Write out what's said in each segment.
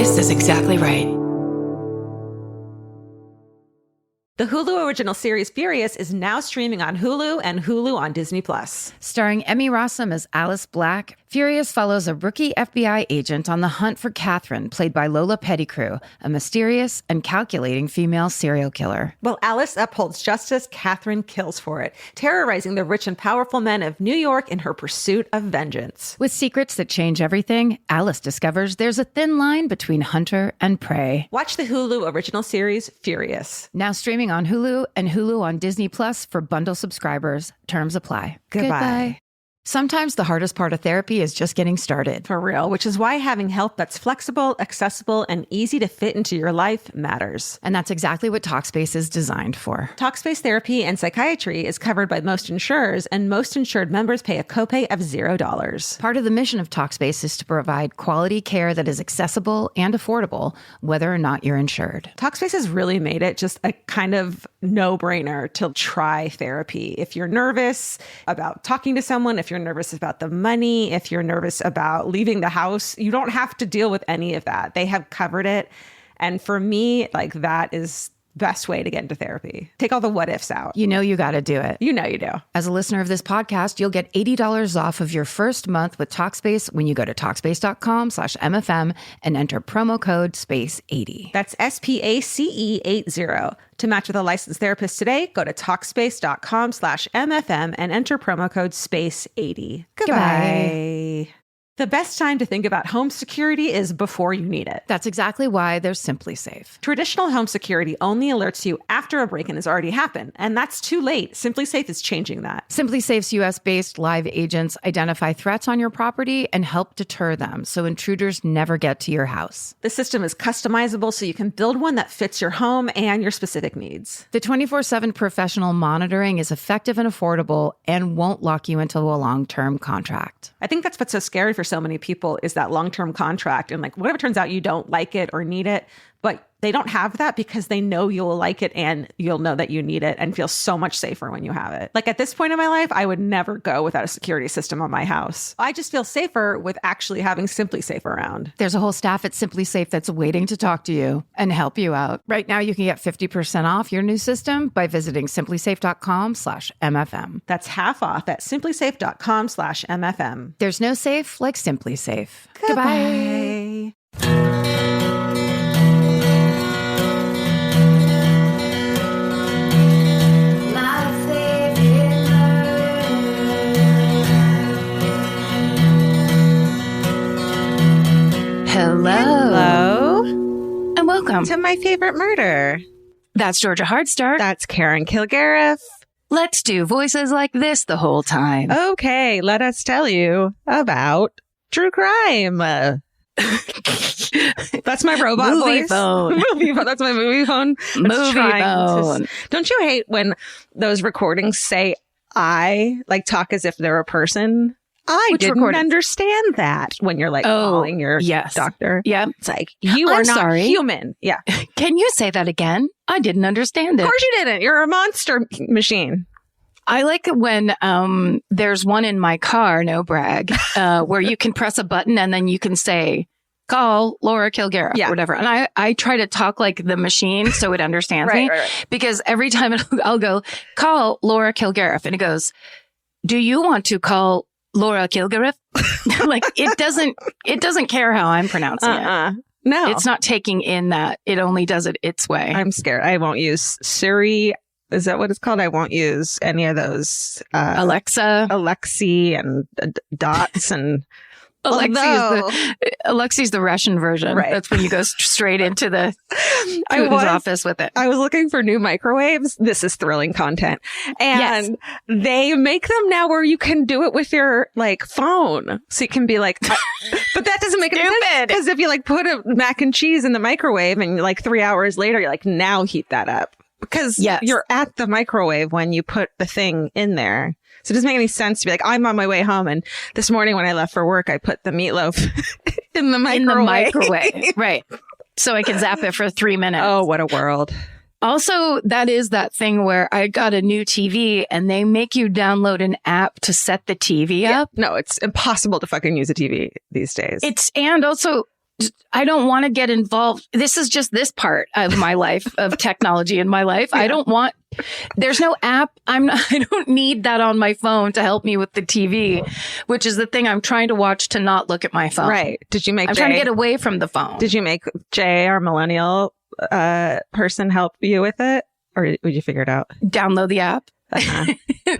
This is exactly right. The Hulu original series Furious is now streaming on Hulu and Hulu on Disney+. Starring Emmy Rossum as Alice Black, Furious follows a rookie FBI agent on the hunt for Catherine, played by Lola Pettigrew, a mysterious and calculating female serial killer. While Alice upholds justice, Catherine kills for it, terrorizing the rich and powerful men of New York in her pursuit of vengeance. With secrets that change everything, Alice discovers there's a thin line between hunter and prey. Watch the Hulu original series Furious. Now streaming on Hulu and Hulu on Disney Plus for bundle subscribers. Terms apply. Goodbye. Sometimes the hardest part of therapy is just getting started. For real, which is why having help that's flexible, accessible, and easy to fit into your life matters. And that's exactly what Talkspace is designed for. Talkspace therapy and psychiatry is covered by most insurers, and most insured members pay a copay of $0. Part of the mission of Talkspace is to provide quality care that is accessible and affordable, whether or not you're insured. Talkspace has really made it just a kind of no-brainer to try therapy. If you're nervous about talking to someone, if you're nervous about the money, if you're nervous about leaving the house, you don't have to deal with any of that. They have covered it. And for me, like, that is best way to get into therapy. Take all the what ifs out. You know you got to do it. You know you do. As a listener of this podcast, you'll get $80 off of your first month with Talkspace when you go to Talkspace.com/MFM and enter promo code SPACE80. That's SPACE80. To match with a licensed therapist today, go to Talkspace.com/MFM and enter promo code SPACE80. Goodbye. The best time to think about home security is before you need it. That's exactly why there's Simply Safe. Traditional home security only alerts you after a break-in has already happened, and that's too late. Simply Safe is changing that. Simply Safe's US-based live agents identify threats on your property and help deter them so intruders never get to your house. The system is customizable so you can build one that fits your home and your specific needs. The 24/7 professional monitoring is effective and affordable and won't lock you into a long-term contract. I think that's what's so scary for so many people is that long-term contract. And like, what if it turns out you don't like it or need it, but they don't have that because they know you'll like it and you'll know that you need it and feel so much safer when you have it. Like at this point in my life, I would never go without a security system on my house. I just feel safer with actually having Simply Safe around. There's a whole staff at Simply Safe that's waiting to talk to you and help you out. Right now, you can get 50% off your new system by visiting simplysafe.com/MFM. That's half off at simplysafe.com/MFM. There's no safe like Simply Safe. Goodbye. Hello. And welcome To My Favorite Murder. That's Georgia Hardstark. That's Karen Kilgariff. Let's do voices like this the whole time. Okay, let us tell you about true crime. That's my robot Movie voice. phone. Movie phone. That's my movie phone. Movie phone. Don't you hate when those recordings say I, like talk as if they're a person? I didn't understand that when you're like calling your doctor. Yeah. It's like, you are not human. Yeah. Can you say that again? I didn't understand it. Of course you didn't. You're a monster machine. I like it when there's one in my car, no brag, where you can press a button and then you can say, call Laura Kilgariff or whatever. And I try to talk like the machine so it understands me. Right. Because every time I'll go, call Laura Kilgariff. And it goes, do you want to call Laura Kilgariff? Like it doesn't care how I'm pronouncing it. No. It's not taking in that. It only does it its way. I'm scared. I won't use Siri. Is that what it's called? I won't use any of those. Alexi and dots and Alexi's the Russian version. Right. That's when you go straight into the Putin's office with it. I was looking for new microwaves. This is thrilling content. And they make them now where you can do it with your like phone. So you can be like, but that doesn't make any sense. Because if you like put a mac and cheese in the microwave and like 3 hours later, you're like, now heat that up. Because you're at the microwave when you put the thing in there. So it doesn't make any sense to be like, I'm on my way home. And this morning when I left for work, I put the meatloaf in the microwave. Right. So I can zap it for 3 minutes. Oh, what a world. Also, that is that thing where I got a new TV and they make you download an app to set the TV up. No, it's impossible to fucking use a TV these days. And also don't want to get involved. This is just this part of my life, of technology in my life. Yeah. There's no app. I don't need that on my phone to help me with the TV, which is the thing I'm trying to watch to not look at my phone. Right. I'm trying to get away from the phone. Did you make Jay, our millennial person, help you with it? Or would you figure it out? Download the app?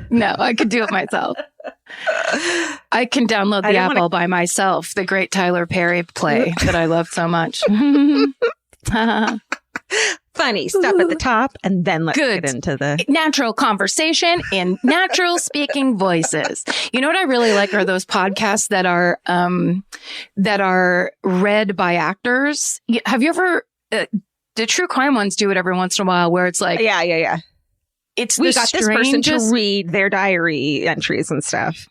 No, I could do it myself. I can download the app all by myself. The great Tyler Perry play that I love so much. Funny stuff at the top, and then let's get into the natural conversation in natural speaking voices. You know what I really like are those podcasts that are read by actors. Have you ever? The true crime ones do it every once in a while, where it's like, yeah. We got this person to read their diary entries and stuff.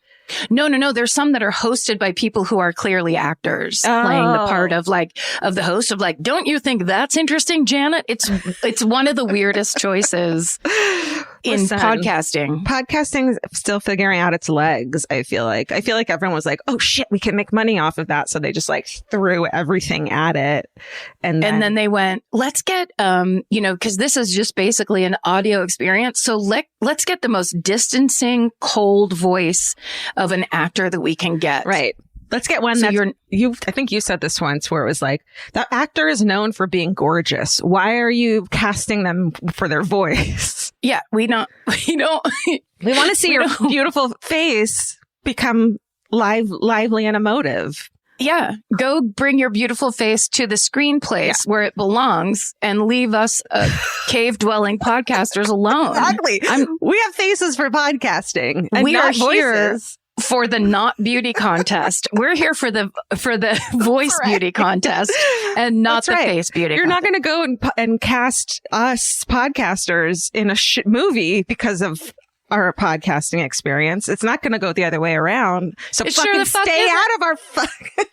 No. There's some that are hosted by people who are clearly actors playing the part of the host of don't you think that's interesting, Janet? It's one of the weirdest choices in podcasting. Podcasting is still figuring out its legs, I feel like. I feel like everyone was like, oh shit, we can make money off of that. So they just threw everything at it. And then they went, let's get, because this is just basically an audio experience. So let's get the most distancing, cold voice of an actor that we can get. Right. Let's get one I think you said this once, where it was like, the actor is known for being gorgeous. Why are you casting them for their voice? Yeah, we want to see your beautiful face become lively and emotive. Yeah. Go bring your beautiful face to the screen place where it belongs and leave us cave-dwelling podcasters alone. Exactly. We have faces for podcasting. And we are voices. Here for the not beauty contest. We're here for the voice beauty contest and not the face beauty. You're not going to go and cast us podcasters in a movie because of our podcasting experience. It's not going to go the other way around. So fucking stay out of our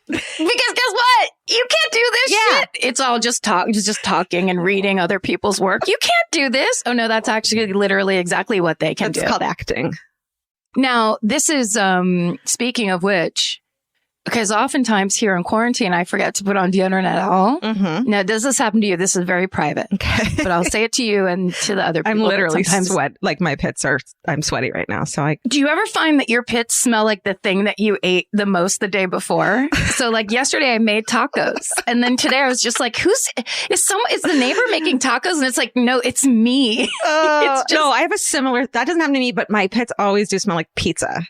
because guess what? You can't do this shit. It's all just talking and reading other people's work. You can't do this. Oh no, that's actually literally exactly what they can do. It's called acting. Now, this is, speaking of which, because oftentimes here in quarantine, I forget to put on deodorant at all. Mm-hmm. Now, does this happen to you? This is very private. Okay. But I'll say it to you and to the other people. I'm literally my pits I'm sweaty right now. So do you ever find that your pits smell like the thing that you ate the most the day before? So yesterday I made tacos. And then today I was just like, is the neighbor making tacos? And it's like, no, it's me. No, I have a similar, that doesn't happen to me, but my pits always do smell like pizza.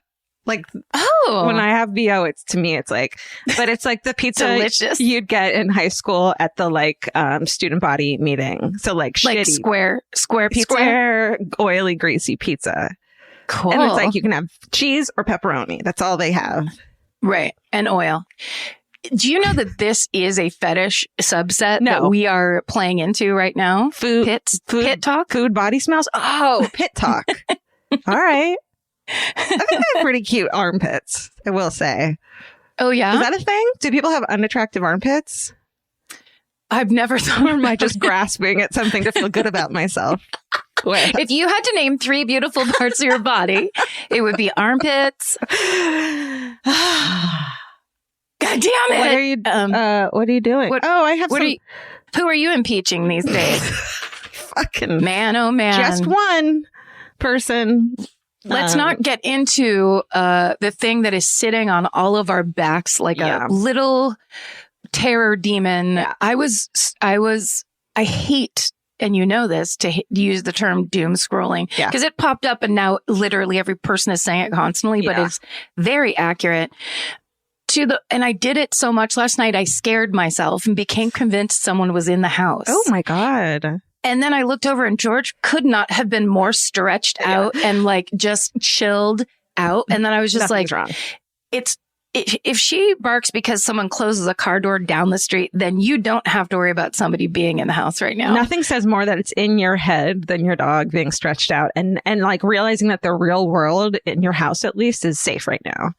When I have BO, it's like, but it's like the pizza delicious you'd get in high school at the student body meeting. So shitty, square pizza, square, oily, greasy pizza. Cool. And it's you can have cheese or pepperoni. That's all they have. Right. And oil. Do you know that this is a fetish subset that we are playing into right now? Pit talk? Food body smells? Oh, pit talk. All right. I think I have pretty cute armpits, I will say. Oh, yeah? Is that a thing? Do people have unattractive armpits? I've never thought. Or am I just grasping at something to feel good about myself? If you had to name 3 beautiful parts of your body, it would be armpits. God damn it. What are you doing? I have who are you impeaching these days? Fucking man, oh man. Just one person. Let's not get into the thing that is sitting on all of our backs like a little terror demon. Yeah. I hate, and you know this, to use the term doom scrolling because it popped up and now literally every person is saying it constantly, but it's very accurate. And I did it so much last night, I scared myself and became convinced someone was in the house. Oh my God. And then I looked over and George could not have been more stretched out and just chilled out. And then I was just Nothing's wrong. If she barks because someone closes a car door down the street, then you don't have to worry about somebody being in the house right now. Nothing says more that it's in your head than your dog being stretched out and realizing that the real world in your house at least is safe right now.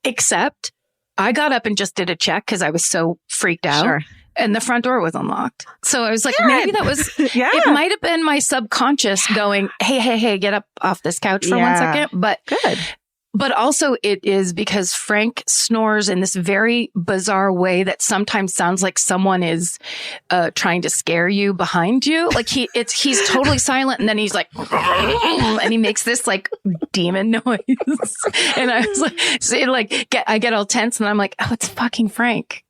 Except I got up and just did a check because I was so freaked out. Sure. And the front door was unlocked. So I was like, maybe that was, it might have been my subconscious going, hey, get up off this couch for 1 second. But good. But also it is because Frank snores in this very bizarre way that sometimes sounds like someone is trying to scare you behind you. Like he's totally silent, and then he's like, and he makes this like demon noise. And I was like, I get all tense, and I'm like, oh, it's fucking Frank.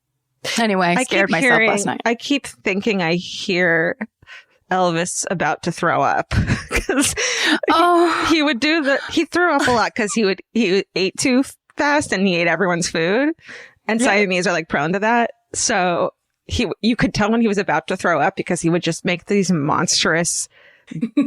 Anyway, I scared myself last night. I keep thinking I hear Elvis about to throw up because he would he threw up a lot because he ate too fast and he ate everyone's food, and Siamese are like prone to that. So you could tell when he was about to throw up because he would just make these monstrous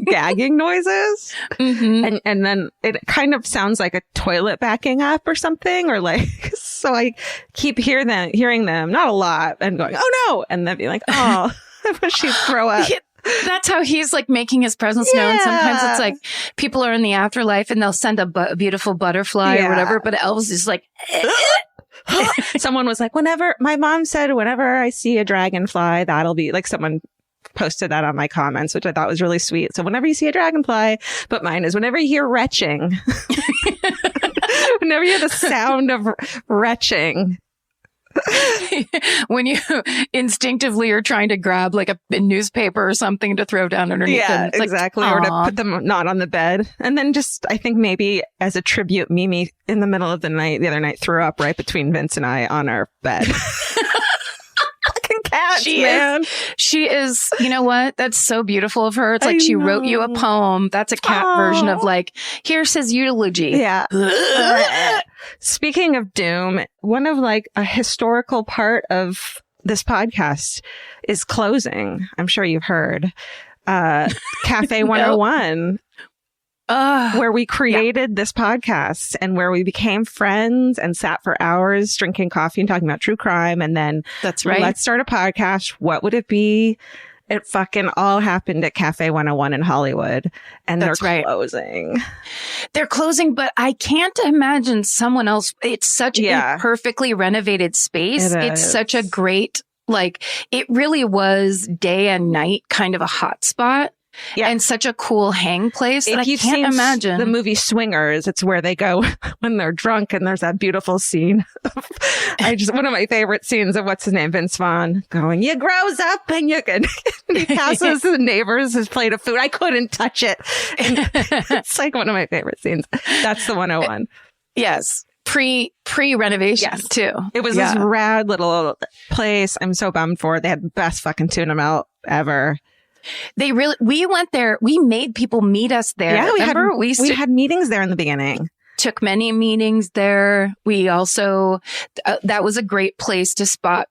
gagging noises, and then it kind of sounds like a toilet backing up or something, or like. So I keep hearing them, not a lot, and going, oh no, and then be like, oh, I wish he'd throw up. That's how he's like making his presence known. Sometimes it's like people are in the afterlife and they'll send a beautiful butterfly or whatever, but Elvis is like, someone was like, my mom said, whenever I see a dragonfly, that'll be like, someone posted that on my comments, which I thought was really sweet. So whenever you see a dragonfly, but mine is whenever you hear retching, whenever you hear the sound of retching. When you instinctively are trying to grab like a newspaper or something to throw down underneath them. It's exactly. Like, or to put them not on the bed. And then just, I think maybe as a tribute, Mimi in the middle of the other night threw up right between Vince and I on our bed. Fucking cats, she is, you know what? That's so beautiful of her. It's like she wrote you a poem. That's a cat version of like, here's his eulogy. Yeah. Speaking of doom, one of like a historical part of this podcast is closing. I'm sure you've heard. Cafe 101. Where we created this podcast and where we became friends and sat for hours drinking coffee and talking about true crime. And then that's right. Let's start a podcast. What would it be? It fucking all happened at Cafe 101 in Hollywood. And they're closing. They're closing, but I can't imagine someone else. It's such a perfectly renovated space. It's such a great, like, it really was day and night kind of a hot spot. Yeah. And such a cool hang place. If I can't imagine the movie Swingers, it's where they go when they're drunk, and there's that beautiful scene. One of my favorite scenes of what's his name, Vince Vaughn, going, "You grows up and you can." He passes the neighbors his plate of food. I couldn't touch it. And it's like one of my favorite scenes. That's the 101. Yes. Pre-renovation too. It was this rad little place. I'm so bummed for it. They had the best fucking tuna melt ever. We went there. We made people meet us there. Yeah, we had meetings there in the beginning. Took many meetings there. We also, that was a great place to spot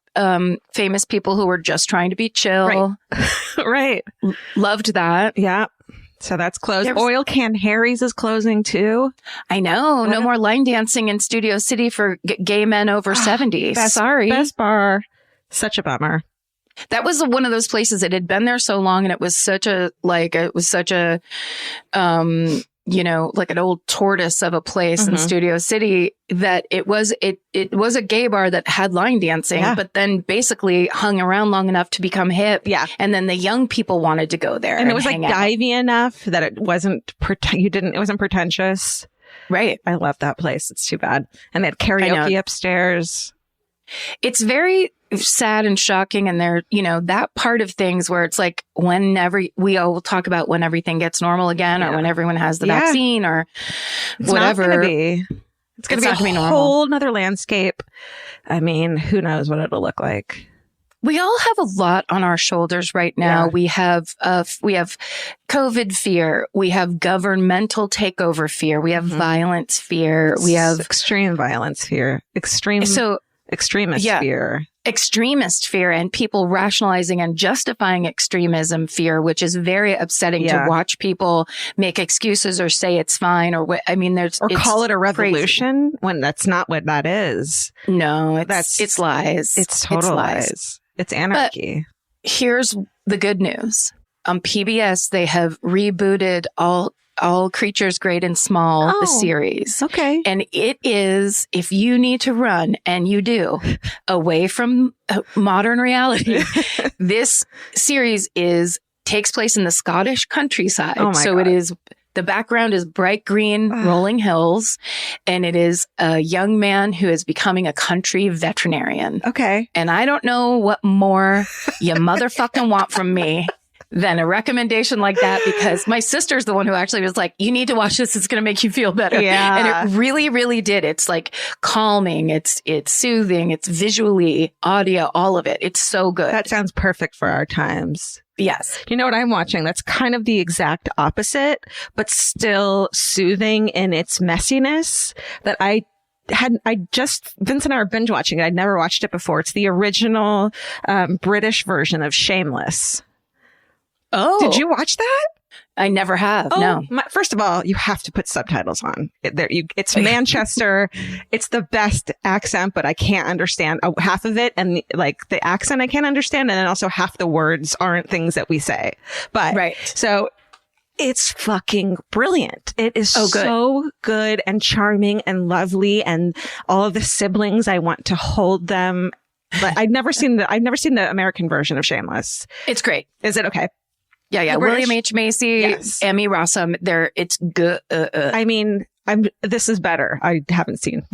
famous people who were just trying to be chill. Right. Loved that. Yeah. So that's closed. Oil Can Harry's is closing too. I know. No more line dancing in Studio City for gay men over 70. Sorry. Best bar. Such a bummer. That was one of those places. It had been there so long, and it was such a, like an old tortoise of a place in Studio City that it was a gay bar that had line dancing, but then basically hung around long enough to become hip. Yeah. And then the young people wanted to go there. And it was like divey enough that it wasn't, it wasn't pretentious. Right. I love that place. It's too bad. And they had karaoke upstairs. It's very sad and shocking. And there, that part of things where it's like whenever we all talk about when everything gets normal again or when everyone has the vaccine or whatever. It's going to be a whole nother landscape. I mean, who knows what it'll look like. We all have a lot on our shoulders right now. Yeah. We have COVID fear. We have governmental takeover fear. We have violence fear. We have extreme violence fear. Extremist fear. Extremist fear, and people rationalizing and justifying extremism fear, which is very upsetting to watch people make excuses or say it's fine or what. I mean, call it a revolution when that's not what that is. No, it's lies. It's total lies. It's anarchy. But here's the good news. On PBS, they have rebooted all Creatures Great and Small, the series. Okay. And it is, if you need to run, and you do, away from modern reality, this series takes place in the Scottish countryside. Oh my God. It is The background is bright green rolling hills, and it is a young man who is becoming a country veterinarian. Okay. And I don't know what more you motherfucking want from me than a recommendation like that, because my sister's the one who actually was like, you need to watch this. It's going to make you feel better. Yeah. And it really, really did. It's like calming. It's soothing. It's visually, audio, all of it. It's so good. That sounds perfect for our times. Yes. You know what I'm watching? That's kind of the exact opposite, but still soothing in its messiness that Vincent and I were binge watching it. I'd never watched it before. It's the original British version of Shameless. Oh. Did you watch that? I never have. No. First of all, you have to put subtitles on. It's Manchester. It's the best accent, but I can't understand half of it. And like the accent I can't understand. And then also half the words aren't things that we say. But right. So it's fucking brilliant. It is so good and charming and lovely. And all of the siblings, I want to hold them. But I've never seen the American version of Shameless. It's great. Is it okay? Yeah. William H. Macy, yes. Emmy Rossum. It's good. I mean, this is better. I haven't seen.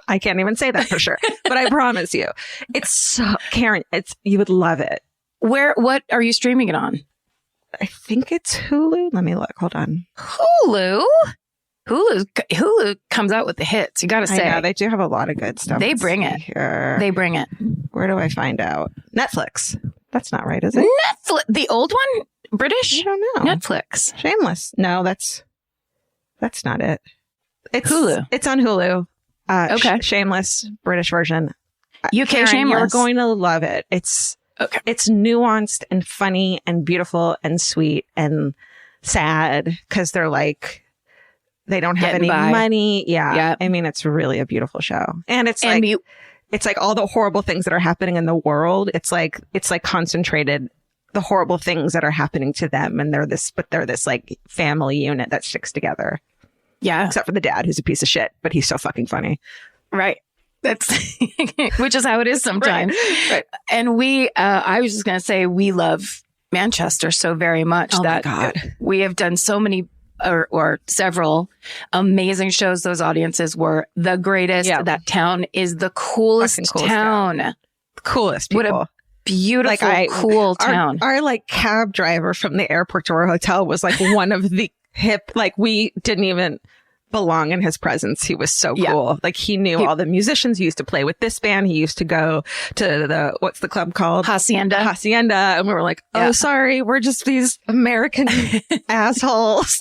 I can't even say that for sure, but I promise you, it's so, Karen. You would love it. What are you streaming it on? I think it's Hulu. Let me look. Hold on. Hulu comes out with the hits. You got to say, I know, they do have a lot of good stuff. They bring it. Here. They bring it. Where do I find out? Netflix. That's not right, is it? Netflix. The old one. British? I don't know. Netflix. Shameless. No, that's not it. It's Hulu. It's on Hulu. Okay. Shameless, British version. UK Karen, Shameless. You're going to love it. It's nuanced and funny and beautiful and sweet and sad because they're like, they don't have any money. Yeah. Yep. I mean, it's really a beautiful show. And it's like all the horrible things that are happening in the world. It's like concentrated the horrible things that are happening to them. And they're this like family unit that sticks together. Yeah. Except for the dad, who's a piece of shit, but he's so fucking funny. Right. That's, which is how it is sometimes. Right. And I was just going to say, we love Manchester so very much we have done so many or several amazing shows. Those audiences were the greatest. Yeah. That town is the coolest town. Coolest people. What a beautiful, cool town. Our like cab driver from the airport to our hotel was like one of the hip, like we didn't even belong in his presence. He was so cool. Like he knew all the musicians. He used to play with this band. He used to go to what's the club called? Hacienda. And we were like, sorry, we're just these American assholes.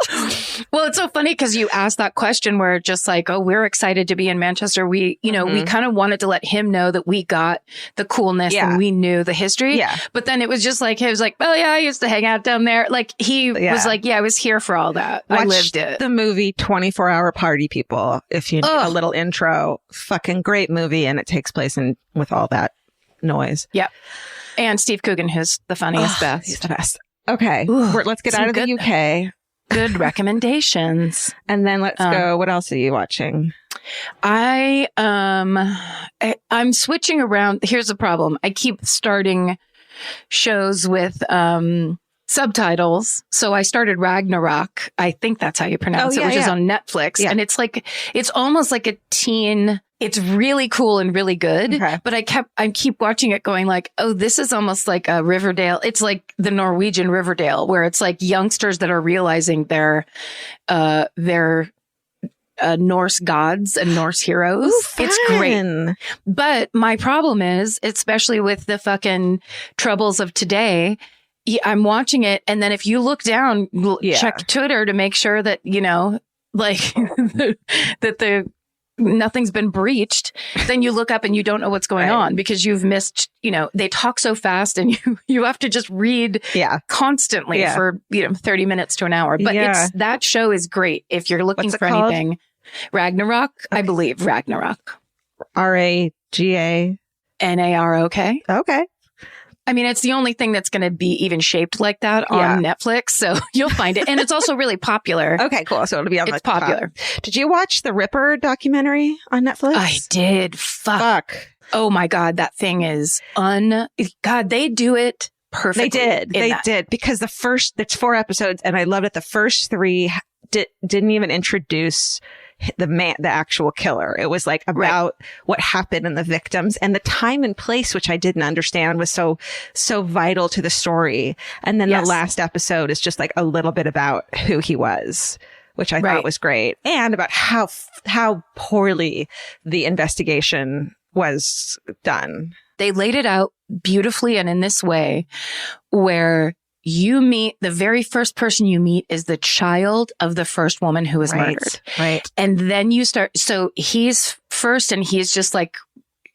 Well, it's so funny because you asked that question where just like, we're excited to be in Manchester. We kind of wanted to let him know that we got the coolness and we knew the history. Yeah. But then it was just like, he was like, oh yeah, I used to hang out down there. Like he was like, I was here for all that. I lived it. The movie 24 Hour Party People, if you need a little intro. Fucking great movie, and it takes place with all that noise. Yep. And Steve Coogan, who's the funniest, best. He's the best. Okay, let's get out of the UK. Good recommendations. And then let's go. What else are you watching? I'm switching around. Here's the problem. I keep starting shows with subtitles. So I started Ragnarok. I think that's how you pronounce it, which is on Netflix. Yeah. And it's almost like a teen. It's really cool and really good. Okay. But I keep watching it going like, this is almost like a Riverdale. It's like the Norwegian Riverdale, where it's like youngsters that are realizing they're Norse gods and Norse heroes. Ooh, it's great. But my problem is, especially with the fucking troubles of today, I'm watching it, and then if you look down, check Twitter to make sure that, like that nothing's been breached, then you look up and you don't know what's going on because you've missed, they talk so fast and you have to just read constantly for, 30 minutes to an hour. But that show is great if you're looking for anything. Ragnarok, I believe. Ragnarok. RAGANAROK. Okay. I mean, it's the only thing that's going to be even shaped like that on Netflix. So you'll find it. And it's also really popular. Okay, cool. So it'll be on It's popular. Top. Did you watch the Ripper documentary on Netflix? I did. Fuck. Oh my God. That thing is God, they do it perfectly. They did. They did. Because it's 4 episodes and I loved it. The first 3 didn't even introduce the actual killer. It was like about what happened and the victims, and the time and place, which I didn't understand, was so vital to the story. And then the last episode is just like a little bit about who he was, which I thought was great, and about how poorly the investigation was done. They laid it out beautifully, and in this way where you meet, the very first person you meet is the child of the first woman who was murdered. Right. And then you start, so he's first and he's just like,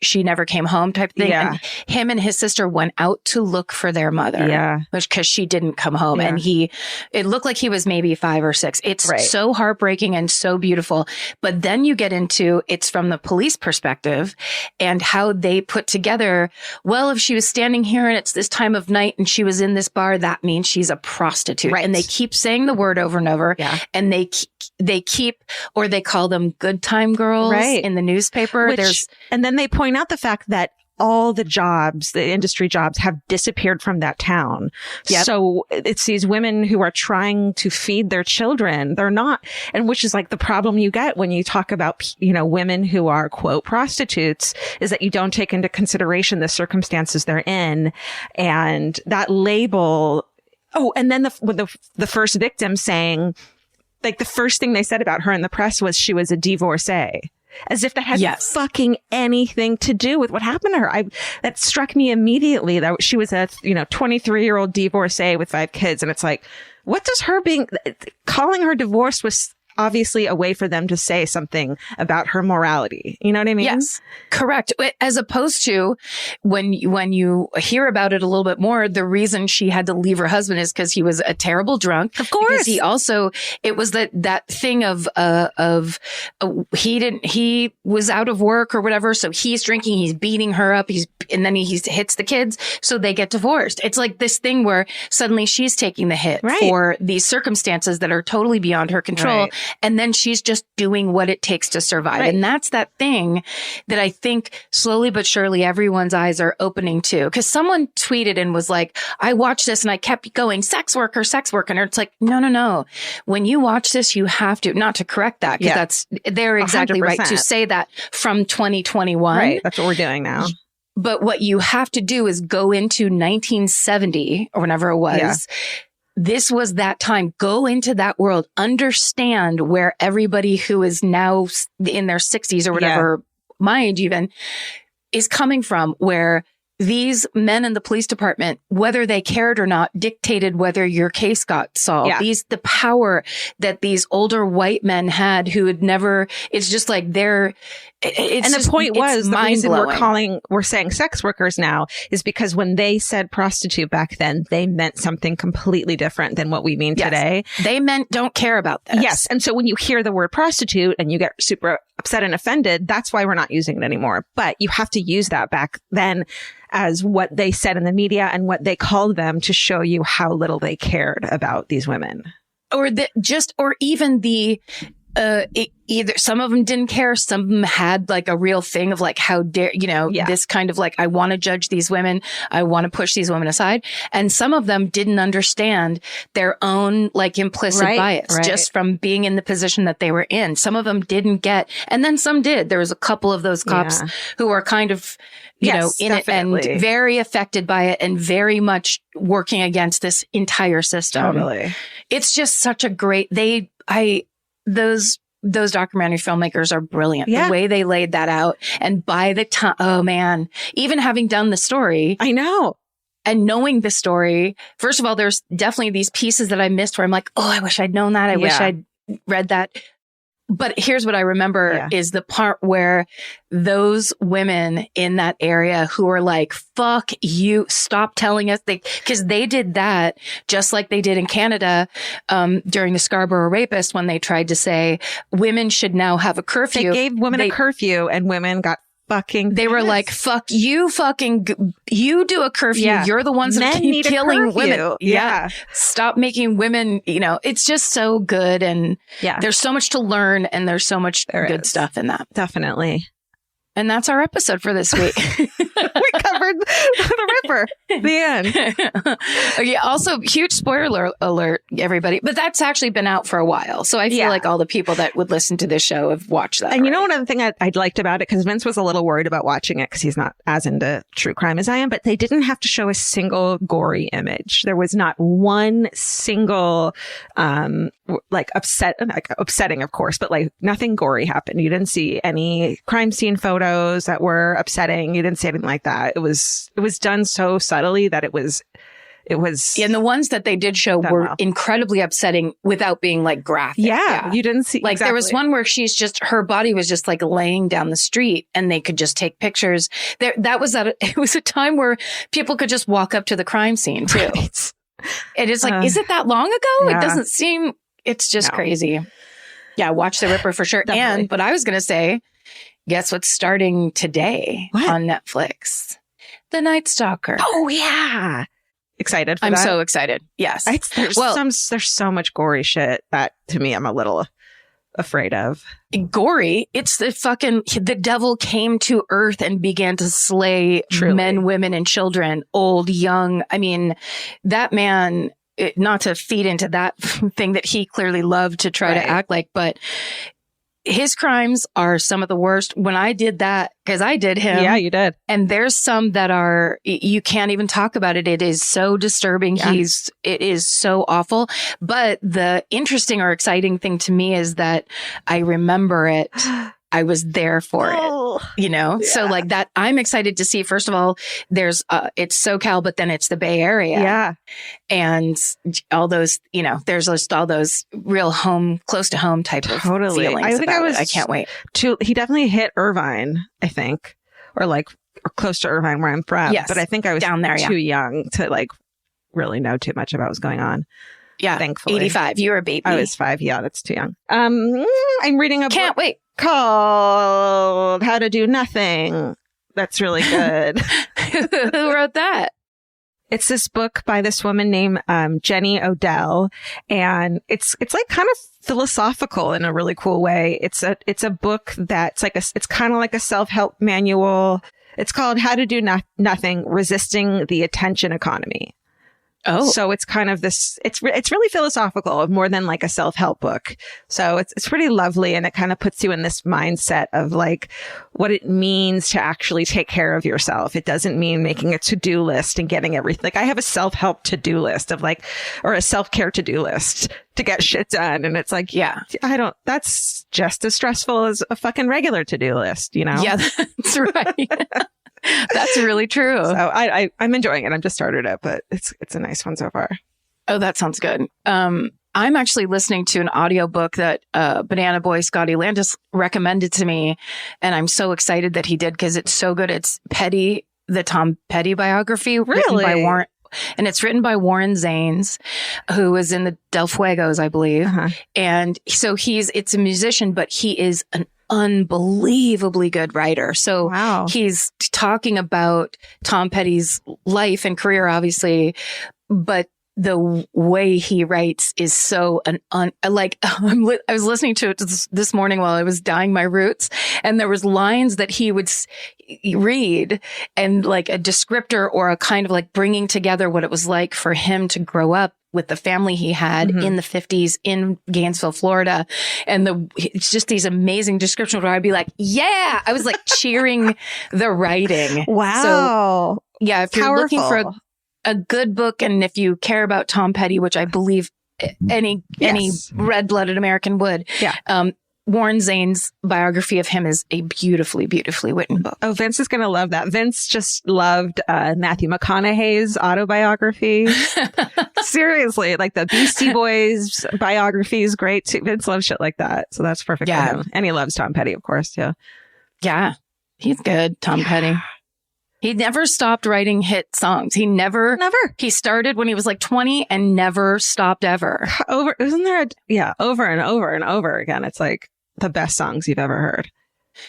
she never came home type thing. Yeah. And him and his sister went out to look for their mother. Yeah. Because she didn't come home. Yeah. And it looked like he was maybe 5 or 6. It's so heartbreaking and so beautiful. But then you get into, it's from the police perspective and how they put together, well, if she was standing here and it's this time of night and she was in this bar, that means she's a prostitute. Right. And they keep saying the word over and over. Yeah. And they keep, or they call them good time girls in the newspaper. And then they point out the fact that all the industry jobs have disappeared from that town. Yep. So it's these women who are trying to feed their children. They're not, and which is like the problem you get when you talk about, women who are quote prostitutes, is that you don't take into consideration the circumstances they're in, and that label. Oh, and then the first victim saying, like, the first thing they said about her in the press was she was a divorcee. As if that has fucking anything to do with what happened to her. That struck me immediately, that she was a 23-year-old divorcee with 5 kids. And it's like, what does calling her divorced was obviously a way for them to say something about her morality. You know what I mean? Yes, correct. As opposed to when you hear about it a little bit more, the reason she had to leave her husband is because he was a terrible drunk. Of course. Because it was that thing of he was out of work or whatever. So he's drinking, he's beating her up, and then he hits the kids. So they get divorced. It's like this thing where suddenly she's taking the hit for these circumstances that are totally beyond her control. Right. And then she's just doing what it takes to survive. Right. And that's that thing that I think slowly but surely everyone's eyes are opening to. Because someone tweeted and was like, I watched this and I kept going, sex worker. And it's like, no. When you watch this, you have to, not to correct that, because they're exactly 100%. Right to say that from 2021. Right. That's what we're doing now. But what you have to do is go into 1970 or whenever it was. Yeah. This was that time. Go into that world. Understand where everybody who is now in their 60s or whatever, my age even, is coming from, where these men in the police department, whether they cared or not, dictated whether your case got solved. Yeah. The power that these older white men had who had never, it's just like the point was, the reason we're saying sex workers now is because when they said prostitute back then, they meant something completely different than what we mean today. They meant don't care about this. Yes. And so when you hear the word prostitute and you get super upset and offended, that's why we're not using it anymore. But you have to use that back then as what they said in the media and what they called them, to show you how little they cared about these women. Or even either some of them didn't care, some of them had like a real thing of like, how dare, this kind of like, I want to judge these women, I want to push these women aside. And some of them didn't understand their own like implicit bias just from being in the position that they were in. Some of them didn't get, and then some did. There was a couple of those cops who were kind of, in definitely. It and very affected by it and very much working against this entire system. Totally. It's just such a great, those documentary filmmakers are brilliant. Yeah. The way they laid that out. And by the time, oh man, even having done the story. I know. And knowing the story, first of all, there's definitely these pieces that I missed where I'm like, oh, I wish I'd known that. I wish I'd read that. But here's what I remember is the part where those women in that area who are like, fuck you, stop telling us, because they did that just like they did in Canada during the Scarborough rapist, when they tried to say women should now have a curfew. They gave women a curfew and women got they were like, fuck you, you do a curfew. Yeah. You're the ones that keep killing women. Yeah. Stop making women, it's just so good. And there's so much to learn and there's so much good stuff in that. Definitely. And that's our episode for this week. We covered the over. The end. Yeah, also, huge spoiler alert, everybody. But that's actually been out for a while. So I feel like all the people that would listen to this show have watched that. And you know, one other thing I liked about it, because Vince was a little worried about watching it because he's not as into true crime as I am, but they didn't have to show a single gory image. There was not one single, upsetting, of course, but like nothing gory happened. You didn't see any crime scene photos that were upsetting. You didn't see anything like that. It was done so subtly that it was. And the ones that they did show were incredibly upsetting without being like graphic. Yeah. You didn't see. Like there was one where her body was just like laying down the street and they could just take pictures. It was a time where people could just walk up to the crime scene too. Right. It is like, is it that long ago? Yeah. It doesn't seem, it's just crazy. Yeah. Watch The Ripper for sure. Definitely. But I was going to say, guess what's starting today on Netflix? The Night Stalker. Oh yeah. Excited for that? I'm so excited. Yes. There's so much gory shit that to me I'm a little afraid of. Gory. It's the devil came to earth and began to slay men, women, and children, old, young. I mean, that man, not to feed into that thing that he clearly loved to try to act like, but his crimes are some of the worst. When I did that, because I did him. Yeah, you did. And there's some that are, you can't even talk about it. It is so disturbing. Yeah. It is so awful. But the interesting or exciting thing to me is that I remember it. I was there for it, you know? Yeah. So like that, I'm excited to see, first of all, it's SoCal, but then it's the Bay Area. Yeah. And all those, you know, there's just all those real close to home type of feelings. I can't wait. He definitely hit Irvine, I think, or close to Irvine where I'm from. Yes. But I think I was down there, too young to like really know too much about what was going on. Yeah. Thankfully. 85. You were a baby. I was 5. Yeah, that's too young. I'm reading a Can't wait. Called How to Do Nothing. That's really good. Who wrote that? It's this book by this woman named Jenny Odell, and it's like kind of philosophical in a really cool way. It's a book that's it's kind of like a self-help manual. It's called How to Do Nothing: Resisting the Attention Economy. Oh, so it's kind of this, it's really philosophical, more than like a self-help book. So it's pretty lovely. And it kind of puts you in this mindset of like what it means to actually take care of yourself. It doesn't mean making a to-do list and getting everything. Like I have a self-help to-do list or a self-care to-do list to get shit done. And it's like, that's just as stressful as a fucking regular to-do list, you know? Yeah, that's right. That's really true. So I'm enjoying it. I've just started it, but it's a nice one so far. Oh, that sounds good. I'm actually listening to an audiobook that Banana Boy Scotty Landis recommended to me. And I'm so excited that he did because it's so good. It's Petty, the Tom Petty biography. Really? And it's written by Warren Zanes, who was in the Del Fuegos, I believe. Uh-huh. And so it's a musician, but he is an unbelievably good writer. So he's talking about Tom Petty's life and career, obviously, but the way he writes is so I was listening to it this morning while I was dyeing my roots, and there was lines that he would read and like a descriptor or a kind of like bringing together what it was like for him to grow up with the family he had in the 50s in Gainesville, Florida. And it's just these amazing descriptions where I'd be like, yeah, I was like cheering the writing. Wow. So yeah, if you're looking for a good book, and if you care about Tom Petty, which I believe any red-blooded American would, Warren Zane's biography of him is a beautifully, beautifully written book. Oh, Vince is going to love that. Vince just loved Matthew McConaughey's autobiography. Seriously, like the Beastie Boys biography is great too. Vince loves shit like that. So that's perfect for him. And he loves Tom Petty, of course, too. Yeah, he's good, Tom Petty. He never stopped writing hit songs. He never. He started when he was like 20 and never stopped ever. Over and over and over again. It's like the best songs you've ever heard.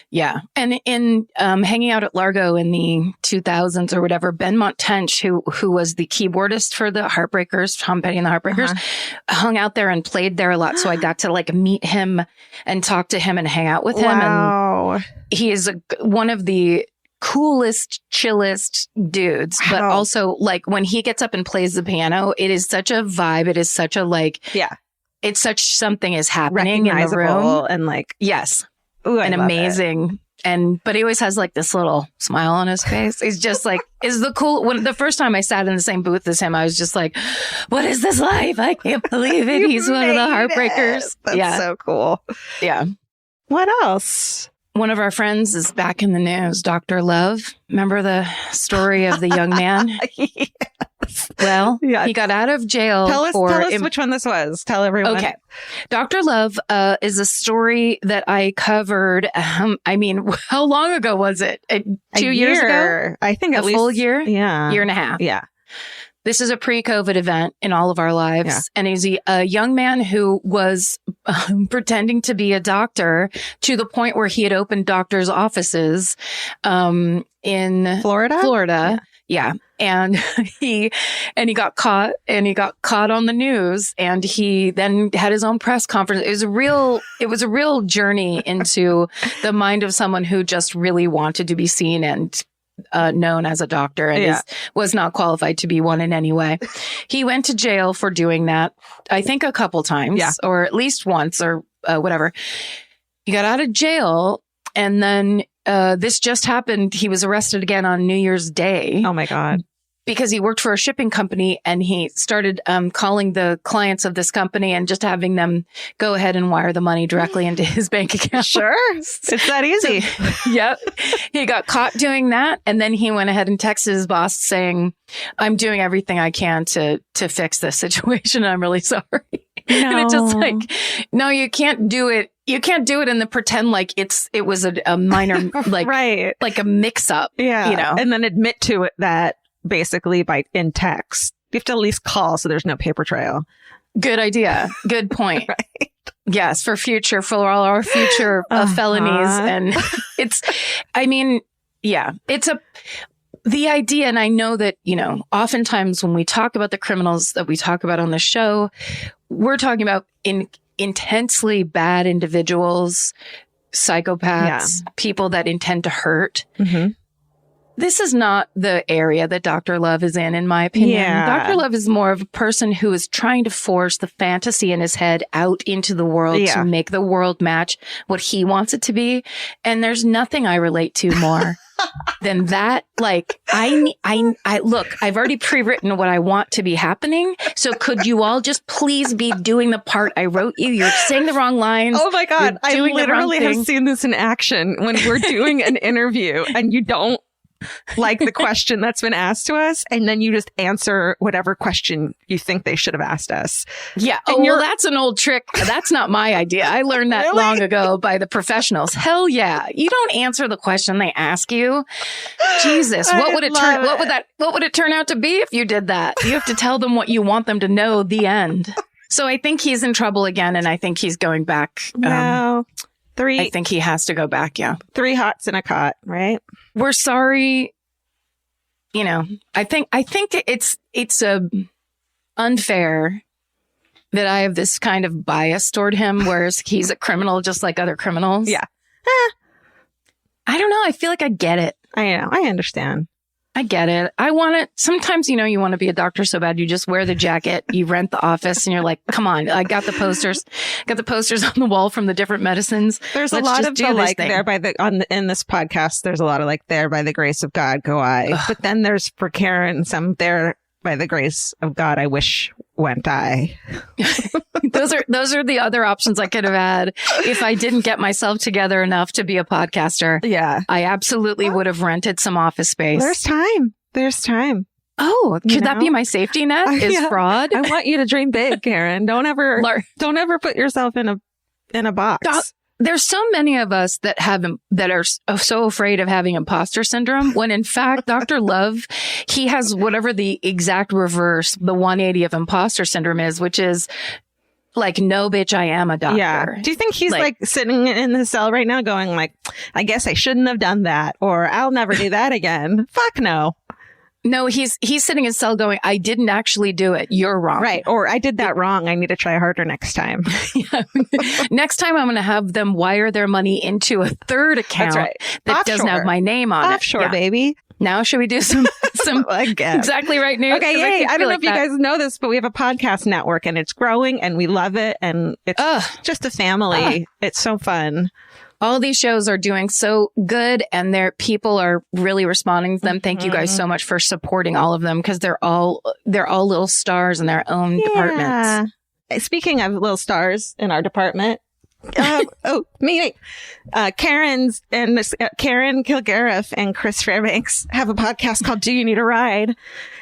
Yeah. And in hanging out at Largo in the 2000s or whatever, Benmont Tench, who was the keyboardist for the Heartbreakers, Tom Petty and the Heartbreakers, hung out there and played there a lot. So I got to like meet him and talk to him and hang out with him. Wow. And he is one of the coolest, chillest dudes. But also, like, when he gets up and plays the piano, it is such a vibe. It is such a, like, it's such something is happening in the room. And like, yes. Ooh, and amazing. But he always has like this little smile on his face. He's just like, when the first time I sat in the same booth as him, I was just like, what is this life? I can't believe it. He's one of the heartbreakers. That's so cool. Yeah. What else? One of our friends is back in the news, Dr. Love. Remember the story of the young man? Yes. Well, he got out of jail. Tell us which one this was. Tell everyone. Okay. Dr. Love is a story that I covered. I mean, how long ago was it? 2 years ago? I think at least. A full year? Yeah. Year and a half. Yeah. This is a pre-COVID event in all of our lives. Yeah. And he's a young man who was pretending to be a doctor to the point where he had opened doctor's offices in Florida. Yeah. And he got caught on the news, and he then had his own press conference. It was a real journey into the mind of someone who just really wanted to be seen and known as a doctor and was not qualified to be one in any way. He went to jail for doing that, I think a couple times, or at least once, or whatever. He got out of jail, and then this just happened. He was arrested again on New Year's Day. Oh my God. Because he worked for a shipping company, and he started calling the clients of this company and just having them go ahead and wire the money directly into his bank account. Sure. It's that easy. Yep. He got caught doing that. And then he went ahead and texted his boss saying, I'm doing everything I can to fix this situation. I'm really sorry. No. And it's just like, no, you can't do it. You can't do it and then pretend like it was a minor, like, like a mix up. Yeah. You know, and then admit to it that basically in text. You have to at least call so there's no paper trail. Good idea. Good point. Right. Yes, for all our future felonies. And the idea, and I know that, oftentimes when we talk about the criminals that we talk about on the show, we're talking about intensely bad individuals, psychopaths, people that intend to hurt. Mm-hmm. This is not the area that Dr. Love is in my opinion. Yeah. Dr. Love is more of a person who is trying to force the fantasy in his head out into the world to make the world match what he wants it to be. And there's nothing I relate to more than that. Like, look, I've already pre-written what I want to be happening. So could you all just please be doing the part I wrote you? You're saying the wrong lines. Oh my God. I literally have seen this in action when we're doing an interview and you don't like the question that's been asked to us, and then you just answer whatever question you think they should have asked us. Yeah. Well, that's an old trick. That's not my idea. I learned that long ago by the professionals. Hell yeah. You don't answer the question they ask you. Jesus. What would it turn out to be if you did that? You have to tell them what you want them to know, the end. So I think he's in trouble again, and I think he's going back. No. I think he has to go back. Yeah. 3 hots in a cot, right? We're sorry. I think it's unfair that I have this kind of bias toward him, whereas he's a criminal just like other criminals. Yeah. I don't know. I feel like I get it. I know. I understand. I get it. I want it. Sometimes, you want to be a doctor so bad. You just wear the jacket, you rent the office, and you're like, come on. I got the posters on the wall from the different medicines. There's a lot of in this podcast, there's a lot of like, there by the grace of God go I. Ugh. But then there's for Karen, some there by the grace of God, I wish went I. Those are the other options I could have had if I didn't get myself together enough to be a podcaster. Yeah. I absolutely would have rented some office space. There's time. Oh, could that be my safety net? Is fraud? I want you to dream big, Karen. Don't ever put yourself in a box. There's so many of us that are so afraid of having imposter syndrome, when in fact, Dr. Love, he has whatever the exact reverse, the 180 of imposter syndrome is, which is like, no, bitch, I am a doctor. Yeah. Do you think he's like sitting in the cell right now going like, I guess I shouldn't have done that, or I'll never do that again? Fuck no. No, he's sitting in his cell going, I didn't actually do it. You're wrong. Right. Or I did that wrong. I need to try harder next time. Next time I'm going to have them wire their money into a third account that doesn't have my name on it. Offshore, baby. Now should we do some exactly right news? Okay, yay. I don't know if you guys know this, but we have a podcast network and it's growing and we love it. And it's just a family. It's so fun. All these shows are doing so good and their people are really responding to them. Thank you guys so much for supporting all of them because they're all little stars in their own departments. Speaking of little stars in our department, Karen Kilgariff and Chris Fairbanks have a podcast called Do You Need a Ride?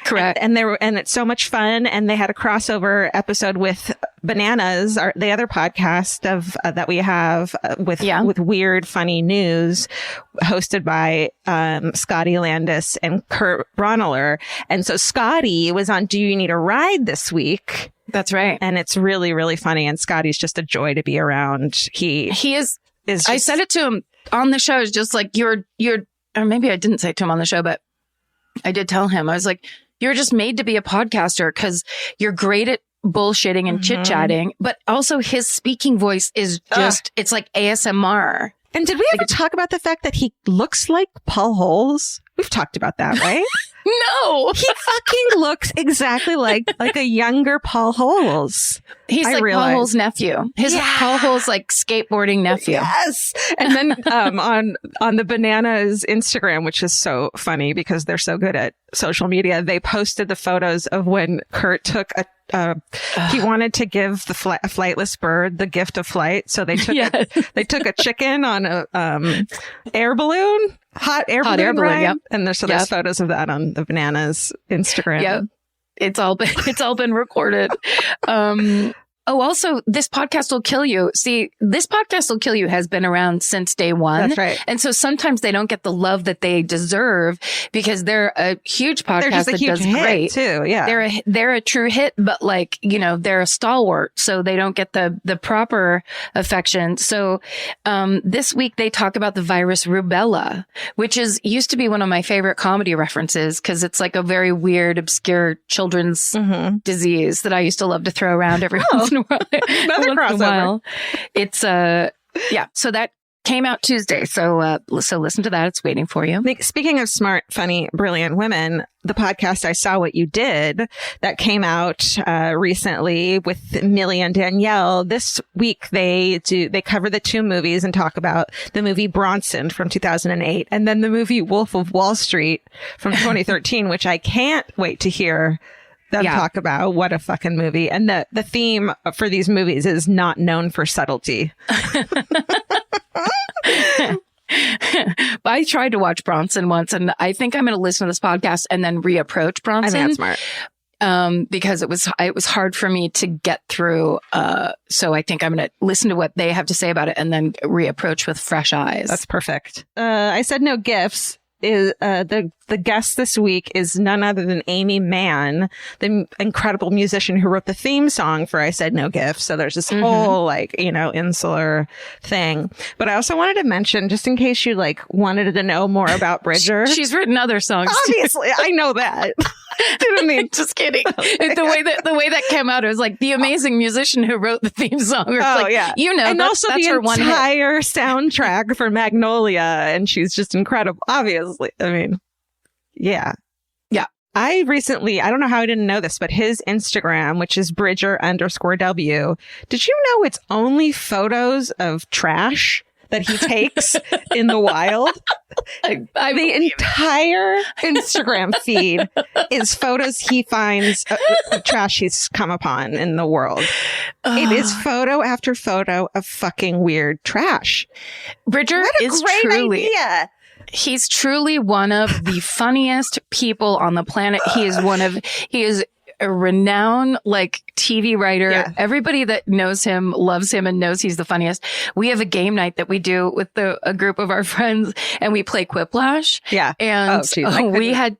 Correct. And it's so much fun. And they had a crossover episode with Bananas, the other podcast that we have with weird, funny news, hosted by Scotty Landis and Kurt Bronneler. And so Scotty was on Do You Need a Ride this week? That's right. And it's really, really funny. And Scotty's just a joy to be around. He is just, I said it to him on the show. It's just like, you're, or maybe I didn't say it to him on the show, but I did tell him, I was like, you're just made to be a podcaster because you're great at bullshitting and chit chatting, but also his speaking voice is just, it's like ASMR. And did we ever talk about the fact that he looks like Paul Holes? We've talked about that, right? No. He fucking looks exactly like a younger Paul Holes. He's like Paul Holes' nephew. Paul Holes' like skateboarding nephew. Yes. And then on the Bananas Instagram, which is so funny because they're so good at social media, they posted the photos of when Kurt took he wanted to give the flightless bird the gift of flight, so they took a chicken on a air balloon. Hot air balloon, yep. And there's photos of that on the Bananas Instagram. Yep. It's all been recorded. Also, This Podcast Will Kill You. See, This Podcast Will Kill You has been around since day one. That's right. And so sometimes they don't get the love that they deserve because they're a huge podcast that does great too. Yeah. They're a true hit, but like, they're a stalwart. So they don't get the proper affection. So, this week they talk about the virus rubella, which used to be one of my favorite comedy references because it's like a very weird, obscure children's disease that I used to love to throw around every once in a while. Another crossover. It's so that came out Tuesday. So listen to that. It's waiting for you. Speaking of smart, funny, brilliant women, the podcast I Saw What You Did that came out recently with Millie and Danielle. This week they cover the two movies and talk about the movie Bronson from 2008 and then the movie Wolf of Wall Street from 2013, which I can't wait to hear them talk about. What a fucking movie. And the theme for these movies is not known for subtlety. I tried to watch Bronson once, and I think I'm going to listen to this podcast and then reapproach Bronson. I think that's smart. Because it was hard for me to get through. So I think I'm going to listen to what they have to say about it and then reapproach with fresh eyes. That's perfect. I said no gifts. Is the guest this week is none other than Amy Mann, the incredible musician who wrote the theme song for I Said No Gifts. So there's this whole insular thing. But I also wanted to mention, just in case you wanted to know more about Bridger. She's written other songs. Obviously, I know that. Didn't mean. Just kidding. The way that came out, it was like the amazing musician who wrote the theme song. And also that's the her one entire soundtrack for Magnolia, and she's just incredible. Obviously, I mean, yeah. I don't know how I didn't know this, but his Instagram, which is Bridger_W, did you know it's only photos of trash that he takes in the wild? The entire Instagram feed is photos he finds of trash he's come upon in the world. It is photo after photo of fucking weird trash. Bridger is great truly idea. He's truly one of the funniest people on the planet. He is a renowned TV writer. Yeah. Everybody that knows him loves him and knows he's the funniest. We have a game night that we do with a group of our friends and we play Quiplash. Yeah. And we had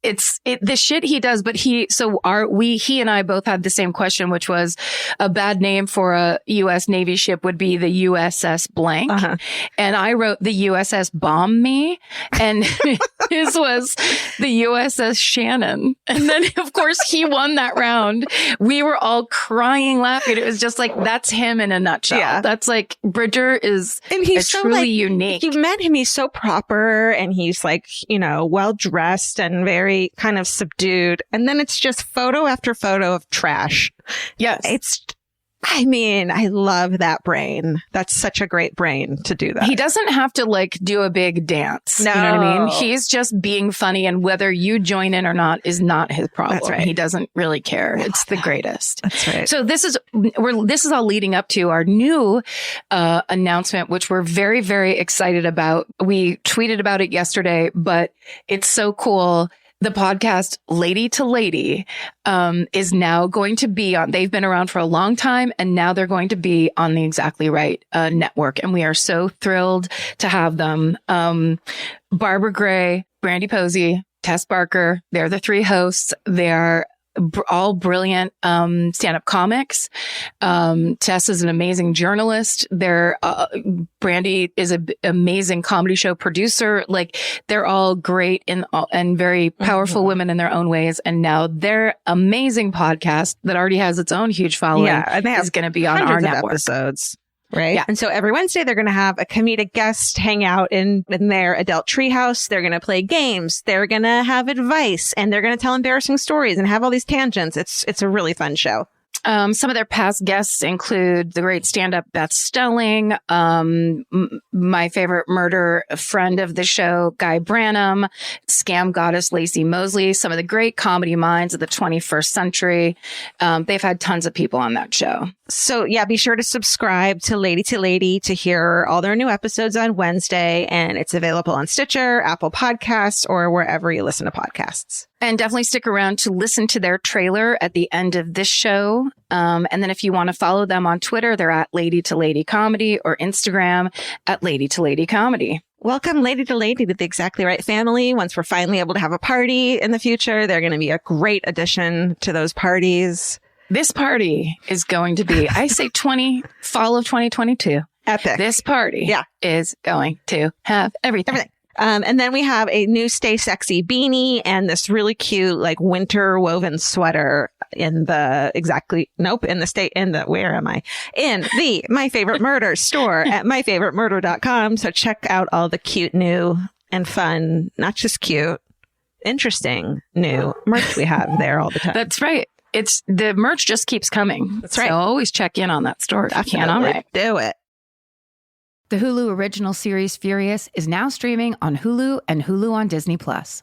the shit he does, but he and I both had the same question, which was a bad name for a U.S. Navy ship would be the USS blank. Uh-huh. And I wrote the USS Bomb Me, and his was the USS Shannon. And then, of course, he won that round. We were all crying, laughing. It was just like, that's him in a nutshell. Yeah. That's like, Bridger is truly unique. You met him. He's so proper, and he's like, well dressed and very kind of subdued. And then it's just photo after photo of trash. Yes. I love that brain. That's such a great brain to do that. He doesn't have to like do a big dance. No. You know what I mean? He's just being funny, and whether you join in or not is not his problem. That's right. He doesn't really care. It's the greatest. That's right. So this is all leading up to our new announcement, which we're very, very excited about. We tweeted about it yesterday, but it's so cool. The podcast Lady to Lady is now going to be on. They've been around for a long time, and now they're going to be on the Exactly Right network. And we are so thrilled to have them. Barbara Gray, Brandy Posey, Tess Barker. They're the three hosts. They are all brilliant stand-up comics. Tess is an amazing journalist. Brandy is an amazing comedy show producer. Like, they're all great and very powerful women in their own ways. And now their amazing podcast that already has its own huge following is going to be on our network. Episodes. Right. Yeah. And so every Wednesday, they're going to have a comedic guest hang out in their adult treehouse. They're going to play games. They're going to have advice, and they're going to tell embarrassing stories and have all these tangents. It's a really fun show. Some of their past guests include the great stand-up Beth Stelling, my favorite murder friend of the show, Guy Branum, scam goddess Lacey Mosley, some of the great comedy minds of the 21st century. They've had tons of people on that show. So yeah, be sure to subscribe to Lady to hear all their new episodes on Wednesday, and it's available on Stitcher, Apple Podcasts, or wherever you listen to podcasts. And definitely stick around to listen to their trailer at the end of this show. And then if you want to follow them on Twitter, they're at Lady to Lady Comedy, or Instagram at Lady to Lady Comedy. Welcome, Lady to Lady, to the Exactly Right family. Once we're finally able to have a party in the future, they're going to be a great addition to those parties. This party is going to be, I say fall of 2022. Epic. This party is going to have everything. And then we have a new Stay Sexy beanie and this really cute, like, winter woven sweater in the My Favorite Murder store at myfavoritemurder.com. So check out all the cute, new and fun, not just cute, interesting new merch we have there all the time. That's right. The merch just keeps coming. That's right. So always check in on that store if you can. All right. Do it. The Hulu original series Furious is now streaming on Hulu and Hulu on Disney+.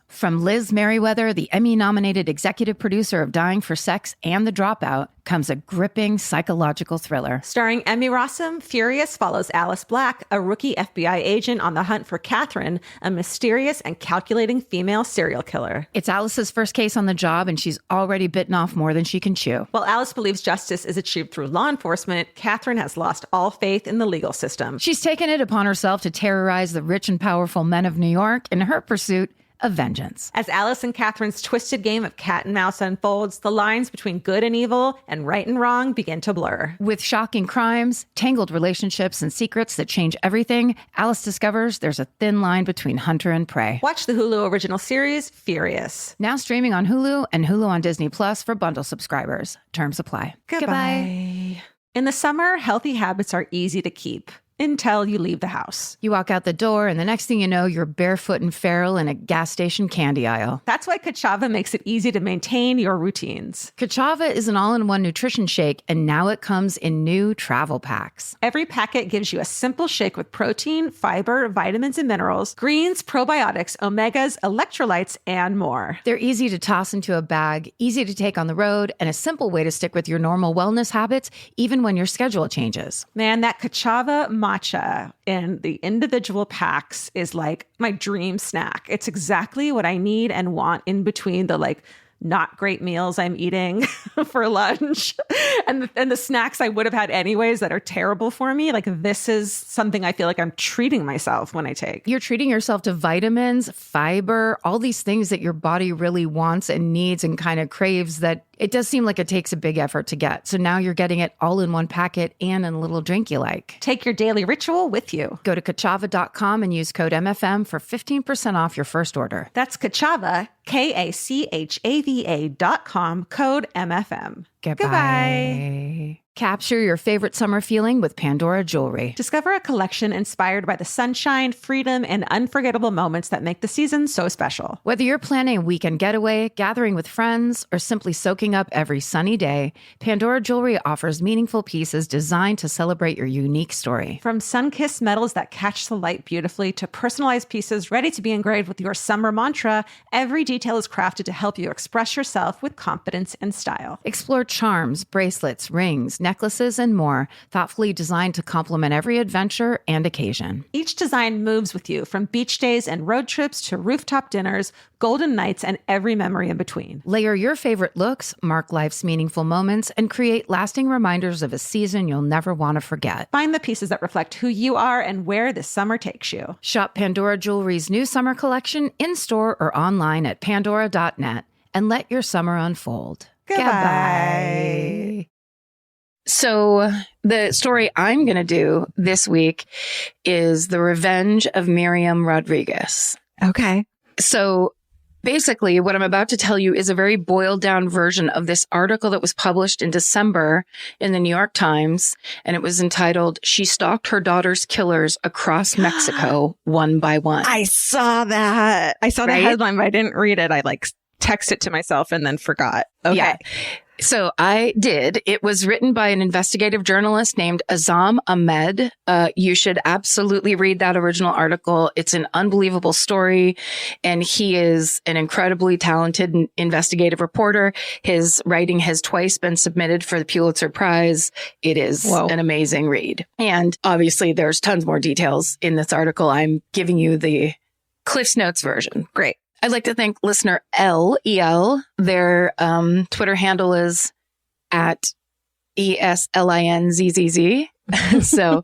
From Liz Merriweather, the Emmy-nominated executive producer of Dying for Sex and The Dropout, comes a gripping psychological thriller. Starring Emmy Rossum, Furious follows Alice Black, a rookie FBI agent on the hunt for Catherine, a mysterious and calculating female serial killer. It's Alice's first case on the job, and she's already bitten off more than she can chew. While Alice believes justice is achieved through law enforcement, Catherine has lost all faith in the legal system. She's taken it upon herself to terrorize the rich and powerful men of New York in her pursuit of vengeance. As Alice and Catherine's twisted game of cat and mouse unfolds, the lines between good and evil and right and wrong begin to blur. With shocking crimes, tangled relationships, and secrets that change everything, Alice discovers there's a thin line between hunter and prey. Watch the Hulu original series, Furious. Now streaming on Hulu and Hulu on Disney Plus for bundle subscribers. Terms apply. Goodbye. In the summer, healthy habits are easy to keep. Until you leave the house. You walk out the door, and the next thing you know, you're barefoot and feral in a gas station candy aisle. That's why Kachava makes it easy to maintain your routines. Kachava is an all-in-one nutrition shake, and now it comes in new travel packs. Every packet gives you a simple shake with protein, fiber, vitamins and minerals, greens, probiotics, omegas, electrolytes, and more. They're easy to toss into a bag, easy to take on the road, and a simple way to stick with your normal wellness habits, even when your schedule changes. Man, that Kachava matcha in the individual packs is like my dream snack. It's exactly what I need and want in between the not great meals I'm eating for lunch and the snacks I would have had anyways that are terrible for me. Like, this is something I feel like I'm treating myself when I take. You're treating yourself to vitamins, fiber, all these things that your body really wants and needs and kind of craves, that it does seem like it takes a big effort to get. So now you're getting it all in one packet and in a little drink you like. Take your daily ritual with you. Go to Kachava.com and use code MFM for 15% off your first order. That's Kachava, KACHAVA.com, code MFM. Goodbye. Capture your favorite summer feeling with Pandora Jewelry. Discover a collection inspired by the sunshine, freedom, and unforgettable moments that make the season so special. Whether you're planning a weekend getaway, gathering with friends, or simply soaking up every sunny day, Pandora Jewelry offers meaningful pieces designed to celebrate your unique story. From sun-kissed metals that catch the light beautifully to personalized pieces ready to be engraved with your summer mantra, every detail is crafted to help you express yourself with confidence and style. Explore charms, bracelets, rings, necklaces, and more, thoughtfully designed to complement every adventure and occasion. Each design moves with you, from beach days and road trips to rooftop dinners, golden nights, and every memory in between. Layer your favorite looks, mark life's meaningful moments, and create lasting reminders of a season you'll never want to forget. Find the pieces that reflect who you are and where this summer takes you. Shop Pandora Jewelry's new summer collection in-store or online at pandora.net and let your summer unfold. Goodbye. So the story I'm going to do this week is The Revenge of Miriam Rodríguez. Okay. So basically, what I'm about to tell you is a very boiled down version of this article that was published in December in the New York Times. And it was entitled, "She Stalked Her Daughter's Killers Across Mexico One by One." I saw that. I saw the headline, but I didn't read it. I texted it to myself and then forgot. Okay. Yeah. So I did. It was written by an investigative journalist named Azam Ahmed. You should absolutely read that original article. It's an unbelievable story, and he is an incredibly talented investigative reporter. His writing has twice been submitted for the Pulitzer Prize. It is an amazing read. And obviously there's tons more details in this article. I'm giving you the Cliff's Notes version. Great. I'd like to thank listener EL. Their Twitter handle is at ESLINZZZ. So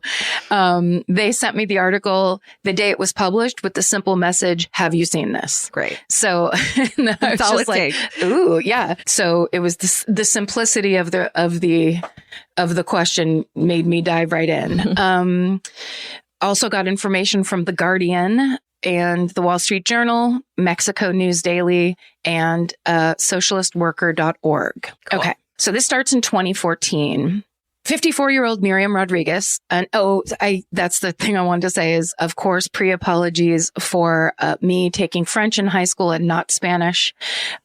they sent me the article the day it was published with the simple message, "Have you seen this?" Great. So that's all it's like. Ooh, yeah. So it was the simplicity of the question made me dive right in. Also got information from The Guardian and the Wall Street Journal, Mexico News Daily, and socialistworker.org. Cool. Okay. So this starts in 2014. 54-year-old Miriam Rodríguez. And that's the thing I wanted to say is, of course, pre-apologies for me taking French in high school and not Spanish.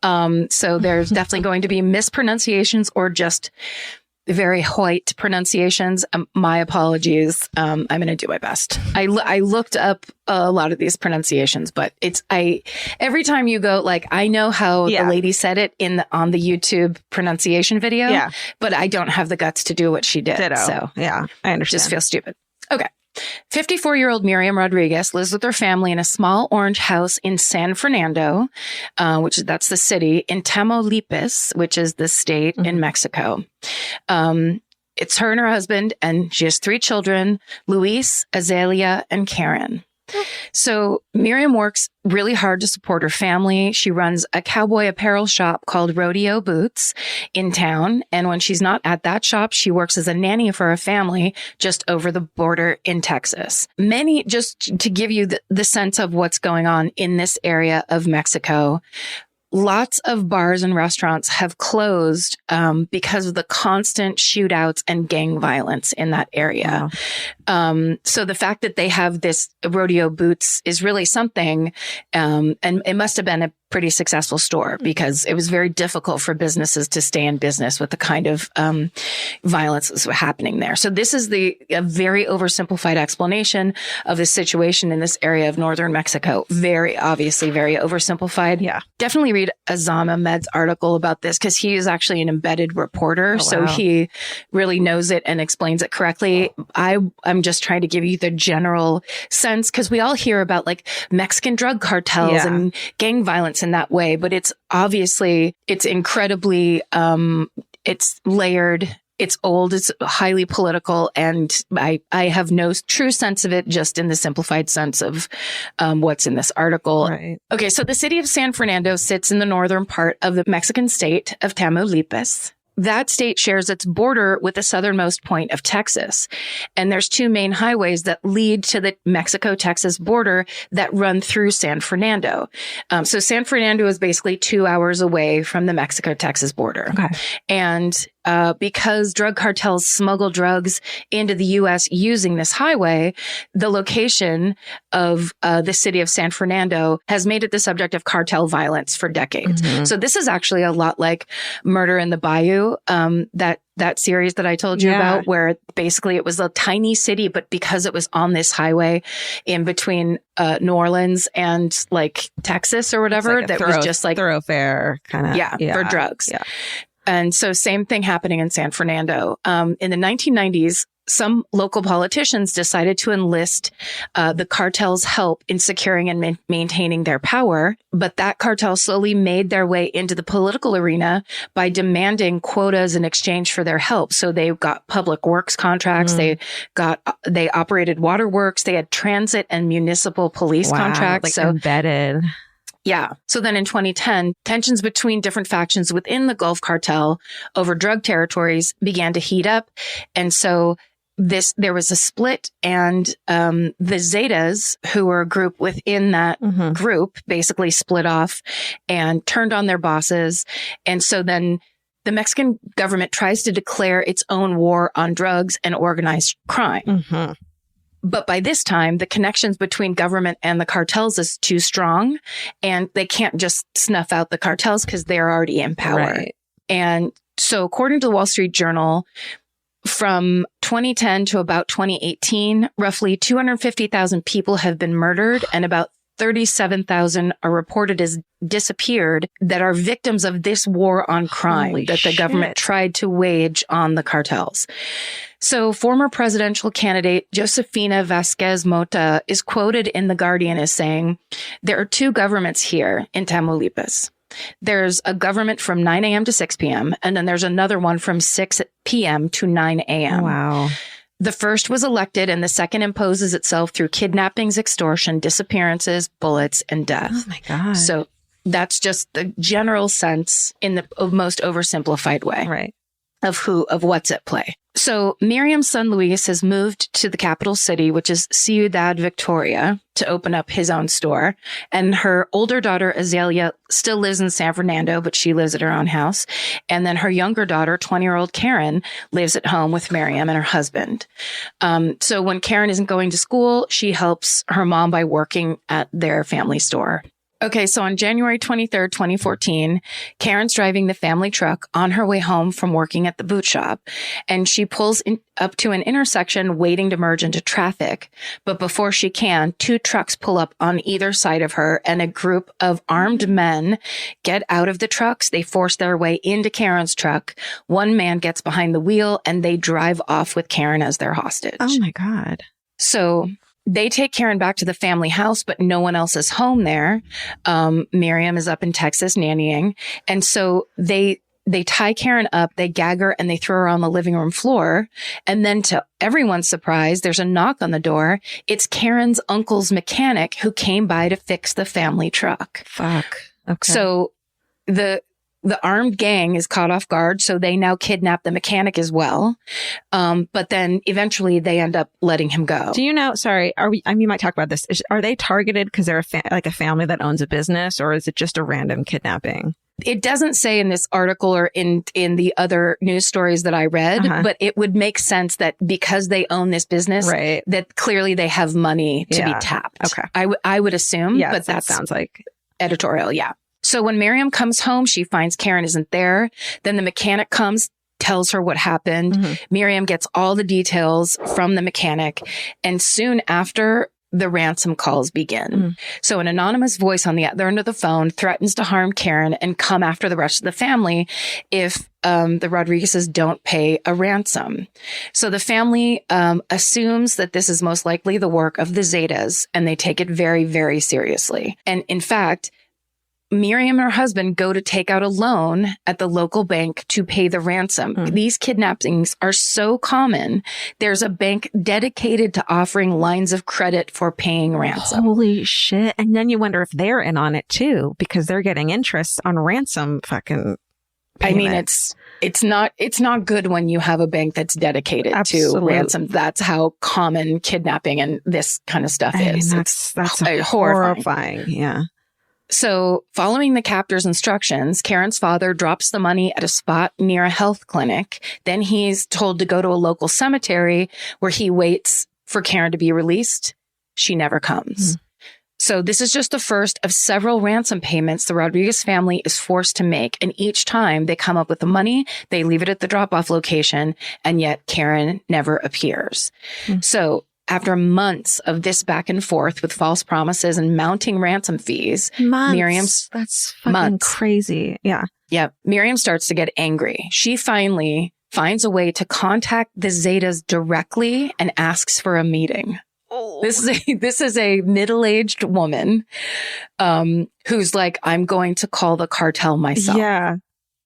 So there's definitely going to be mispronunciations or just very white pronunciations. My apologies. I'm going to do my best. I looked up a lot of these pronunciations, but every time you go, like, I know how the lady said it on the YouTube pronunciation video, but I don't have the guts to do what she did. Ditto. So yeah, I understand. Just feel stupid. Okay. 54-year-old Miriam Rodríguez lives with her family in a small orange house in San Fernando, that's the city, in Tamaulipas, which is the state in Mexico. It's her and her husband, and she has 3 children, Luis, Azalea, and Karen. So Miriam works really hard to support her family. She runs a cowboy apparel shop called Rodeo Boots in town. And when she's not at that shop, she works as a nanny for a family just over the border in Texas. Just to give you the sense of what's going on in this area of Mexico, lots of bars and restaurants have closed because of the constant shootouts and gang violence in that area. Wow. So the fact that they have this Rodeo Boots is really something. And it must have been a pretty successful store because it was very difficult for businesses to stay in business with the kind of violence that's happening there. So this is a very oversimplified explanation of the situation in this area of northern Mexico. Very obviously, very oversimplified. Yeah. Definitely read Azam Ahmed's article about this because he is actually an embedded reporter. So he really knows it and explains it correctly. I'm just trying to give you the general sense because we all hear about like Mexican drug cartels and gang violence violence in that way, but it's obviously, it's incredibly, it's layered. It's old, it's highly political, and I have no true sense of it, just in the simplified sense of what's in this article. Right. Okay, so the city of San Fernando sits in the northern part of the Mexican state of Tamaulipas. That state shares its border with the southernmost point of Texas. And there's two main highways that lead to the Mexico-Texas border that run through San Fernando. So San Fernando is basically 2 hours away from the Mexico-Texas border. Okay. And because drug cartels smuggle drugs into the U.S. using this highway, the location of the city of San Fernando has made it the subject of cartel violence for decades. Mm-hmm. So this is actually a lot like Murder in the Bayou, that series that I told you about, where basically it was a tiny city, but because it was on this highway in between New Orleans and like Texas or whatever, that was just like thoroughfare kind of for drugs. Yeah. And so same thing happening in San Fernando. In the 1990s, some local politicians decided to enlist the cartel's help in securing and maintaining their power. But that cartel slowly made their way into the political arena by demanding quotas in exchange for their help. So they got public works contracts. They operated waterworks. They had transit and municipal police contracts. Like so embedded. Yeah. So then in 2010, tensions between different factions within the Gulf Cartel over drug territories began to heat up. And so there was a split, and the Zetas, who were a group within that group, basically split off and turned on their bosses. And so then the Mexican government tries to declare its own war on drugs and organized crime. Mm-hmm. But by this time, the connections between government and the cartels is too strong, and they can't just snuff out the cartels because they're already in power. Right. And so according to the Wall Street Journal, from 2010 to about 2018, roughly 250,000 people have been murdered, and about 37,000 are reported as disappeared that are victims of this war on crime that the government tried to wage on the cartels. So former presidential candidate Josefina Vasquez Mota is quoted in The Guardian as saying, "There are two governments here in Tamaulipas. There's a government from 9 a.m. to 6 p.m., and then there's another one from 6 p.m. to 9 a.m. Wow. The first was elected, and the second imposes itself through kidnappings, extortion, disappearances, bullets, and death." Oh my God. So that's just the general sense in the most oversimplified way. Right. Of what's at play. So Miriam's son Luis has moved to the capital city, which is Ciudad Victoria, to open up his own store. And her older daughter Azalea still lives in San Fernando, but she lives at her own house. And then her younger daughter, 20-year-old Karen, lives at home with Miriam and her husband. So when Karen isn't going to school, she helps her mom by working at their family store. Okay, so on January 23rd, 2014, Karen's driving the family truck on her way home from working at the boot shop, and she pulls up to an intersection waiting to merge into traffic. But before she can, two trucks pull up on either side of her, and a group of armed men get out of the trucks. They force their way into Karen's truck. One man gets behind the wheel, and they drive off with Karen as their hostage. Oh my God. So they take Karen back to the family house, but no one else is home there. Miriam is up in Texas nannying. And so they tie Karen up, they gag her, and they throw her on the living room floor. And then to everyone's surprise, there's a knock on the door. It's Karen's uncle's mechanic who came by to fix the family truck. Fuck. Okay. So the armed gang is caught off guard, so they now kidnap the mechanic as well. But then eventually they end up letting him go. Do you know, sorry, you might talk about this. Are they targeted because they're like a family that owns a business, or is it just a random kidnapping? It doesn't say in this article or in the other news stories that I read, but it would make sense that because they own this business, right, that clearly they have money to be tapped. Okay. I would assume, but that sounds like editorial. Yeah. So when Miriam comes home, she finds Karen isn't there. Then the mechanic comes, tells her what happened. Mm-hmm. Miriam gets all the details from the mechanic. And soon after, the ransom calls begin. Mm-hmm. So an anonymous voice on the other end of the phone threatens to harm Karen and come after the rest of the family if the Rodriguezes don't pay a ransom. So the family assumes that this is most likely the work of the Zetas, and they take it very, very seriously. And in fact, Miriam and her husband go to take out a loan at the local bank to pay the ransom. These kidnappings are so common. There's a bank dedicated to offering lines of credit for paying ransom. Holy shit. And then you wonder if they're in on it too, because they're getting interest on ransom fucking payment. I mean, it's not good when you have a bank that's dedicated to ransom. That's how common kidnapping and this kind of stuff is. That's horrifying. Yeah. So following the captor's instructions, Karen's father drops the money at a spot near a health clinic. Then he's told to go to a local cemetery where he waits for Karen to be released. She never comes. So this is just the first of several ransom payments the Rodriguez family is forced to make. And each time they come up with the money, they leave it at the drop-off location, and yet Karen never appears. So after months of this back and forth with false promises and mounting ransom fees, That's fucking crazy. Yeah. Yeah. Miriam starts to get angry. She finally finds a way to contact the Zetas directly and asks for a meeting. This is a middle-aged woman who's like, I'm going to call the cartel myself. Yeah.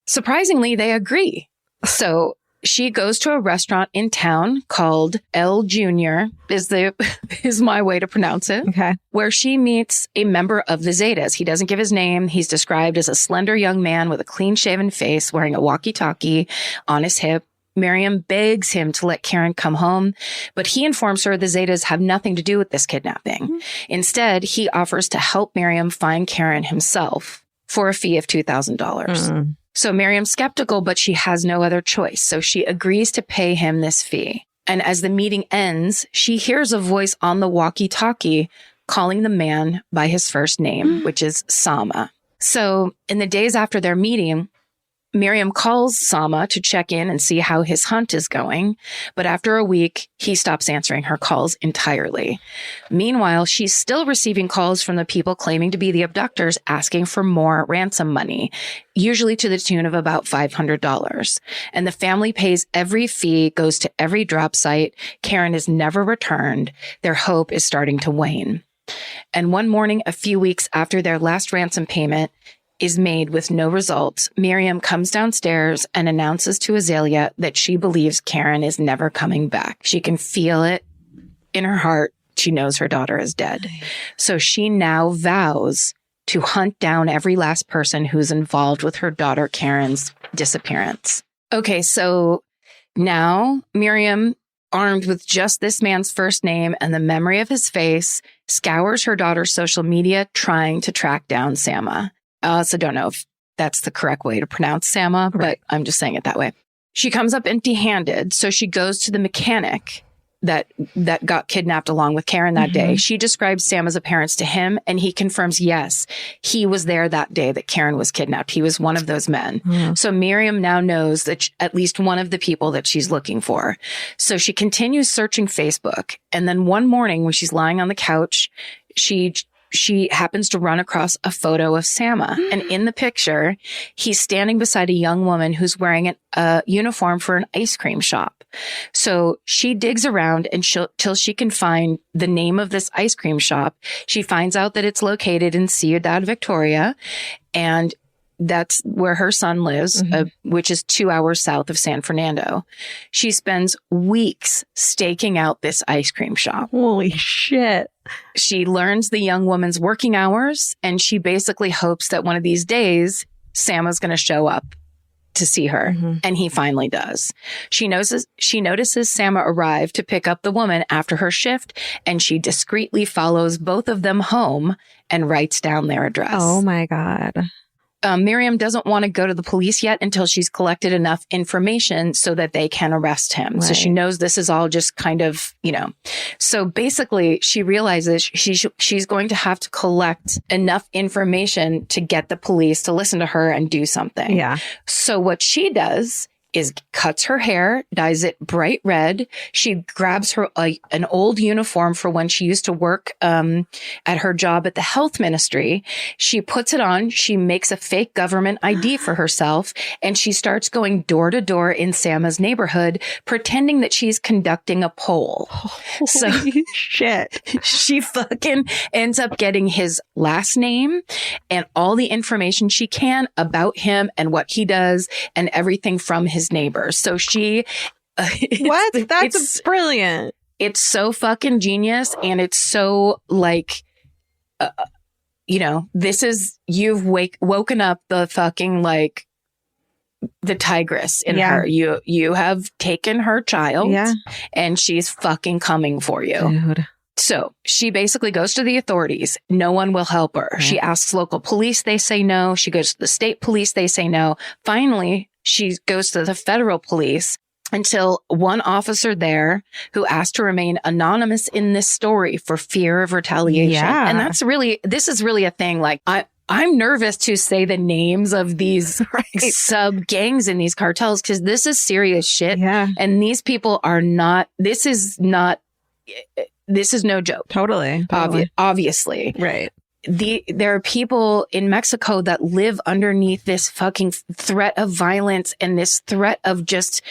Surprisingly, they agree. So she goes to a restaurant in town called El Junior is my way to pronounce it. Okay. Where she meets a member of the Zetas. He doesn't give his name. He's described as a slender young man with a clean-shaven face, wearing a walkie-talkie on his hip. Miriam begs him to let Karen come home, but he informs her the Zetas have nothing to do with this kidnapping. Instead, he offers to help Miriam find Karen himself for a fee of $2,000. So Miriam's skeptical, but she has no other choice. So she agrees to pay him this fee. And as the meeting ends, she hears a voice on the walkie-talkie calling the man by his first name, which is Sama. So in the days after their meeting, Miriam calls Sama to check in and see how his hunt is going. But after a week, he stops answering her calls entirely. Meanwhile, she's still receiving calls from the people claiming to be the abductors asking for more ransom money, usually to the tune of about $500. And the family pays every fee, goes to every drop site. Karen is never returned. Their hope is starting to wane. And one morning, a few weeks after their last ransom payment is made with no results, Miriam comes downstairs and announces to Azalea that she believes Karen is never coming back. She can feel it in her heart. She knows her daughter is dead. So she now vows to hunt down every last person who's involved with her daughter Karen's disappearance. Okay, so now Miriam, armed with just this man's first name and the memory of his face, scours her daughter's social media trying to track down Sama. So don't know if that's the correct way to pronounce Sama, but I'm just saying it that way. She comes up empty-handed, so she goes to the mechanic that got kidnapped along with Karen that day. She describes Sama's appearance to him, and he confirms, yes, he was there that day that Karen was kidnapped. He was one of those men. So Miriam now knows that at least one of the people that she's looking for. So she continues searching Facebook, and then one morning when she's lying on the couch, she happens to run across a photo of Sama. And in the picture, he's standing beside a young woman who's wearing a uniform for an ice cream shop. So she digs around till she can find the name of this ice cream shop. She finds out that it's located in Ciudad Victoria, and that's where her son lives, which is 2 hours south of San Fernando. She spends weeks staking out this ice cream shop. Holy shit. She learns the young woman's working hours, and she basically hopes that one of these days, Sama's going to show up to see her. And he finally does. She notices Sama arrive to pick up the woman after her shift, and she discreetly follows both of them home and writes down their address. Oh my God. Miriam doesn't want to go to the police yet until she's collected enough information so that they can arrest him. So she knows this is all just kind of, So basically, she realizes she's going to have to collect enough information to get the police to listen to her and do something. Yeah. So what she does cuts her hair, dyes it bright red. She grabs her an old uniform for when she used to work at her job at the health ministry. She puts it on. She makes a fake government ID for herself, and she starts going door to door in Sama's neighborhood, pretending that she's conducting a poll. So shit. She fucking ends up getting his last name and all the information she can about him and what he does and everything from his neighbors. So she... what? That's brilliant. It's so fucking genius. And it's so like, this is, you've woken up the fucking like the tigress in her. You have taken her child and she's fucking coming for you. Dude. So she basically goes to the authorities. No one will help her. She asks local police. They say no. She goes to the state police. They say no. Finally, she goes to the federal police until one officer there who asked to remain anonymous in this story for fear of retaliation. Yeah. And this is really a thing. Like I'm nervous to say the names of these sub gangs in these cartels because this is serious shit. Yeah. And these people are not, this is no joke. Totally. Obviously. Right. There are people in Mexico that live underneath this fucking threat of violence and this threat of just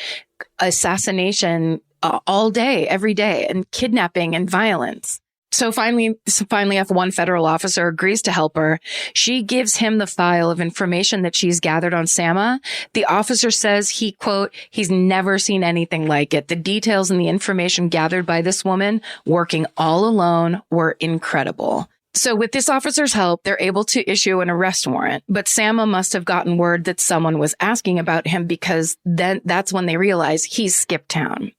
assassination all day, every day, and kidnapping and violence. So finally, if one federal officer agrees to help her, she gives him the file of information that she's gathered on Sama. The officer says he's never seen anything like it. The details and the information gathered by this woman working all alone were incredible. So with this officer's help, they're able to issue an arrest warrant. But Sama must have gotten word that someone was asking about him because then that's when they realize he's skipped town.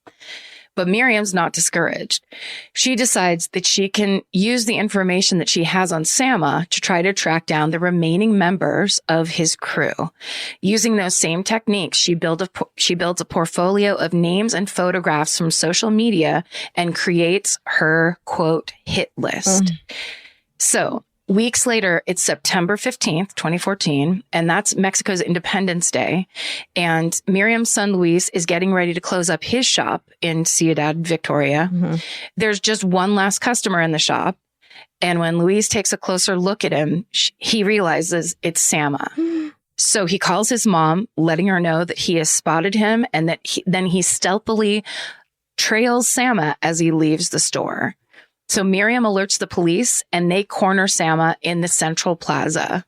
But Miriam's not discouraged. She decides that she can use the information that she has on Sama to try to track down the remaining members of his crew. Using those same techniques, she builds a portfolio of names and photographs from social media and creates her, quote, hit list. So weeks later, it's September 15th, 2014, and that's Mexico's Independence Day. And Miriam's son, Luis, is getting ready to close up his shop in Ciudad Victoria. There's just one last customer in the shop. And when Luis takes a closer look at him, he realizes it's Sama. So he calls his mom, letting her know that he has spotted him and that then he stealthily trails Sama as he leaves the store. So Miriam alerts the police and they corner Sama in the central plaza.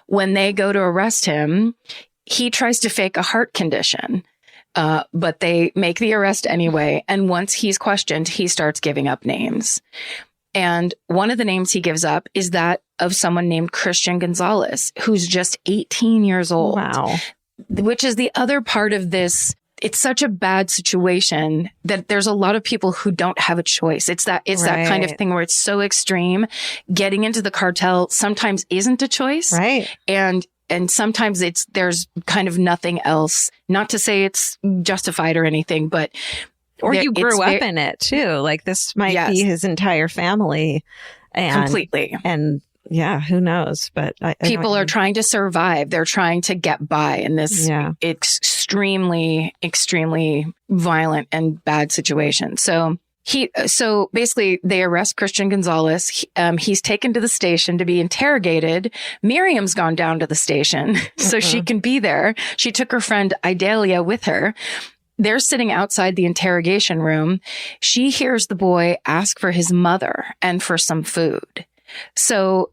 When they go to arrest him, he tries to fake a heart condition, but they make the arrest anyway. And once he's questioned, he starts giving up names. And one of the names he gives up is that of someone named Christian Gonzalez, who's just 18 years old. Wow. Which is the other part of this. It's such a bad situation that there's a lot of people who don't have a choice. It's that kind of thing where it's so extreme. Getting into the cartel sometimes isn't a choice. Right. And sometimes there's kind of nothing else. Not to say it's justified or anything, but or you grew up in it too. Like this might be his entire family. Completely. And yeah, who knows? But people are trying to survive. They're trying to get by in this extremely, extremely violent and bad situation. So basically they arrest Christian Gonzalez. He's taken to the station to be interrogated. Miriam's gone down to the station so she can be there. She took her friend Idalia with her. They're sitting outside the interrogation room. She hears the boy ask for his mother and for some food. So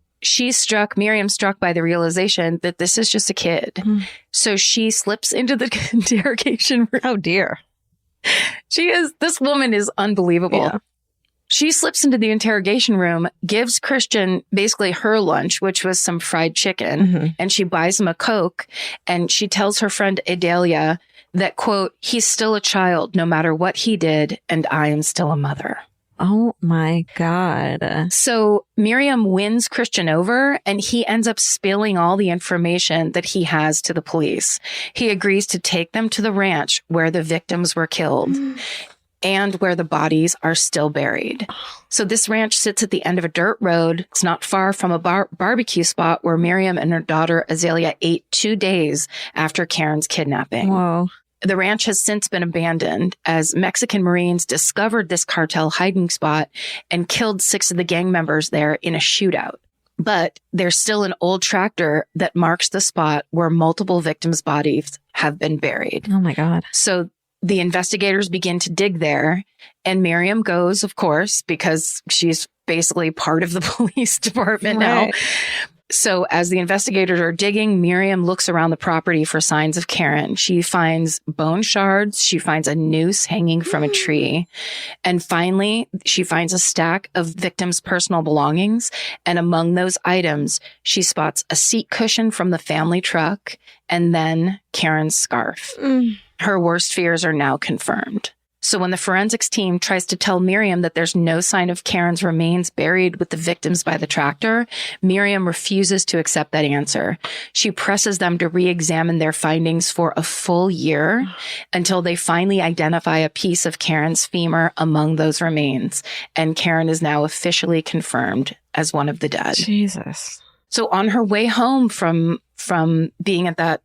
Miriam's struck by the realization that this is just a kid. So she slips into the interrogation room. Oh dear. This woman is unbelievable. Yeah. She slips into the interrogation room, gives Christian basically her lunch, which was some fried chicken, and she buys him a Coke, and she tells her friend Idalia that, quote, he's still a child no matter what he did, and I am still a mother. Oh my God. So Miriam wins Christian over and he ends up spilling all the information that he has to the police. He agrees to take them to the ranch where the victims were killed and where the bodies are still buried. So this ranch sits at the end of a dirt road. It's not far from a barbecue spot where Miriam and her daughter Azalea ate 2 days after Karen's kidnapping. Whoa. The ranch has since been abandoned as Mexican Marines discovered this cartel hiding spot and killed 6 of the gang members there in a shootout. But there's still an old tractor that marks the spot where multiple victims' bodies have been buried. Oh my God. So the investigators begin to dig there, and Miriam goes, of course, because she's basically part of the police department now. So as the investigators are digging, Miriam looks around the property for signs of Karen. She finds bone shards. She finds a noose hanging from a tree. And finally, she finds a stack of victims' personal belongings. And among those items, she spots a seat cushion from the family truck and then Karen's scarf. Her worst fears are now confirmed. So when the forensics team tries to tell Miriam that there's no sign of Karen's remains buried with the victims by the tractor, Miriam refuses to accept that answer. She presses them to re-examine their findings for a full year until they finally identify a piece of Karen's femur among those remains. And Karen is now officially confirmed as one of the dead. Jesus. So on her way home from being at that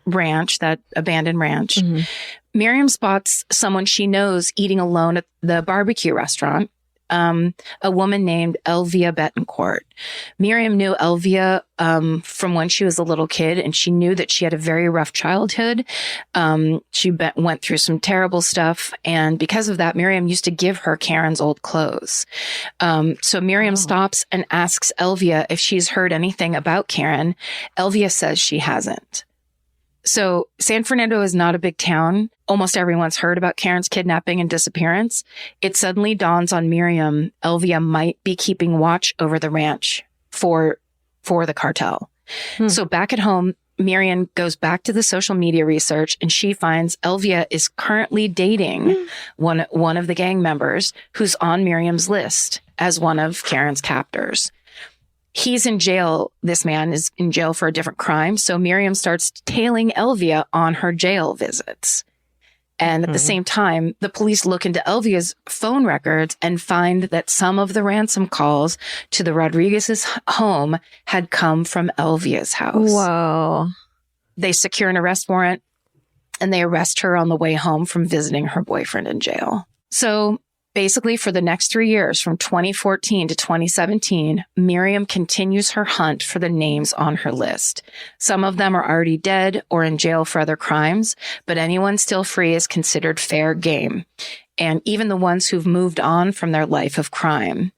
ranch, that abandoned ranch, Miriam spots someone she knows eating alone at the barbecue restaurant, a woman named Elvia Betancourt. Miriam knew Elvia from when she was a little kid, and she knew that she had a very rough childhood. She went through some terrible stuff, and because of that, Miriam used to give her Karen's old clothes. So Miriam stops and asks Elvia if she's heard anything about Karen. Elvia says she hasn't. So San Fernando is not a big town. Almost everyone's heard about Karen's kidnapping and disappearance. It suddenly dawns on Miriam, Elvia might be keeping watch over the ranch for the cartel. So back at home, Miriam goes back to the social media research, and she finds Elvia is currently dating one of the gang members who's on Miriam's list as one of Karen's captors. He's in jail. This man is in jail for a different crime. So Miriam starts tailing Elvia on her jail visits. And at the same time, the police look into Elvia's phone records and find that some of the ransom calls to the Rodriguez's home had come from Elvia's house. Whoa. They secure an arrest warrant, and they arrest her on the way home from visiting her boyfriend in jail. So basically, for the next 3 years, from 2014 to 2017, Miriam continues her hunt for the names on her list. Some of them are already dead or in jail for other crimes, but anyone still free is considered fair game. And even the ones who've moved on from their life of crime.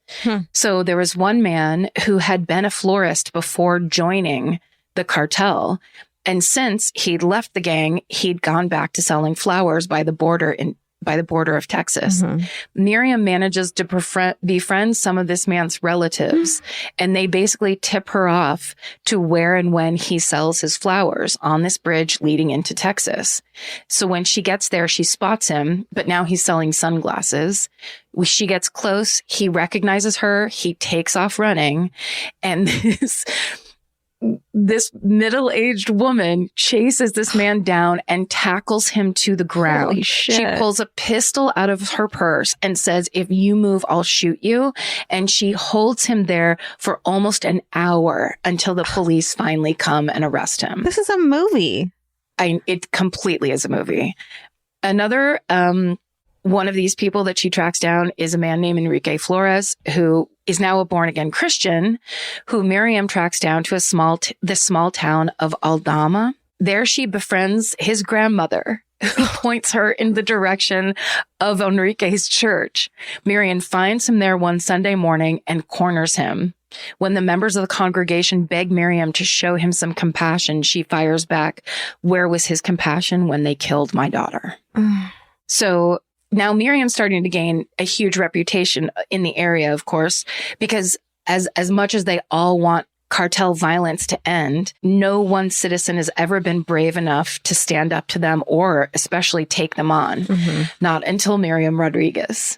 So there was one man who had been a florist before joining the cartel. And since he'd left the gang, he'd gone back to selling flowers by the border of Texas. Miriam manages to befriend some of this man's relatives, and they basically tip her off to where and when he sells his flowers on this bridge leading into Texas. So when she gets there, she spots him, but now he's selling sunglasses. When she gets close, he recognizes her, he takes off running, and this middle-aged woman chases this man down and tackles him to the ground. Holy shit. She pulls a pistol out of her purse and says, "If you move, I'll shoot you." And she holds him there for almost an hour until the police finally come and arrest him. This is a movie. It completely is a movie. Another one of these people that she tracks down is a man named Enrique Flores, who is now a born-again Christian, who Miriam tracks down to the small town of Aldama. There she befriends his grandmother, who points her in the direction of Enrique's church. Miriam finds him there one Sunday morning and corners him. When the members of the congregation beg Miriam to show him some compassion, she fires back, "Where was his compassion when they killed my daughter?" So now Miriam's starting to gain a huge reputation in the area, of course, because as much as they all want cartel violence to end, no one citizen has ever been brave enough to stand up to them or especially take them on. Not until Miriam Rodríguez.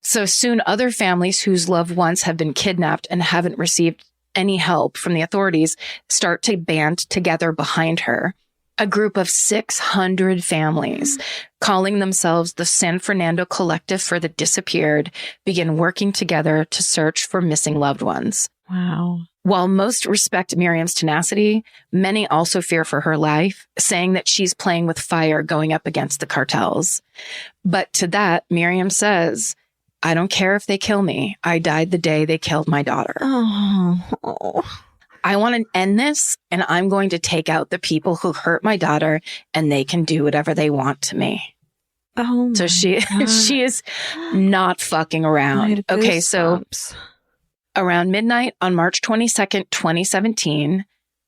So soon other families whose loved ones have been kidnapped and haven't received any help from the authorities start to band together behind her. A group of 600 families, calling themselves the San Fernando Collective for the Disappeared, begin working together to search for missing loved ones. Wow. While most respect Miriam's tenacity, many also fear for her life, saying that she's playing with fire going up against the cartels. But to that, Miriam says, I don't care if they kill me. I died the day they killed my daughter. Oh. I want to end this, and I'm going to take out the people who hurt my daughter, and they can do whatever they want to me. Oh, so she is not fucking around. Okay, so around midnight on March 22nd, 2017,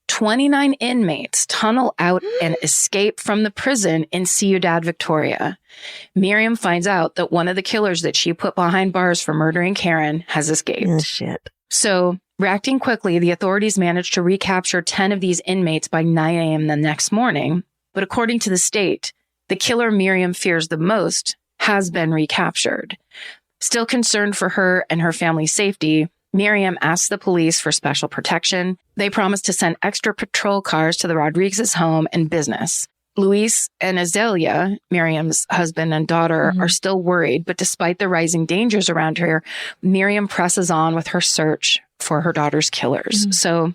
29 inmates tunnel out and escape from the prison in Ciudad Victoria. Miriam finds out that one of the killers that she put behind bars for murdering Karen has escaped. Oh, shit. So, reacting quickly, the authorities managed to recapture 10 of these inmates by 9 a.m. the next morning. But according to the state, the killer Miriam fears the most has been recaptured. Still concerned for her and her family's safety, Miriam asked the police for special protection. They promised to send extra patrol cars to the Rodriguez's home and business. Luis and Azalea, Miriam's husband and daughter, are still worried, but despite the rising dangers around her, Miriam presses on with her search for her daughter's killers. So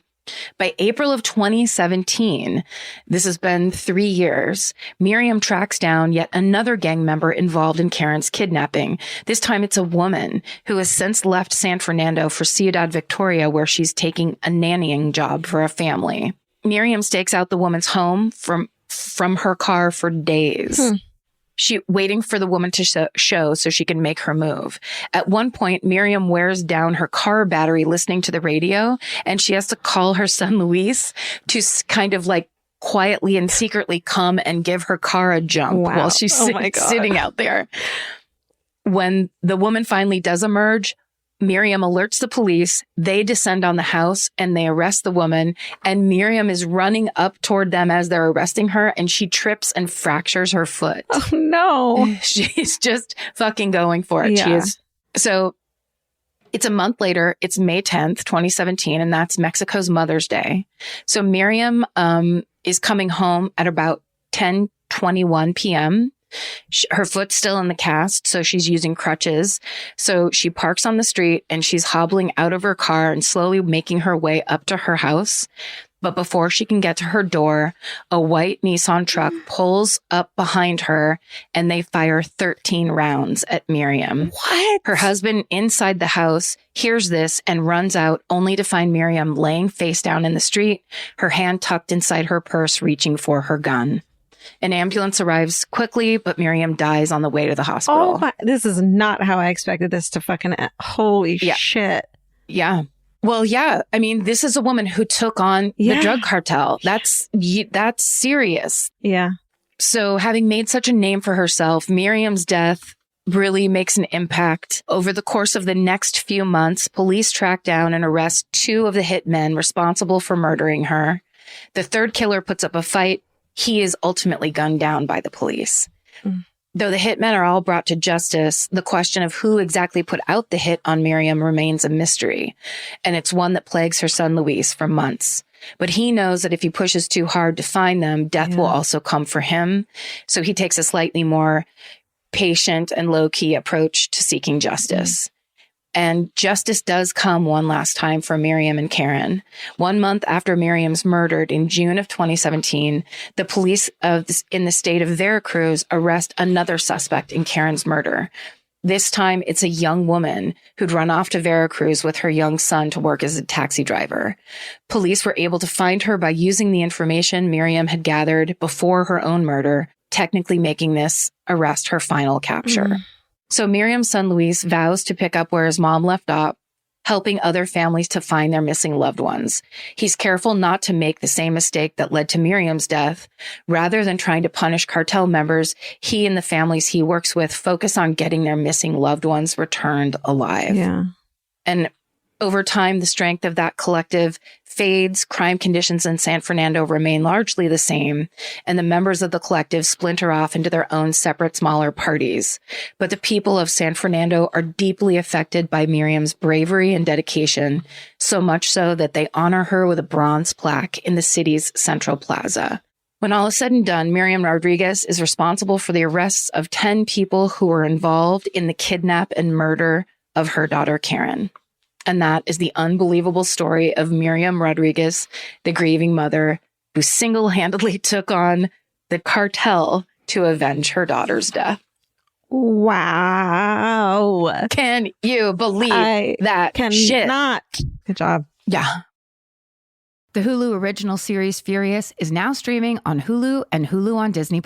by April of 2017, this has been 3 years, Miriam tracks down yet another gang member involved in Karen's kidnapping. This time it's a woman who has since left San Fernando for Ciudad Victoria, where she's taking a nannying job for a family. Miriam stakes out the woman's home from her car for days. She waiting for the woman to show so she can make her move. At one point, Miriam wears down her car battery listening to the radio, and she has to call her son Luis to kind of like quietly and secretly come and give her car a jump while she's sitting out there. When the woman finally does emerge, Miriam alerts the police. They descend on the house and they arrest the woman. And Miriam is running up toward them as they're arresting her, and she trips and fractures her foot. Oh, no. She's just fucking going for it. Yeah. She is. So it's a month later. It's May 10th, 2017, and that's Mexico's Mother's Day. So Miriam is coming home at about 10:21 p.m. Her foot's still in the cast, so she's using crutches. So she parks on the street and she's hobbling out of her car and slowly making her way up to her house. But before she can get to her door, a white Nissan truck pulls up behind her and they fire 13 rounds at Miriam. What? Her husband inside the house hears this and runs out, only to find Miriam laying face down in the street, her hand tucked inside her purse, reaching for her gun. An ambulance arrives quickly, but Miriam dies on the way to the hospital. Oh, this is not how I expected this to fucking end. Holy shit. Yeah. Well, yeah. I mean, this is a woman who took on the drug cartel. That's serious. Yeah. So having made such a name for herself, Miriam's death really makes an impact. Over the course of the next few months, police track down and arrest 2 of the hitmen responsible for murdering her. The third killer puts up a fight. He is ultimately gunned down by the police. Though the hitmen are all brought to justice, the question of who exactly put out the hit on Miriam remains a mystery. And it's one that plagues her son Luis for months. But he knows that if he pushes too hard to find them, death will also come for him. So he takes a slightly more patient and low-key approach to seeking justice. And justice does come one last time for Miriam and Karen. 1 month after Miriam's murdered in June of 2017, the police in the state of Veracruz arrest another suspect in Karen's murder. This time, it's a young woman who'd run off to Veracruz with her young son to work as a taxi driver. Police were able to find her by using the information Miriam had gathered before her own murder, technically making this arrest her final capture. So Miriam's son Luis vows to pick up where his mom left off, helping other families to find their missing loved ones. He's careful not to make the same mistake that led to Miriam's death. Rather than trying to punish cartel members, he and the families he works with focus on getting their missing loved ones returned alive. Yeah. And over time, the strength of that collective fades. Crime conditions in San Fernando remain largely the same, and the members of the collective splinter off into their own separate, smaller parties. But the people of San Fernando are deeply affected by Miriam's bravery and dedication, so much so that they honor her with a bronze plaque in the city's central plaza. When all is said and done, Miriam Rodríguez is responsible for the arrests of 10 people who were involved in the kidnap and murder of her daughter, Karen. And that is the unbelievable story of Miriam Rodríguez, the grieving mother who single-handedly took on the cartel to avenge her daughter's death. Wow. Can you believe that shit? Good job. Yeah. The Hulu original series Furious is now streaming on Hulu and Hulu on Disney+.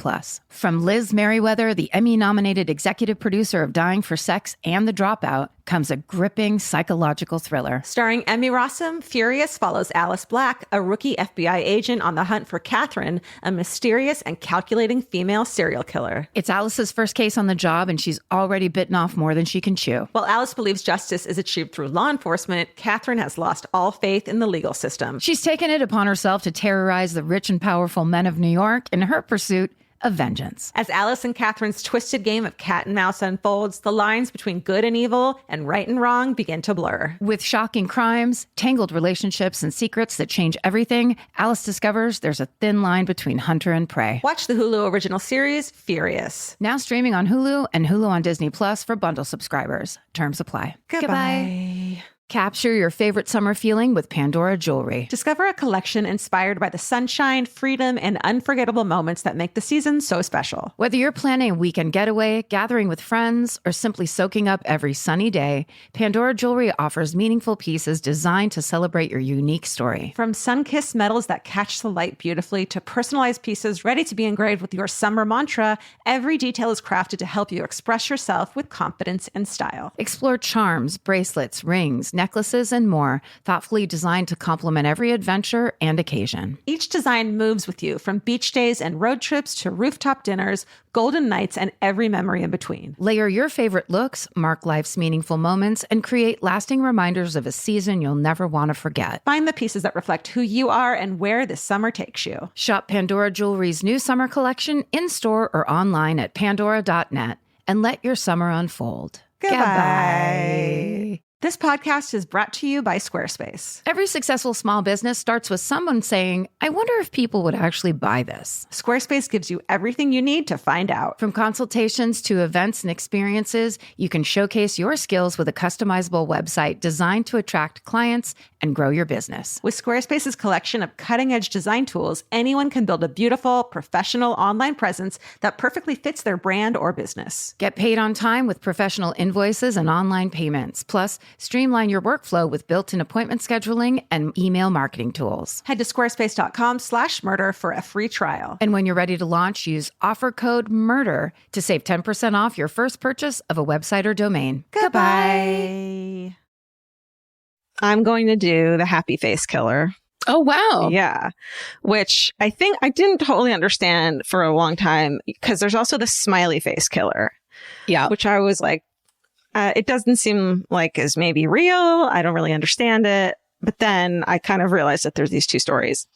From Liz Merriweather, the Emmy-nominated executive producer of Dying for Sex and The Dropout, comes a gripping psychological thriller. Starring Emmy Rossum, Furious follows Alice Black, a rookie FBI agent on the hunt for Catherine, a mysterious and calculating female serial killer. It's Alice's first case on the job, and she's already bitten off more than she can chew. While Alice believes justice is achieved through law enforcement, Catherine has lost all faith in the legal system. She's taken it upon herself to terrorize the rich and powerful men of New York in her pursuit of vengeance. As Alice and Catherine's twisted game of cat and mouse unfolds, the lines between good and evil and right and wrong begin to blur. With shocking crimes, tangled relationships, and secrets that change everything, Alice discovers there's a thin line between hunter and prey. Watch the Hulu original series, Furious. Now streaming on Hulu and Hulu on Disney Plus for bundle subscribers. Terms apply. Goodbye. Capture your favorite summer feeling with Pandora Jewelry. Discover a collection inspired by the sunshine, freedom, and unforgettable moments that make the season so special. Whether you're planning a weekend getaway, gathering with friends, or simply soaking up every sunny day, Pandora Jewelry offers meaningful pieces designed to celebrate your unique story. From sun-kissed metals that catch the light beautifully to personalized pieces ready to be engraved with your summer mantra, every detail is crafted to help you express yourself with confidence and style. Explore charms, bracelets, rings, necklaces, and more, thoughtfully designed to complement every adventure and occasion. Each design moves with you, from beach days and road trips to rooftop dinners, golden nights, and every memory in between. Layer your favorite looks, mark life's meaningful moments, and create lasting reminders of a season you'll never want to forget. Find the pieces that reflect who you are and where this summer takes you. Shop Pandora Jewelry's new summer collection in-store or online at pandora.net and let your summer unfold. Goodbye. This podcast is brought to you by Squarespace. Every successful small business starts with someone saying, I wonder if people would actually buy this. Squarespace gives you everything you need to find out. From consultations to events and experiences, you can showcase your skills with a customizable website designed to attract clients and grow your business. With Squarespace's collection of cutting-edge design tools, anyone can build a beautiful, professional online presence that perfectly fits their brand or business. Get paid on time with professional invoices and online payments. Plus, streamline your workflow with built-in appointment scheduling and email marketing tools. Head to squarespace.com/murder for a free trial. And when you're ready to launch, use offer code MURDER to save 10% off your first purchase of a website or domain. Goodbye. I'm going to do the happy face killer. Oh, wow. Yeah. Which I think I didn't totally understand for a long time, because there's also the smiley face killer. Yeah. Which I was like, it doesn't seem like is maybe real. I don't really understand it. But then I kind of realized that there's these two stories.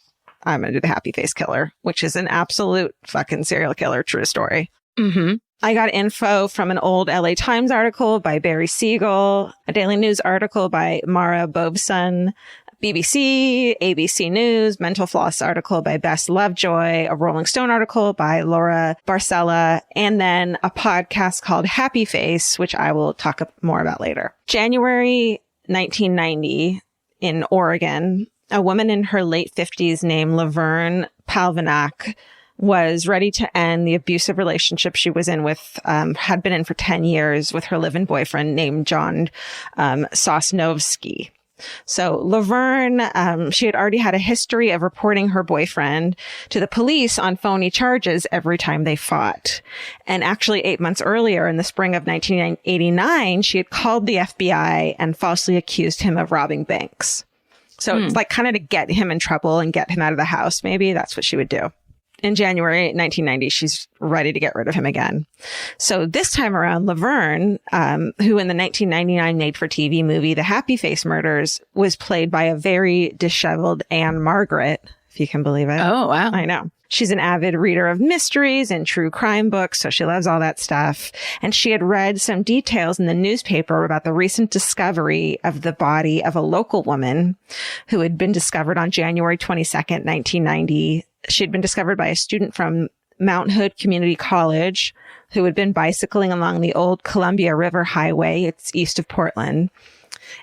I'm going to do the happy face killer, which is an absolute fucking serial killer, true story. Mm-hmm. I got info from an old LA Times article by Barry Siegel, a Daily News article by Mara Bovson, BBC, ABC News, Mental Floss article by Bess Lovejoy, a Rolling Stone article by Laura Barcella, and then a podcast called Happy Face, which I will talk more about later. January 1990 in Oregon, a woman in her late 50s named Laverne Palvinac was ready to end the abusive relationship she was in with, had been in for 10 years with her live-in boyfriend named John Sosnovsky. So Laverne, she had already had a history of reporting her boyfriend to the police on phony charges every time they fought. And actually 8 months earlier, in the spring of 1989, she had called the FBI and falsely accused him of robbing banks. So it's like kind of to get him in trouble and get him out of the house. Maybe that's what she would do. In January 1990, she's ready to get rid of him again. So this time around, Laverne, who in the 1999 made-for-TV movie The Happy Face Murders was played by a very disheveled Anne Margaret, if you can believe it. Oh, wow. I know. She's an avid reader of mysteries and true crime books, so she loves all that stuff. And she had read some details in the newspaper about the recent discovery of the body of a local woman who had been discovered on January 22nd, 1990. She'd been discovered by a student from Mount Hood Community College who had been bicycling along the old Columbia River Highway. It's east of Portland.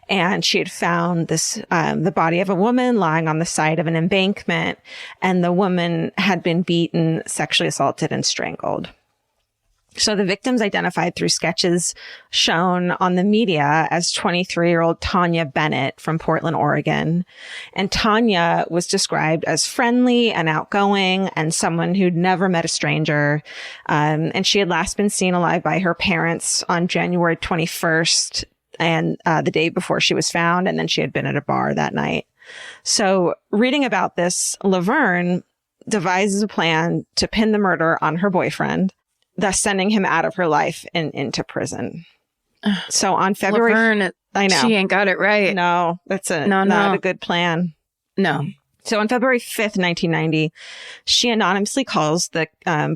and she had found the body of a woman lying on the side of an embankment, and the woman had been beaten, sexually assaulted, and strangled. So the victims identified through sketches shown on the media as 23-year-old Tanya Bennett from Portland, Oregon. And Tanya was described as friendly and outgoing and someone who'd never met a stranger. And she had last been seen alive by her parents on January 21st and the day before she was found. And then she had been at a bar that night. So reading about this, Laverne devises a plan to pin the murder on her boyfriend, thus sending him out of her life and into prison. So on February... Laverne, I know. She ain't got it right. No, that's not a good plan. No. So on February 5th, 1990, she anonymously calls the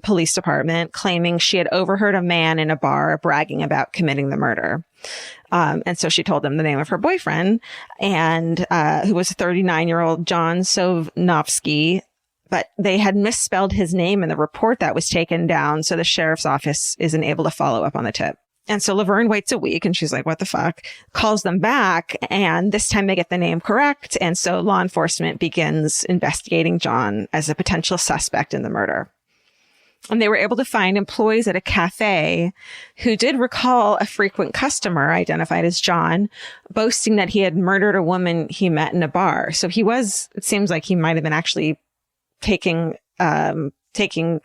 police department, claiming she had overheard a man in a bar bragging about committing the murder. And so she told them the name of her boyfriend, and who was 39-year-old John Sovnovsky, but they had misspelled his name in the report that was taken down. So the sheriff's office isn't able to follow up on the tip. And so Laverne waits a week and she's like, what the fuck? Calls them back. And this time they get the name correct. And so law enforcement begins investigating John as a potential suspect in the murder. And they were able to find employees at a cafe who did recall a frequent customer identified as John, boasting that he had murdered a woman he met in a bar. So it seems like he might have been actually taking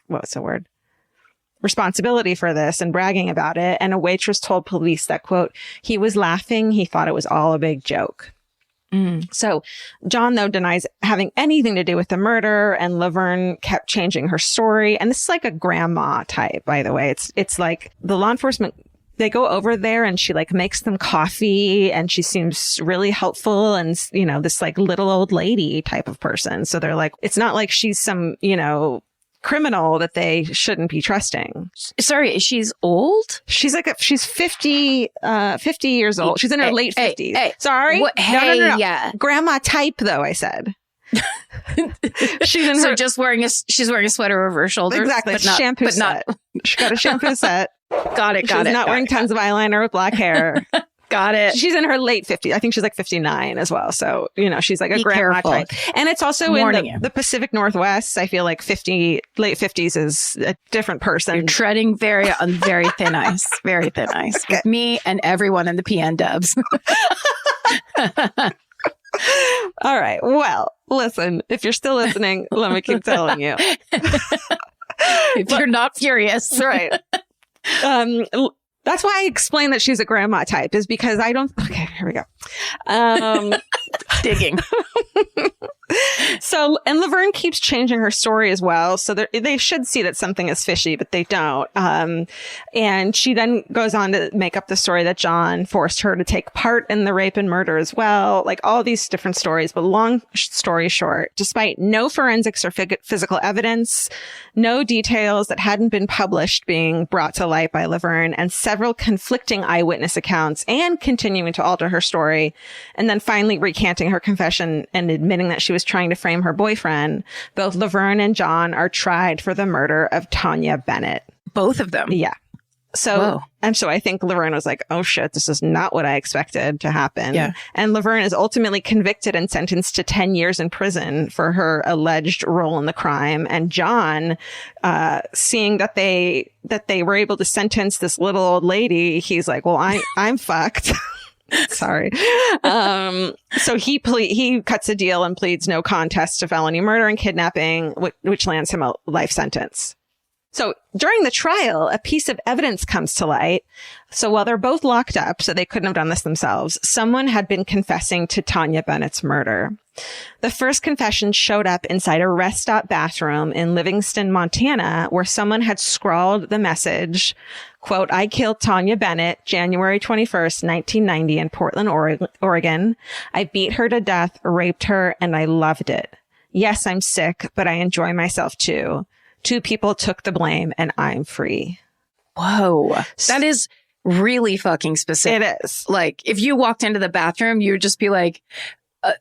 what's the word? Responsibility for this and bragging about it. And a waitress told police that, quote, he was laughing. He thought it was all a big joke. So John, though, denies having anything to do with the murder, and Laverne kept changing her story. And this is like a grandma type, by the way. It's like the law enforcement, they go over there and she like makes them coffee and she seems really helpful and, you know, this like little old lady type of person. So they're like, it's not like she's some, you know, criminal that they shouldn't be trusting. Sorry, she's old? She's 50 years old. She's in her late 50s. Hey, sorry. What, no. Yeah. Grandma type though, I said. She's in her she's wearing a sweater over her shoulders. Exactly. But not, shampoo but set. She got a shampoo set. Got it. She's not wearing tons of eyeliner with black hair. Got it. She's in her late 50s. I think she's like 59 as well. So, you know, she's like a grandma type. And it's also in the Pacific Northwest. I feel like late 50s is a different person. You're treading on very thin ice. Very thin ice. Okay. With me and everyone in the PN dubs. All right. Well, listen, if you're still listening, let me keep telling you. If you're not furious. Right. That's why I explained that she's a grandma type, is because okay, here we go. Digging. So, and Laverne keeps changing her story as well. So they should see that something is fishy, but they don't. And she then goes on to make up the story that John forced her to take part in the rape and murder as well. Like all these different stories, but long story short, despite no forensics or physical evidence, no details that hadn't been published being brought to light by Laverne, and several conflicting eyewitness accounts, and continuing to alter her story, and then finally recanting her confession and admitting that she was trying to frame her boyfriend, both Laverne and John are tried for the murder of Tanya Bennett. Both of them? Yeah. So, and so I think Laverne was like, oh shit, this is not what I expected to happen. Yeah. And Laverne is ultimately convicted and sentenced to 10 years in prison for her alleged role in the crime. And John, seeing that they were able to sentence this little old lady, he's like, well, I'm fucked. Sorry. So he cuts a deal and pleads no contest to felony murder and kidnapping, which lands him a life sentence. So during the trial, a piece of evidence comes to light. So while they're both locked up, so they couldn't have done this themselves, someone had been confessing to Tanya Bennett's murder. The first confession showed up inside a rest stop bathroom in Livingston, Montana, where someone had scrawled the message, quote, I killed Tanya Bennett, January 21st, 1990 in Portland, Oregon. I beat her to death, raped her, and I loved it. Yes, I'm sick, but I enjoy myself too. 2 people took the blame and I'm free. Whoa. That is really fucking specific. It is. Like, if you walked into the bathroom, you would just be like,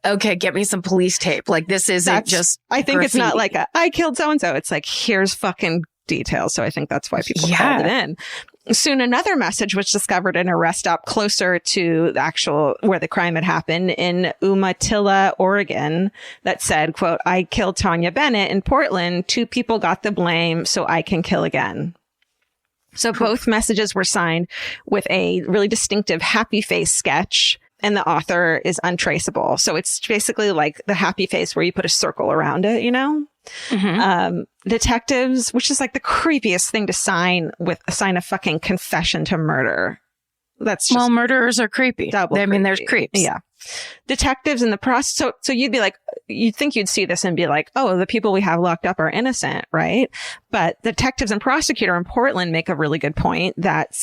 okay, get me some police tape. Like, this isn't just I think graffiti. It's not like I killed so-and-so. It's like, here's fucking details. So I think that's why people called it in. Soon another message was discovered in a rest stop closer to the actual where the crime had happened in Umatilla, Oregon, that said, quote, "I killed Tanya Bennett in Portland. 2 people got the blame, so I can kill again." So both messages were signed with a really distinctive happy face sketch, and the author is untraceable. So it's basically like the happy face where you put a circle around it, you know? Detectives, which is like the creepiest thing to sign a fucking confession to murder. That's just murderers are creepy. I mean, there's creeps. Yeah. Detectives in the process. So you'd be like, you'd think you'd see this and be like, oh, the people we have locked up are innocent, right? But detectives and prosecutor in Portland make a really good point that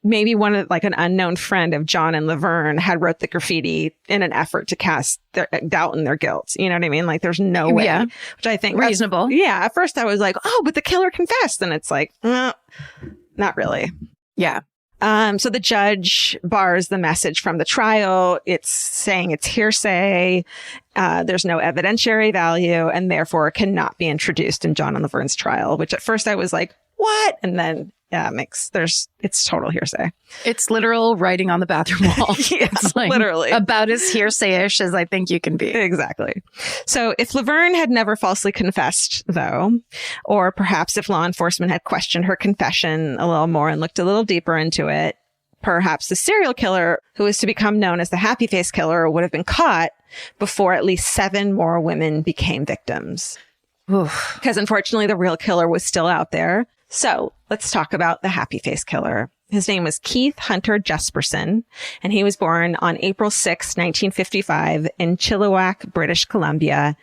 maybe one of like an unknown friend of John and Laverne had wrote the graffiti in an effort to cast their doubt in their guilt. You know what I mean? Like there's no way, which I think reasonable. Yeah. At first I was like, oh, but the killer confessed. And it's like, not really. Yeah. So the judge bars the message from the trial. It's saying it's hearsay. There's no evidentiary value and therefore cannot be introduced in John and Laverne's trial, which at first I was like, what? And then, it's total hearsay. It's literal writing on the bathroom wall. It's like literally about as hearsay-ish as I think you can be. Exactly. So if Laverne had never falsely confessed, though, or perhaps if law enforcement had questioned her confession a little more and looked a little deeper into it, perhaps the serial killer, who was to become known as the Happy Face Killer, would have been caught before at least 7 more women became victims. Because unfortunately, the real killer was still out there. So let's talk about the Happy Face Killer. His name was Keith Hunter Jesperson, and he was born on April 6, 1955 in Chilliwack, British Columbia.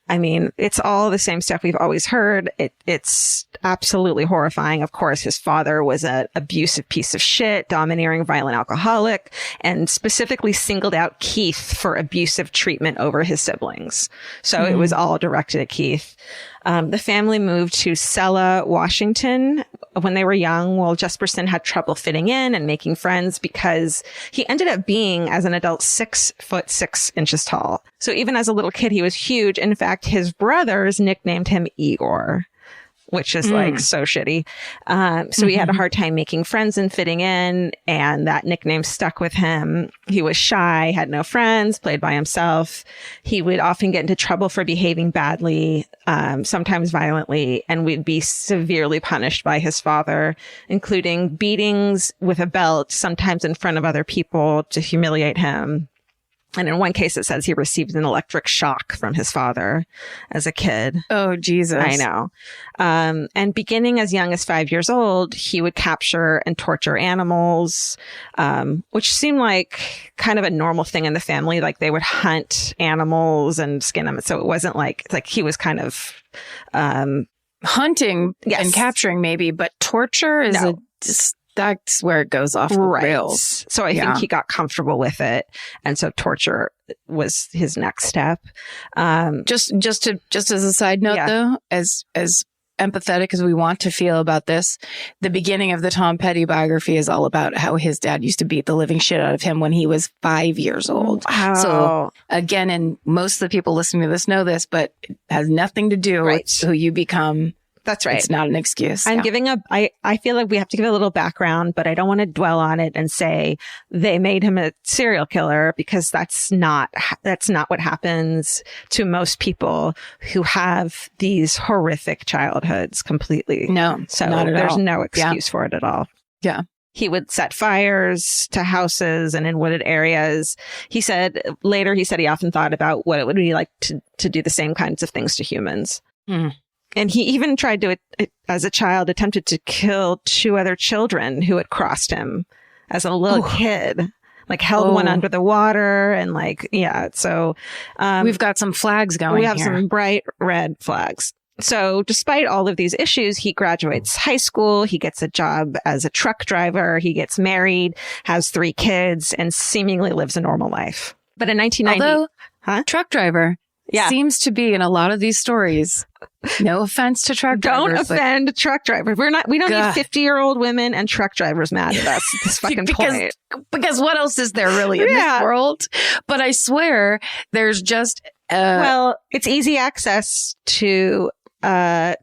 I mean, it's all the same stuff we've always heard. It's absolutely horrifying. Of course, his father was an abusive piece of shit, domineering, violent alcoholic, and specifically singled out Keith for abusive treatment over his siblings. So it was all directed at Keith. The family moved to Sella, Washington when they were young, while Jesperson had trouble fitting in and making friends because he ended up being, as an adult, 6'6" tall. So even as a little kid, he was huge. In fact, his brothers nicknamed him Igor, which is like so shitty. So he had a hard time making friends and fitting in, and that nickname stuck with him. He was shy, had no friends, played by himself. He would often get into trouble for behaving badly, sometimes violently, and would be severely punished by his father, including beatings with a belt, sometimes in front of other people to humiliate him. And in one case, it says he received an electric shock from his father as a kid. Oh, Jesus. I know. And beginning as young as 5 years old, he would capture and torture animals, which seemed like kind of a normal thing in the family. Like they would hunt animals and skin them. So it wasn't like, it's like he was kind of hunting and capturing maybe, but torture is that's where it goes off the rails. So I think he got comfortable with it. And so torture was his next step. Just as a side note, though, as empathetic as we want to feel about this, the beginning of the Tom Petty biography is all about how his dad used to beat the living shit out of him when he was 5 years old. Wow. So again, and most of the people listening to this know this, but it has nothing to do with who you become. That's right. It's not an excuse. I'm giving I feel like we have to give a little background, but I don't want to dwell on it and say they made him a serial killer, because that's not what happens to most people who have these horrific childhoods completely. No, so not at there's all. no excuse for it at all. Yeah. He would set fires to houses and in wooded areas. He said he often thought about what it would be like to do the same kinds of things to humans. And he even tried to, as a child, attempted to kill 2 other children who had crossed him as a little kid, like held one under the water and so. We've got some flags going. We have some bright red flags. So despite all of these issues, he graduates high school. He gets a job as a truck driver. He gets married, has 3 kids, and seemingly lives a normal life. But in 1990, truck driver. Yeah. Seems to be in a lot of these stories. No offense to truck drivers. Don't offend truck drivers. We don't need 50-year-old women and truck drivers mad at us at this fucking point. Because what else is there really in this world? But I swear there's just well, it's easy access to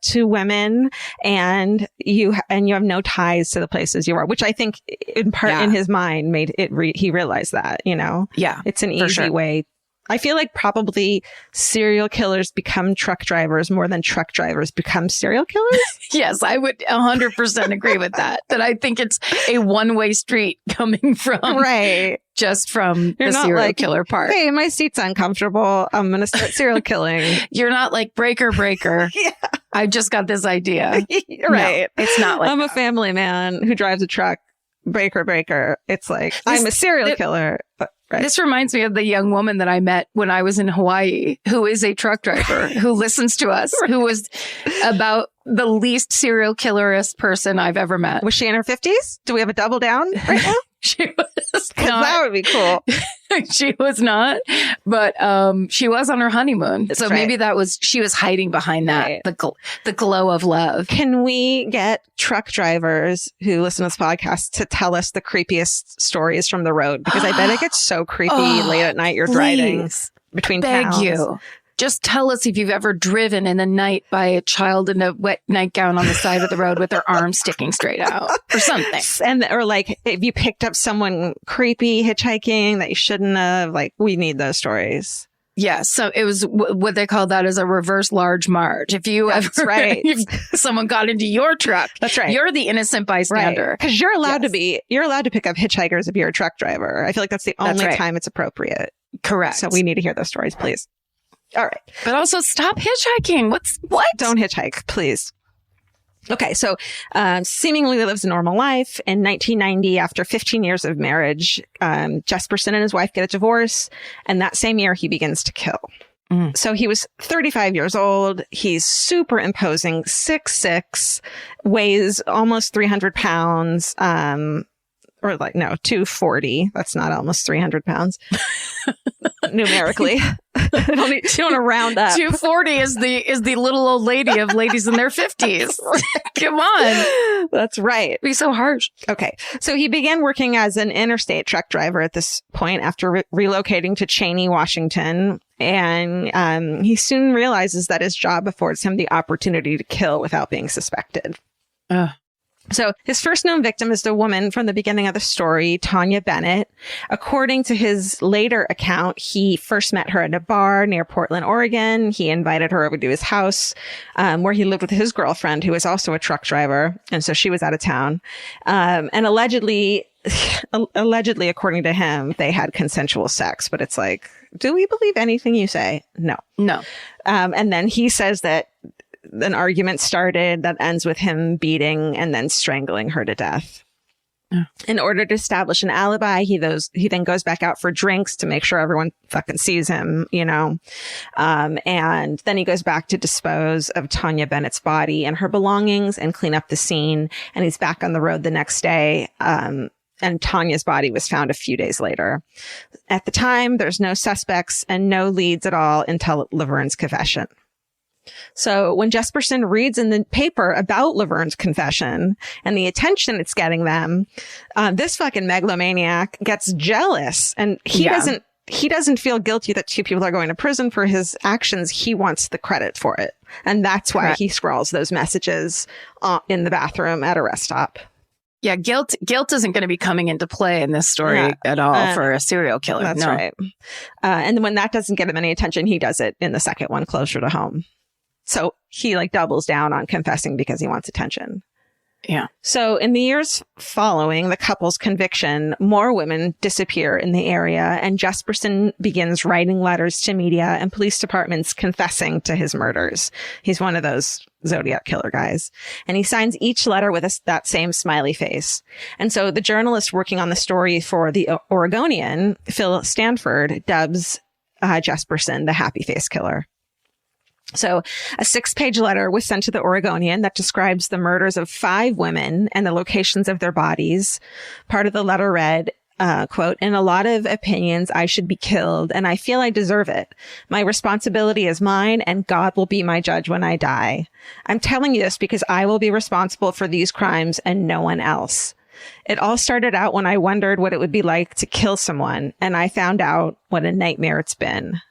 two women, and you have no ties to the places you are, which I think in part in his mind made it, he realized that, you know, it's an easy way. I feel like probably serial killers become truck drivers more than truck drivers become serial killers. Yes, I would 100% agree with that. That I think it's a one-way street coming from just from the serial killer part. Hey, my seat's uncomfortable. I'm going to start serial killing. You're not like breaker. I just got this idea. Right. No, it's not like I'm a family man who drives a truck. Breaker. It's like, I'm a serial killer. Right. This reminds me of the young woman that I met when I was in Hawaii, who is a truck driver, who listens to us, who was about the least serial killerist person I've ever met. Was she in her 50s? Do we have a double down right now? She was not. That would be cool. She was not, but she was on her honeymoon. That's so maybe that was, she was hiding behind that, the glow of love. Can we get truck drivers who listen to this podcast to tell us the creepiest stories from the road? Because I bet it gets so creepy late at night. You're driving between towns. Beg you. Just tell us if you've ever driven in the night by a child in a wet nightgown on the side of the road with their arms sticking straight out or something. Or like if you picked up someone creepy hitchhiking that you shouldn't have, like we need those stories. Yeah. So it was what they call that as a reverse large marge. If you if someone got into your truck, that's right. You're the innocent bystander. Because you're allowed to pick up hitchhikers if you're a truck driver. I feel like that's the only time it's appropriate. Correct. So we need to hear those stories, please. All right. But also stop hitchhiking. What? Don't hitchhike, please. Okay. So, seemingly lives a normal life. In 1990, after 15 years of marriage, Jesperson and his wife get a divorce. And that same year, he begins to kill. So he was 35 years old. He's super imposing, 6'6", weighs almost 300 pounds. Or 240. That's not almost 300 pounds. Numerically. You don't want to round up. 240 is the little old lady of ladies in their 50s. Come on. That's right. Be so harsh. Okay. So he began working as an interstate truck driver at this point after relocating to Cheney, Washington. And he soon realizes that his job affords him the opportunity to kill without being suspected. So his first known victim is the woman from the beginning of the story, Tanya Bennett. According to his later account, he first met her at a bar near Portland, Oregon. He invited her over to his house, where he lived with his girlfriend, who was also a truck driver. And so she was out of town. And allegedly, according to him, they had consensual sex. But it's like, do we believe anything you say? No. And then he says that an argument started that ends with him beating and then strangling her to death. In order to establish an alibi, he then goes back out for drinks to make sure everyone fucking sees him, you know. And then he goes back to dispose of Tanya Bennett's body and her belongings and clean up the scene. And he's back on the road the next day. And Tanya's body was found a few days later. At the time, there's no suspects and no leads at all until Laverne's confession. So when Jesperson reads in the paper about Laverne's confession and the attention it's getting them, this fucking megalomaniac gets jealous, and he doesn't feel guilty that two people are going to prison for his actions. He wants the credit for it. And that's why he scrawls those messages in the bathroom at a rest stop. Yeah, guilt isn't going to be coming into play in this story at all for a serial killer. That's right. And when that doesn't get him any attention, he does it in the second one closer to home. So he doubles down on confessing because he wants attention. Yeah. So in the years following the couple's conviction, more women disappear in the area, and Jesperson begins writing letters to media and police departments confessing to his murders. He's one of those Zodiac killer guys. And he signs each letter with that same smiley face. And so the journalist working on the story for the Oregonian, Phil Stanford, dubs Jesperson the happy face killer. So a 6-page letter was sent to the Oregonian that describes the murders of 5 women and the locations of their bodies. Part of the letter read, quote, "In a lot of opinions, I should be killed, and I feel I deserve it. My responsibility is mine, and God will be my judge when I die. I'm telling you this because I will be responsible for these crimes and no one else. It all started out when I wondered what it would be like to kill someone, and I found out what a nightmare it's been."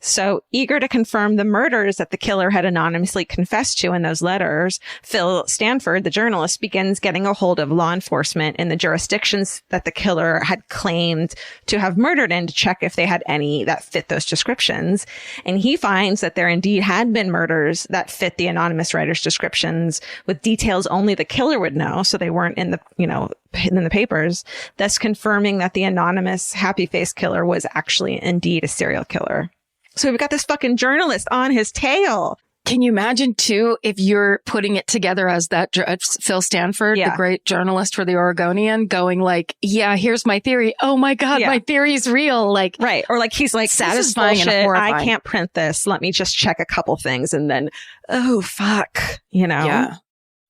So eager to confirm the murders that the killer had anonymously confessed to in those letters, Phil Stanford, the journalist, begins getting a hold of law enforcement in the jurisdictions that the killer had claimed to have murdered in to check if they had any that fit those descriptions. And he finds that there indeed had been murders that fit the anonymous writer's descriptions with details only the killer would know. So they weren't in the, in the papers, thus confirming that the anonymous happy face killer was actually indeed a serial killer. So we've got this fucking journalist on his tail. Can you imagine too, if you're putting it together as that Phil Stanford, the great journalist for the Oregonian, going like, yeah, here's my theory. Oh my God, my theory is real. Like, right. Or like, he's like, satisfying and horrifying. I can't print this. Let me just check a couple things. And then, oh, fuck, Yeah.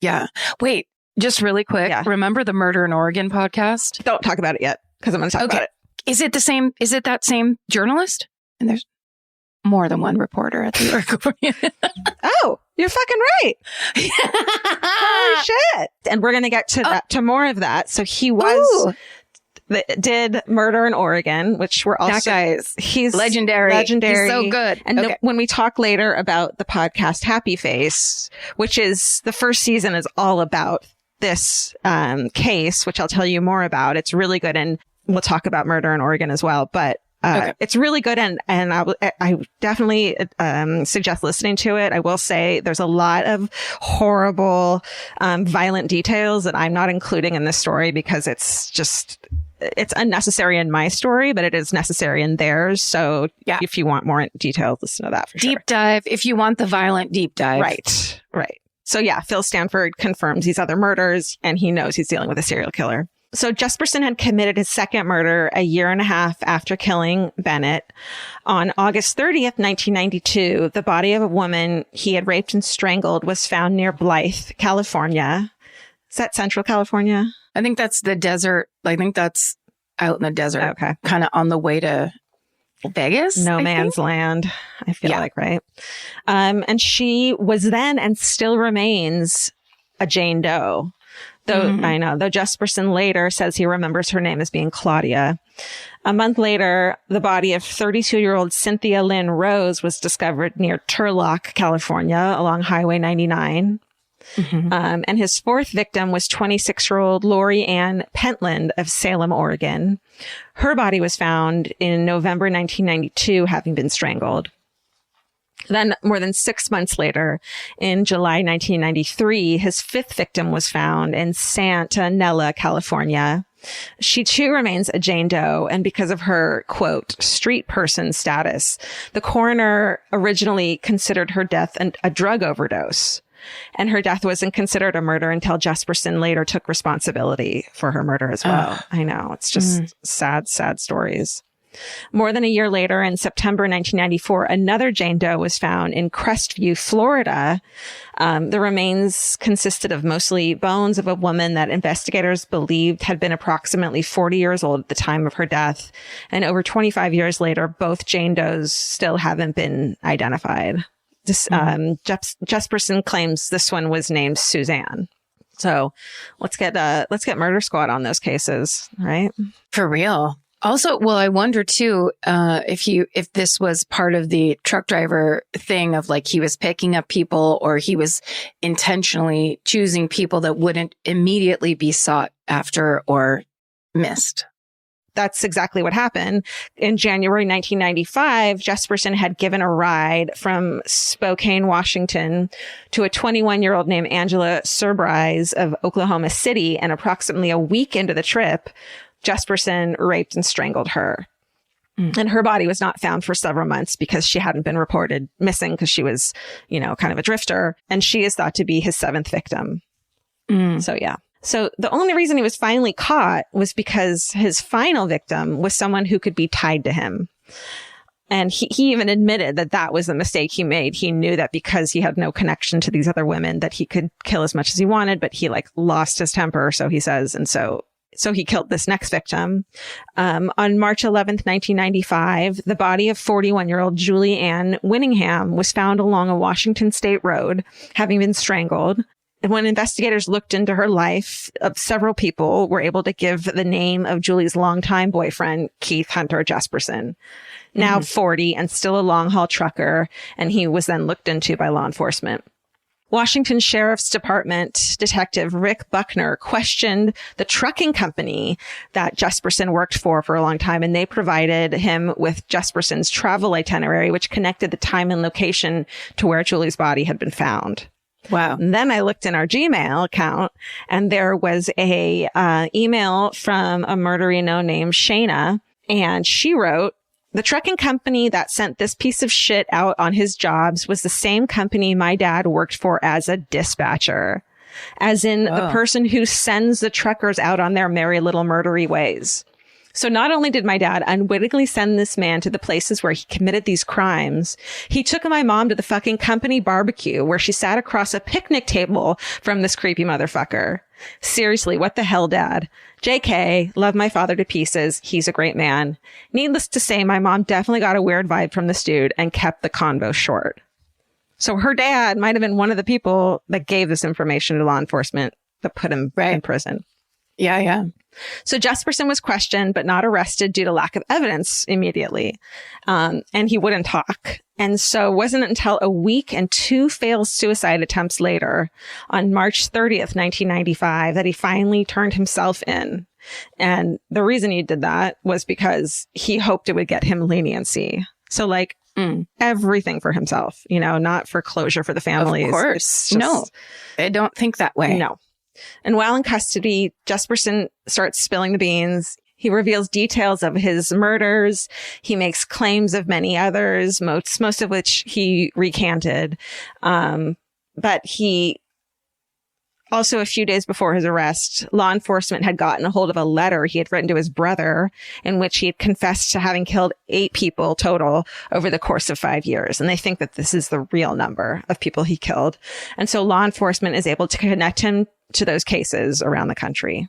Yeah. Wait, just really quick. Yeah. Remember the Murder in Oregon podcast? Don't talk about it yet because I'm going to talk about it. Is it the same? Is it that same journalist? And there's more than one reporter at the Oregonian. Oh, you're fucking right. Holy shit. And we're going to get to that, to more of that. So he did Murder in Oregon, which we're also, that guy's, he's legendary. He's so good. And when we talk later about the podcast Happy Face, which is the first season is all about this, case, which I'll tell you more about. It's really good. And we'll talk about Murder in Oregon as well. But it's really good. And I definitely, suggest listening to it. I will say there's a lot of horrible, violent details that I'm not including in this story because it's unnecessary in my story, but it is necessary in theirs. So if you want more details, listen to that for sure. Deep dive. If you want the violent deep dive. Right. So Phil Stanford confirms these other murders and he knows he's dealing with a serial killer. So Jesperson had committed his second murder a year and a half after killing Bennett. On August 30th, 1992, the body of a woman he had raped and strangled was found near Blythe, California. Is that Central California? I think that's the desert. I think that's out in the desert. Okay. Kind of on the way to Vegas? No man's land, I feel like, right? And she was then and still remains a Jane Doe. Though Jesperson later says he remembers her name as being Claudia. A month later, the body of 32-year-old Cynthia Lynn Rose was discovered near Turlock, California, along Highway 99. And his fourth victim was 26-year-old Lori Ann Pentland of Salem, Oregon. Her body was found in November 1992, having been strangled. Then more than 6 months later, in July 1993, his fifth victim was found in Santa Nella, California. She too remains a Jane Doe, and because of her, quote, street person status, the coroner originally considered her death a drug overdose. And her death wasn't considered a murder until Jesperson later took responsibility for her murder as well. I know. It's just sad, sad stories. More than a year later, in September 1994, another Jane Doe was found in Crestview, Florida. The remains consisted of mostly bones of a woman that investigators believed had been approximately 40 years old at the time of her death. And over 25 years later, both Jane Does still haven't been identified. Jesperson claims this one was named Suzanne. So let's get Murder Squad on those cases, right? For real. Also, well, I wonder too, if this was part of the truck driver thing of like he was picking up people or he was intentionally choosing people that wouldn't immediately be sought after or missed. That's exactly what happened. In January 1995, Jesperson had given a ride from Spokane, Washington to a 21-year-old named Angela Surprise of Oklahoma City. And approximately a week into the trip, Jesperson raped and strangled her. And her body was not found for several months because she hadn't been reported missing because she was, kind of a drifter. And she is thought to be his seventh victim. So the only reason he was finally caught was because his final victim was someone who could be tied to him. And he even admitted that was the mistake he made. He knew that because he had no connection to these other women that he could kill as much as he wanted, but he lost his temper, so he says. And so he killed this next victim. On March 11th, 1995, the body of 41-year-old Julie Ann Winningham was found along a Washington State road, having been strangled. when investigators looked into her life, several people were able to give the name of Julie's longtime boyfriend, Keith Hunter Jesperson, now 40 and still a long-haul trucker, and he was then looked into by law enforcement. Washington Sheriff's Department Detective Rick Buckner questioned the trucking company that Jesperson worked for a long time, and they provided him with Jesperson's travel itinerary, which connected the time and location to where Julie's body had been found. Wow. And then I looked in our Gmail account, and there was a email from a murderino named Shayna, and she wrote, "The trucking company that sent this piece of shit out on his jobs was the same company my dad worked for as a dispatcher, as in the person who sends the truckers out on their merry little murdery ways. So not only did my dad unwittingly send this man to the places where he committed these crimes, he took my mom to the fucking company barbecue where she sat across a picnic table from this creepy motherfucker. Seriously, what the hell, Dad? JK, love my father to pieces. He's a great man. Needless to say, my mom definitely got a weird vibe from this dude and kept the convo short." So her dad might have been one of the people that gave this information to law enforcement that put him in prison. Yeah. So Jesperson was questioned, but not arrested due to lack of evidence immediately. And he wouldn't talk. And so it wasn't until a week and 2 failed suicide attempts later, on March 30th, 1995, that he finally turned himself in. And the reason he did that was because he hoped it would get him leniency. So like everything for himself, not for closure for the families. Of course. No, I don't think that way. No. And while in custody, Jesperson starts spilling the beans. He reveals details of his murders. He makes claims of many others, most of which he recanted. But he also, a few days before his arrest, law enforcement had gotten a hold of a letter he had written to his brother in which he had confessed to having killed 8 people total over the course of 5 years. And they think that this is the real number of people he killed. And so law enforcement is able to connect him to those cases around the country.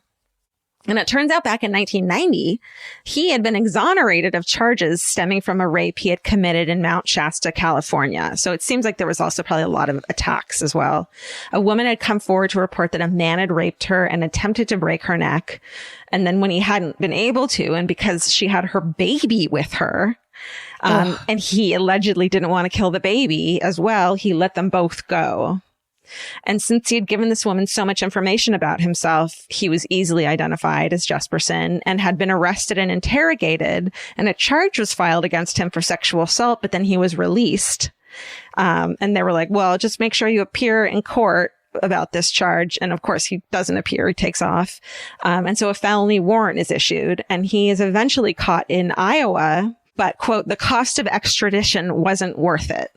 And it turns out back in 1990, he had been exonerated of charges stemming from a rape he had committed in Mount Shasta, California. So it seems like there was also probably a lot of attacks as well. A woman had come forward to report that a man had raped her and attempted to break her neck. And then when he hadn't been able to, and because she had her baby with her, and he allegedly didn't want to kill the baby as well, he let them both go. And since he had given this woman so much information about himself, he was easily identified as Jesperson and had been arrested and interrogated, and a charge was filed against him for sexual assault, but then he was released. And they were like, well, just make sure you appear in court about this charge. And of course, he doesn't appear. He takes off. And so a felony warrant is issued, and he is eventually caught in Iowa, but, quote, the cost of extradition wasn't worth it.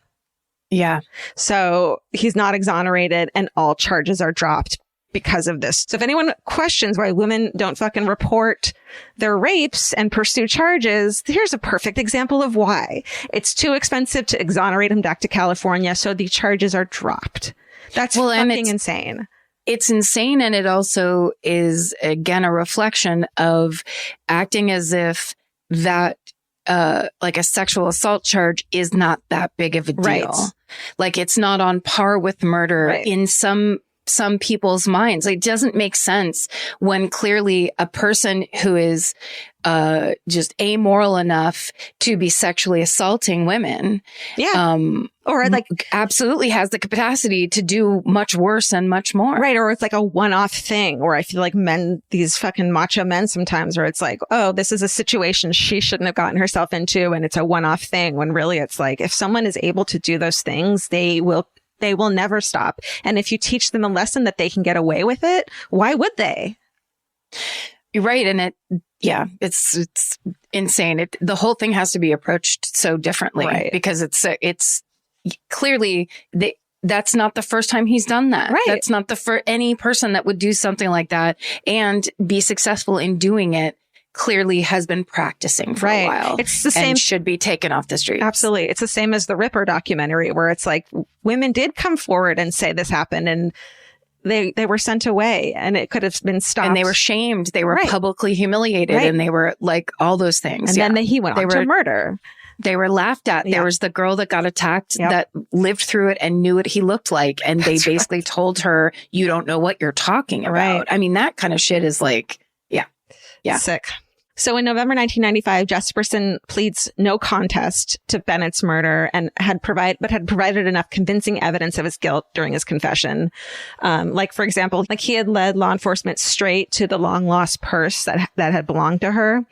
Yeah. So he's not exonerated, and all charges are dropped because of this. So if anyone questions why women don't fucking report their rapes and pursue charges, here's a perfect example of why. It's too expensive to exonerate him back to California, so the charges are dropped. That's fucking insane. It's insane. And it also is, again, a reflection of acting as if that like a sexual assault charge is not that big of a deal. Right. Like it's not on par with murder in some people's minds. It doesn't make sense when clearly a person who is just amoral enough to be sexually assaulting women, or like absolutely has the capacity to do much worse and much more. Right. Or it's like a one-off thing, or I feel like these fucking macho men sometimes, where it's like, oh, this is a situation she shouldn't have gotten herself into, and it's a one-off thing, when really it's like, if someone is able to do those things, they will never stop. And if you teach them a lesson that they can get away with it, why would they? You're right. And it's insane. The whole thing has to be approached so differently, because it's clearly that's not the first time he's done that. Right. That's not any person that would do something like that and be successful in doing it clearly has been practicing for a while. It's the same. And should be taken off the streets. Absolutely. It's the same as the Ripper documentary, where it's like women did come forward and say this happened, and they were sent away, and it could have been stopped. And they were shamed. They were publicly humiliated, and they were like all those things. And then he went on to murder. They were laughed at. Yeah. There was the girl that got attacked that lived through it and knew what he looked like. And they basically told her, you don't know what you're talking about. Right. I mean, that kind of shit is like, yeah. Sick. So in November 1995, Jesperson pleads no contest to Bennett's murder and had provided enough convincing evidence of his guilt during his confession. Like, for example, like he had led law enforcement straight to the long lost purse that had belonged to her.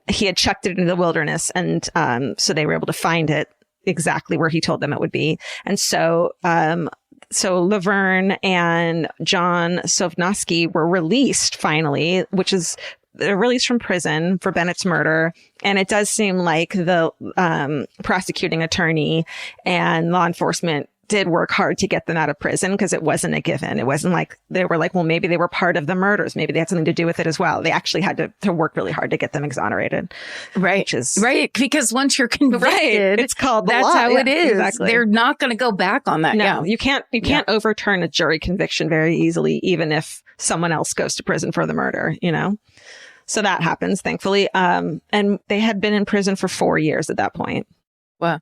He had chucked it into the wilderness. And, so they were able to find it exactly where he told them it would be. And so Laverne and John Sovnosky were released finally, which is they're released from prison for Bennett's murder. And it does seem like the prosecuting attorney and law enforcement did work hard to get them out of prison because it wasn't a given. It wasn't like they were like, well, maybe they were part of the murders. Maybe they had something to do with it as well. They actually had to work really hard to get them exonerated. Right. Which is, right. Because once you're convicted, it's called the that's law. how it is. Exactly. They're not going to go back on that. No, you can't overturn a jury conviction very easily, even if someone else goes to prison for the murder, you know? So that happens, thankfully. And they had been in prison for 4 years at that point. Wow.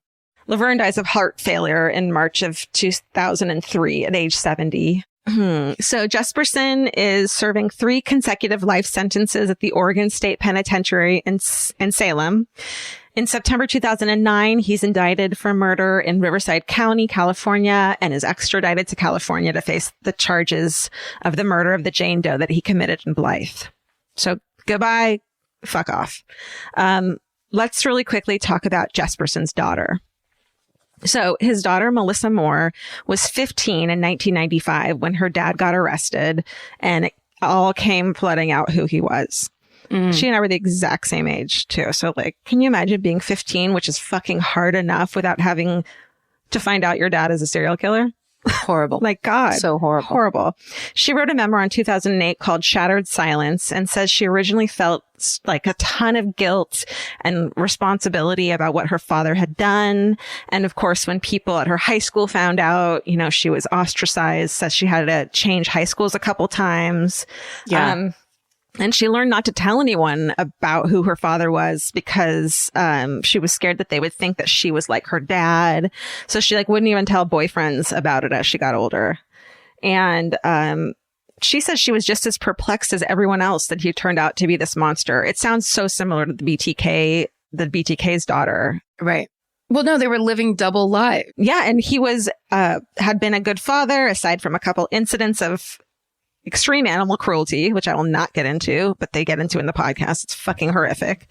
Laverne dies of heart failure in March of 2003 at age 70. So Jesperson is serving 3 consecutive life sentences at the Oregon State Penitentiary in Salem. In September 2009, he's indicted for murder in Riverside County, California, and is extradited to California to face the charges of the murder of the Jane Doe that he committed in Blythe. So goodbye, fuck off. Let's really quickly talk about Jesperson's daughter. So his daughter, Melissa Moore, was 15 in 1995 when her dad got arrested, and it all came flooding out who he was. She and I were the exact same age too. So like, can you imagine being 15, which is fucking hard enough without having to find out your dad is a serial killer? Horrible. Like, God. So horrible. Horrible. She wrote a memoir in 2008 called Shattered Silence and says she originally felt like a ton of guilt and responsibility about what her father had done. And of course, when people at her high school found out, you know, she was ostracized, says she had to change high schools a couple times. Yeah. And she learned not to tell anyone about who her father was because she was scared that they would think that she was like her dad. So she like wouldn't even tell boyfriends about it as she got older. And she says she was just as perplexed as everyone else that he turned out to be this monster. It sounds so similar to the BTK's daughter. Right. Well, no, they were living double lives. Yeah. And he was had been a good father, aside from a couple incidents of extreme animal cruelty, which I will not get into, but they get into in the podcast. It's fucking horrific.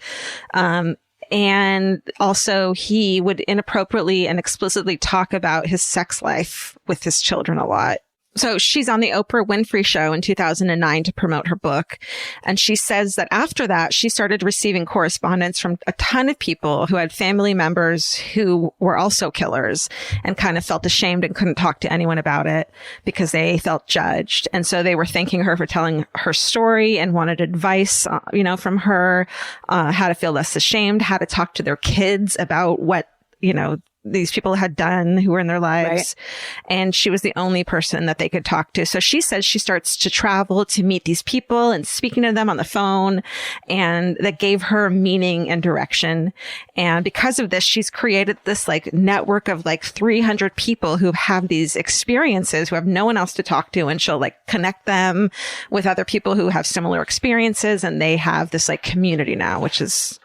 And also he would inappropriately and explicitly talk about his sex life with his children a lot. So she's on the Oprah Winfrey Show in 2009 to promote her book. And she says that after that, she started receiving correspondence from a ton of people who had family members who were also killers and kind of felt ashamed and couldn't talk to anyone about it because they felt judged. And so they were thanking her for telling her story and wanted advice, you know, from her, how to feel less ashamed, how to talk to their kids about what, you know, these people had done who were in their lives. Right. And she was the only person that they could talk to. So she says she starts to travel to meet these people and speaking to them on the phone. And that gave her meaning and direction. And because of this, she's created this like network of like 300 people who have these experiences, who have no one else to talk to. And she'll like connect them with other people who have similar experiences. And they have this like community now, which is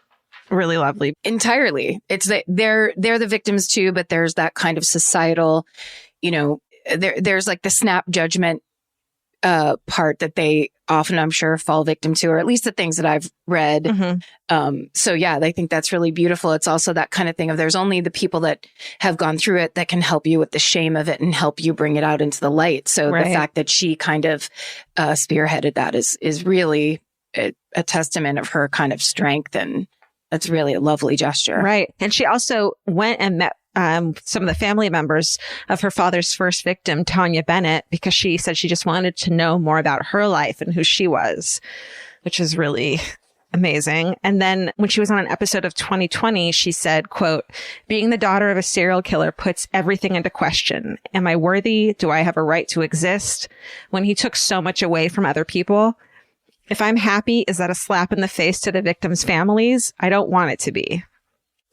really lovely. Entirely. It's that they're the victims too, but there's that kind of societal, you know, there's like the snap judgment part that they often, I'm sure, fall victim to, or at least the things that I've read. Mm-hmm. So yeah, I think that's really beautiful. It's also that kind of thing of there's only the people that have gone through it that can help you with the shame of it and help you bring it out into the light. So the fact that she kind of spearheaded that is really a testament of her kind of strength, and that's really a lovely gesture. Right. And she also went and met some of the family members of her father's first victim, Tanya Bennett, because she said she just wanted to know more about her life and who she was, which is really amazing. And then when she was on an episode of 2020, she said, quote, "Being the daughter of a serial killer puts everything into question. Am I worthy? Do I have a right to exist? When he took so much away from other people? If I'm happy, is that a slap in the face to the victims' families? I don't want it to be."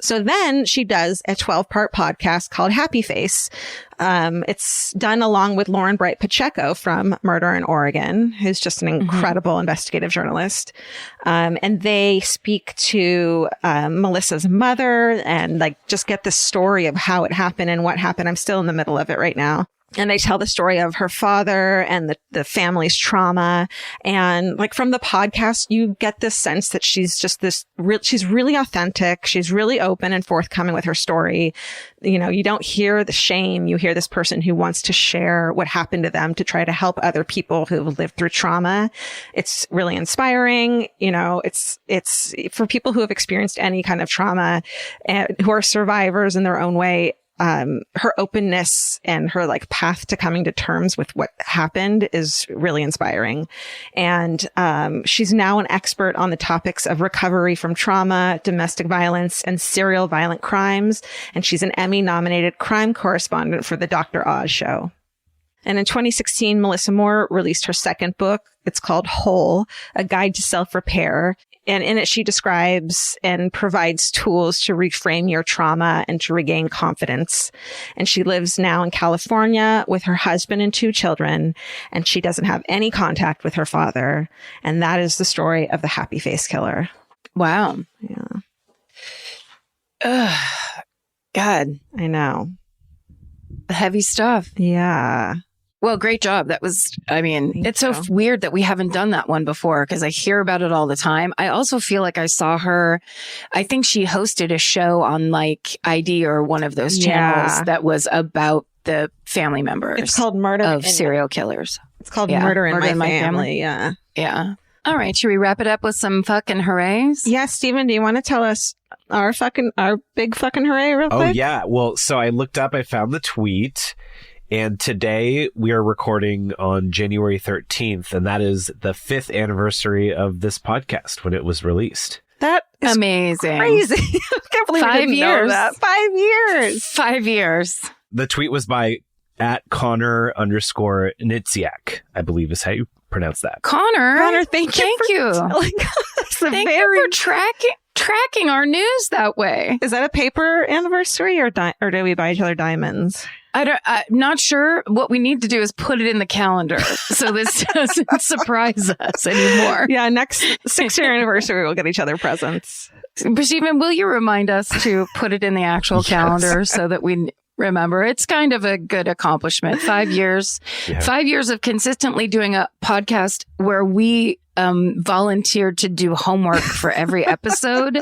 So then she does a 12-part podcast called Happy Face. It's done along with Lauren Bright Pacheco from Murder in Oregon, who's just an incredible investigative journalist. And they speak to Melissa's mother and like just get the story of how it happened and what happened. I'm still in the middle of it right now. And they tell the story of her father and the family's trauma. And like from the podcast, you get this sense that she's just she's really authentic. She's really open and forthcoming with her story. You know, you don't hear the shame. You hear this person who wants to share what happened to them to try to help other people who have lived through trauma. It's really inspiring. You know, it's for people who have experienced any kind of trauma and who are survivors in their own way. Her openness and her like path to coming to terms with what happened is really inspiring. And, she's now an expert on the topics of recovery from trauma, domestic violence, and serial violent crimes. And she's an Emmy-nominated crime correspondent for the Dr. Oz show. And in 2016, Melissa Moore released her second book. It's called Whole, A Guide to Self-Repair. And in it, she describes and provides tools to reframe your trauma and to regain confidence. And she lives now in California with her husband and 2 children. And she doesn't have any contact with her father. And that is the story of the Happy Face Killer. Wow. Yeah. Ugh. God. I know. Heavy stuff. Yeah. Well, great job. That was, I mean, it's so weird that we haven't done that one before because I hear about it all the time. I also feel like I saw her, I think she hosted a show on like ID or one of those channels that was about the family members. It's called Murder of serial killers. It's called Murder in My Family. Yeah. Yeah. All right. Should we wrap it up with some fucking hoorays? Yeah. Steven, do you want to tell us our big fucking hooray real quick? Oh, yeah. Well, so I looked up, I found the tweet. And today we are recording on January 13th, and that is the 5th anniversary of this podcast when it was released. That is amazing. Crazy. I can't believe 5 years. Know that. 5 years. 5 years. The tweet was by @Connor_Nitziak, I believe is how you pronounce that. Connor, thank you. Thank you for tracking our news that way. Is that a paper anniversary or do we buy each other diamonds? I'm not sure. What we need to do is put it in the calendar so this doesn't surprise us anymore. Yeah, next 6-year anniversary, we'll get each other presents. But Stephen, will you remind us to put it in the actual calendar so that we remember? It's kind of a good accomplishment. 5 years, 5 years of consistently doing a podcast where we volunteered to do homework for every episode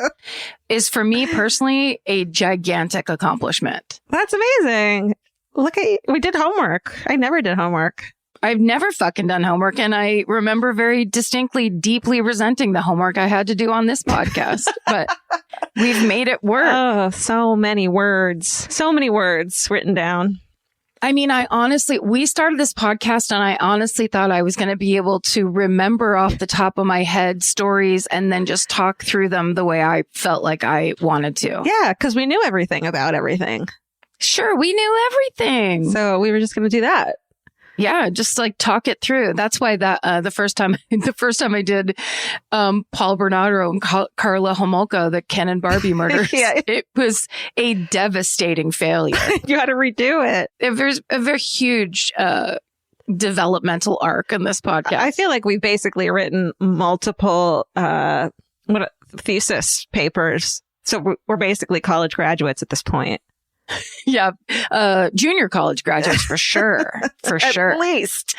is for me personally a gigantic accomplishment. That's amazing. Look at you. We did homework. I never did homework. I've never fucking done homework. And I remember very distinctly, deeply resenting the homework I had to do on this podcast. But we've made it work. Oh, so many words. So many words written down. I mean, we started this podcast and I honestly thought I was going to be able to remember off the top of my head stories and then just talk through them the way I felt like I wanted to. Yeah, because we knew everything about everything. Sure, we knew everything. So we were just going to do that. Yeah, just like talk it through. That's why that the first time I did Paul Bernardo and Carla Homolka, the Ken and Barbie murders, it was a devastating failure. You had to redo it. There's a very huge developmental arc in this podcast. I feel like we've basically written multiple thesis papers. So we're basically college graduates at this point. Yeah. Junior college graduates for sure. For sure. At least.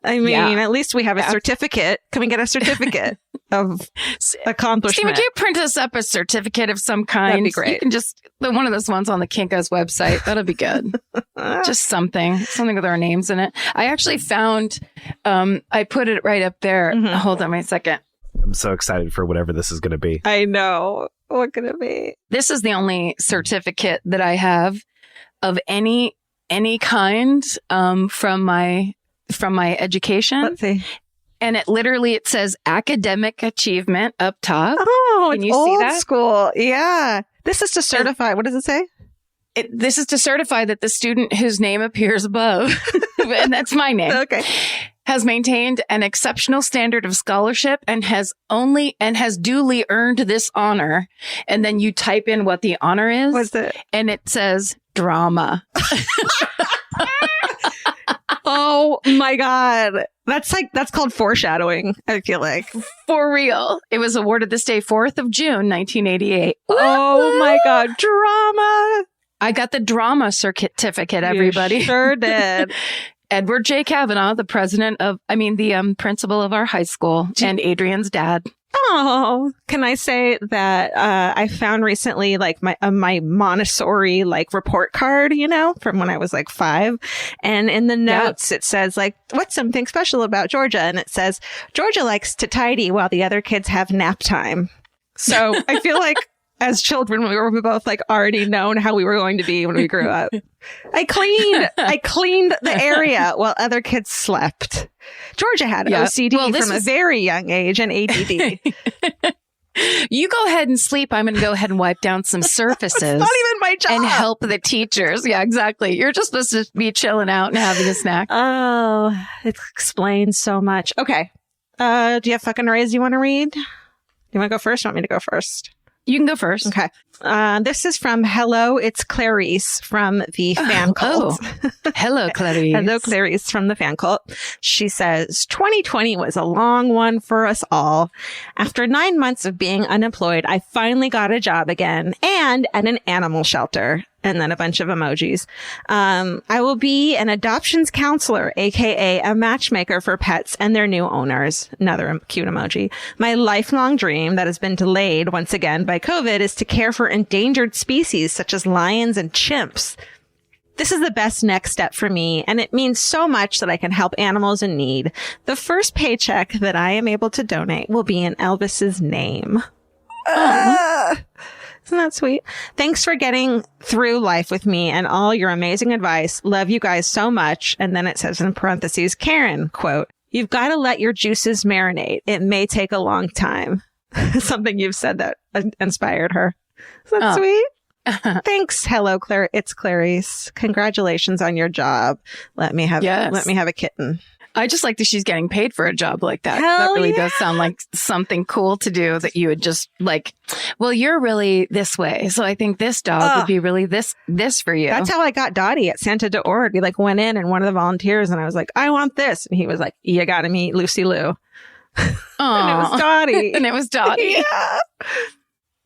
I mean, at least we have a certificate. Can we get a certificate of accomplishment? Steve, would you print us up a certificate of some kind? That'd be great. You can just, one of those ones on the Kinko's website. That'll be good. Just something with our names in it. I actually found, I put it right up there. Mm-hmm. Hold on a second. I'm so excited for whatever this is going to be. I know. What could it be? This is the only certificate that I have of any kind from my education. Let's see. And it says academic achievement up top. Oh, Can it's you old see that? school. Yeah. This is to certify. What does it say? This is to certify that the student whose name appears above, and that's my name, okay, has maintained an exceptional standard of scholarship and has duly earned this honor. And then you type in what the honor is. What's it? And it says drama. Oh my God. That's called foreshadowing, I feel like. For real. It was awarded this day, 4th of June, 1988. Oh my God. Drama. I got the drama certificate, everybody. You sure did. Edward J. Kavanaugh, the principal of our high school, and Adrian's dad. Oh, can I say that I found recently like my Montessori like report card, from when I was like 5. And in the notes, It says like, what's something special about Georgia? And it says, Georgia likes to tidy while the other kids have nap time. So I feel like as children, we were both like already known how we were going to be when we grew up. I cleaned the area while other kids slept. Georgia had OCD from a very young age and ADD. You go ahead and sleep. I'm going to go ahead and wipe down some surfaces. It's not even my job. And help the teachers. Yeah, exactly. You're just supposed to be chilling out and having a snack. Oh, it explains so much. Okay. Do you have fucking arrays you want to read? Do you want to go first? Or want me to go first? You can go first. Okay. This is from Hello, it's Clarice from the fan cult. Oh. Hello, Clarice. Hello, Clarice from the fan cult. She says, 2020 was a long one for us all. After 9 months of being unemployed, I finally got a job again and at an animal shelter. And then a bunch of emojis. I will be an adoptions counselor, aka a matchmaker for pets and their new owners. Another cute emoji. My lifelong dream that has been delayed once again by COVID is to care for endangered species such as lions and chimps. This is the best next step for me, and it means so much that I can help animals in need. The first paycheck that I am able to donate will be in Elvis's name. Isn't that sweet? Thanks for getting through life with me and all your amazing advice. Love you guys so much. And then it says in parentheses, Karen, quote, you've got to let your juices marinate. It may take a long time. Something you've said that inspired her. Isn't that sweet? Thanks. Hello, Claire. It's Clarice. Congratulations on your job. Let me have a kitten. I just like that she's getting paid for a job like that. Hell that really yeah. does sound like something cool to do that you would just like, well, you're really this way. So I think this dog would be really this for you. That's how I got Dottie at Santa de Ord. We like went in and one of the volunteers and I was like, I want this. And he was like, you got to meet Lucy Lou. And it was Dottie. And it was Dottie. Yeah.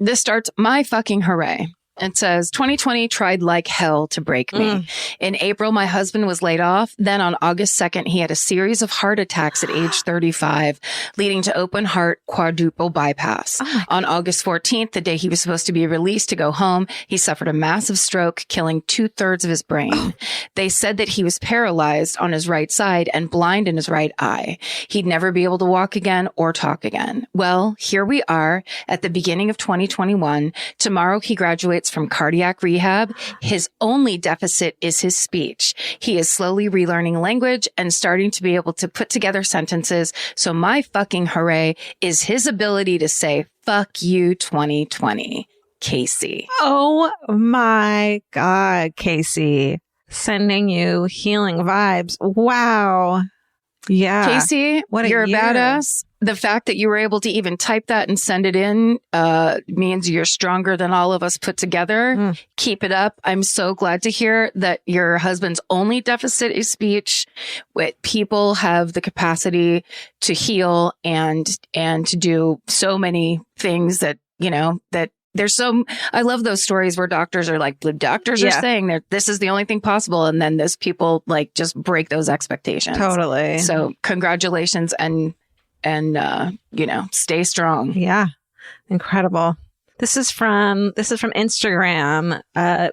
This starts my fucking hooray. It says 2020 tried like hell to break me. In April, my husband was laid off. Then on August 2nd, he had a series of heart attacks at age 35, leading to open heart quadruple bypass. On August 14th, the day he was supposed to be released to go home, he suffered a massive stroke, killing 2/3 of his brain. They said that he was paralyzed on his right side and blind in his right eye. He'd never be able to walk again or talk again. Well, here we are at the beginning of 2021. Tomorrow, he graduates from cardiac rehab. His only deficit is his speech. He is slowly relearning language and starting to be able to put together sentences. So my fucking hooray is his ability to say, fuck you, 2020. Casey. Oh my God, Casey. Sending you healing vibes. Wow. Yeah. Casey, you're a badass. The fact that you were able to even type that and send it in means you're stronger than all of us put together. Keep it up. I'm so glad to hear that your husband's only deficit is speech. People have the capacity to heal and to do so many things that, that there's I love those stories where doctors are like, the doctors are saying that this is the only thing possible. And then those people like just break those expectations. Totally. So congratulations and stay strong. Yeah. Incredible. This is from Instagram,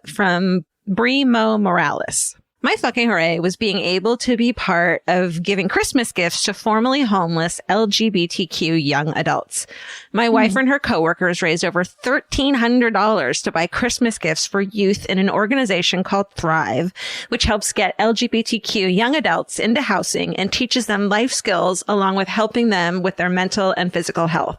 from Brimo Morales. My fucking hooray was being able to be part of giving Christmas gifts to formerly homeless LGBTQ young adults. My wife and her coworkers raised over $1,300 to buy Christmas gifts for youth in an organization called Thrive, which helps get LGBTQ young adults into housing and teaches them life skills along with helping them with their mental and physical health.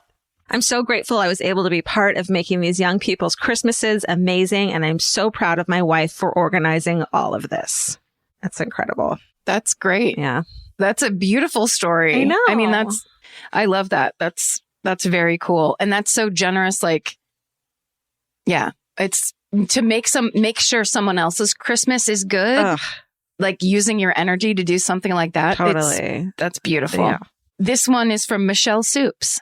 I'm so grateful I was able to be part of making these young people's Christmases amazing, and I'm so proud of my wife for organizing all of this. That's incredible. That's great. Yeah. That's a beautiful story. I know. I mean, I love that. That's very cool. And that's so generous. Like, yeah, it's to make sure someone else's Christmas is good. Ugh. Like using your energy to do something like that. Totally. That's beautiful. Yeah. This one is from Michelle Soups.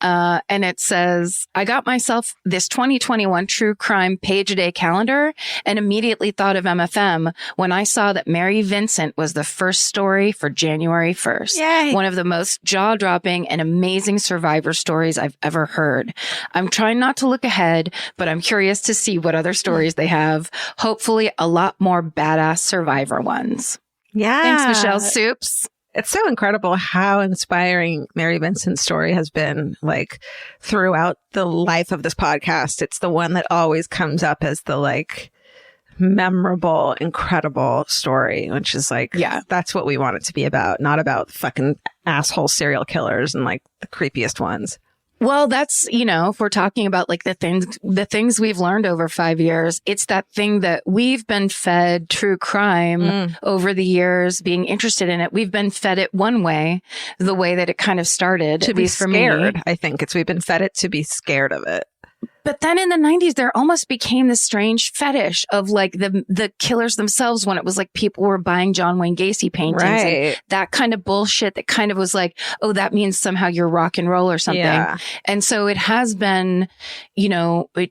And it says, I got myself this 2021 true crime page-a-day calendar and immediately thought of MFM when I saw that Mary Vincent was the first story for January 1st. Yay. One of the most jaw-dropping and amazing survivor stories I've ever heard. I'm trying not to look ahead, but I'm curious to see what other stories they have. Hopefully a lot more badass survivor ones. Yeah. Thanks, Michelle Soups. It's so incredible how inspiring Mary Vincent's story has been, like, throughout the life of this podcast. It's the one that always comes up as the, like, memorable, incredible story, which is like, yeah, that's what we want it to be about, not about fucking asshole serial killers and, like, the creepiest ones. Well, that's, if we're talking about like the things we've learned over 5 years, it's that thing that we've been fed true crime over the years, being interested in it. We've been fed it one way, the way that it kind of started, to at be least for scared. me. I think we've been fed it to be scared of it. But then in the 90s, there almost became this strange fetish of like the killers themselves, when it was like people were buying John Wayne Gacy paintings and that kind of bullshit that kind of was like, oh, that means somehow you're rock and roll or something. Yeah. And so it has been,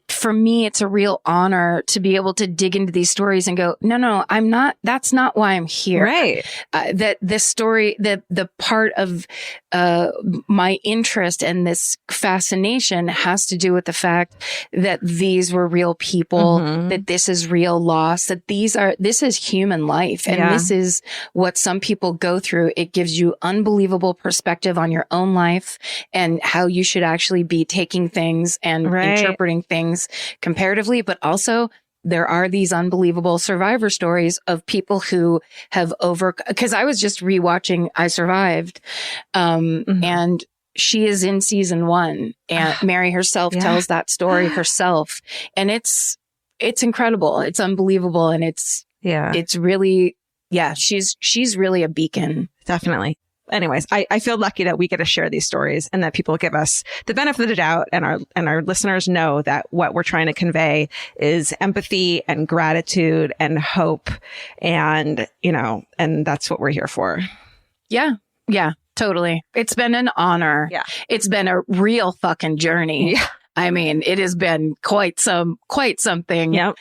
for me, it's a real honor to be able to dig into these stories and go, no, I'm not, that's not why I'm here. Right. That this story, the part of my interest and this fascination has to do with the fact that these were real people, that this is real loss, that this is human life. And this is what some people go through. It gives you unbelievable perspective on your own life and how you should actually be taking things and interpreting things comparatively. But also there are these unbelievable survivor stories of people who have because I was just rewatching I Survived, and she is in season 1, and Mary herself tells that story herself. And it's incredible. It's unbelievable. And it's really, she's really a beacon. Definitely. Anyways, I feel lucky that we get to share these stories and that people give us the benefit of the doubt, and our listeners know that what we're trying to convey is empathy and gratitude and hope. And, and that's what we're here for. Yeah. Yeah. Totally. It's been an honor. Yeah. It's been a real fucking journey. Yeah. I mean, it has been quite something. Yep.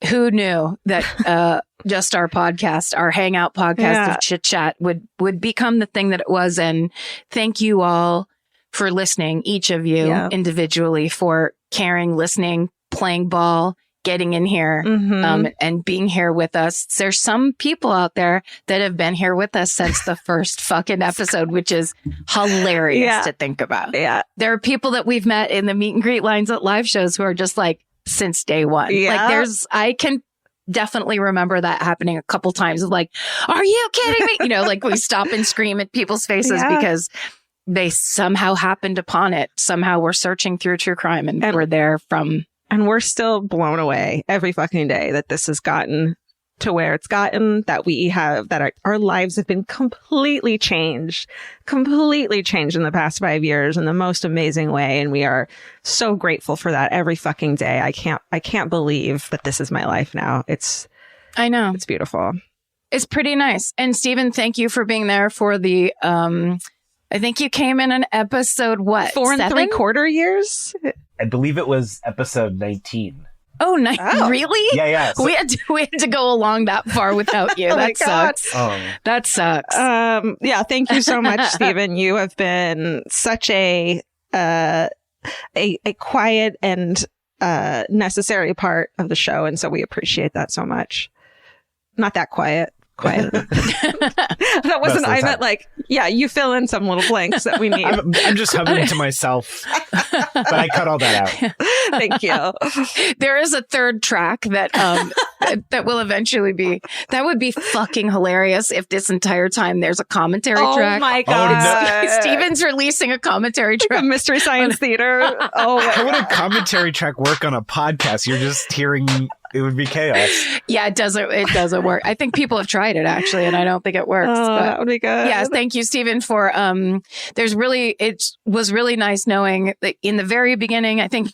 Who knew that just our podcast, our hangout podcast of Chit Chat would become the thing that it was. And thank you all for listening, each of you individually, for caring, listening, playing ball, getting in here, and being here with us. There's some people out there that have been here with us since the first fucking episode, which is hilarious to think about. Yeah. There are people that we've met in the meet and greet lines at live shows who are just like, since day one. Yeah. Like I can definitely remember that happening a couple times of like, are you kidding me? Like we stop and scream at people's faces because they somehow happened upon it. Somehow we're searching through true crime and we're there from. And we're still blown away every fucking day that this has gotten to where it's gotten, that we have, that our lives have been completely changed in the past 5 years in the most amazing way. And we are so grateful for that every fucking day. I can't believe that this is my life now. I know. It's beautiful. It's pretty nice. And Stephen, thank you for being there for the, I think you came in an episode, 4 3/4 years? I believe it was episode 19. Oh, nice. Really? Yeah. So, we had to go along that far without you. That sucks. That sucks. Yeah. Thank you so much, Stephen. You have been such a quiet and necessary part of the show, and so we appreciate that so much. Not that quiet. That wasn't. I meant like, you fill in some little blanks that we need. I'm just humming to myself, but I cut all that out. Thank you. There is a third track that that will eventually be. That would be fucking hilarious if this entire time there's a commentary track. Oh my god! No. Steven's releasing a commentary track. Like a Mystery Science Theater. How would a commentary track work on a podcast? You're just hearing It would be chaos. Yeah, it doesn't work. I think people have tried it actually, and I don't think it works. Oh, but that would be good. yes, thank you, Stephen, for it was really nice knowing that in the very beginning, I think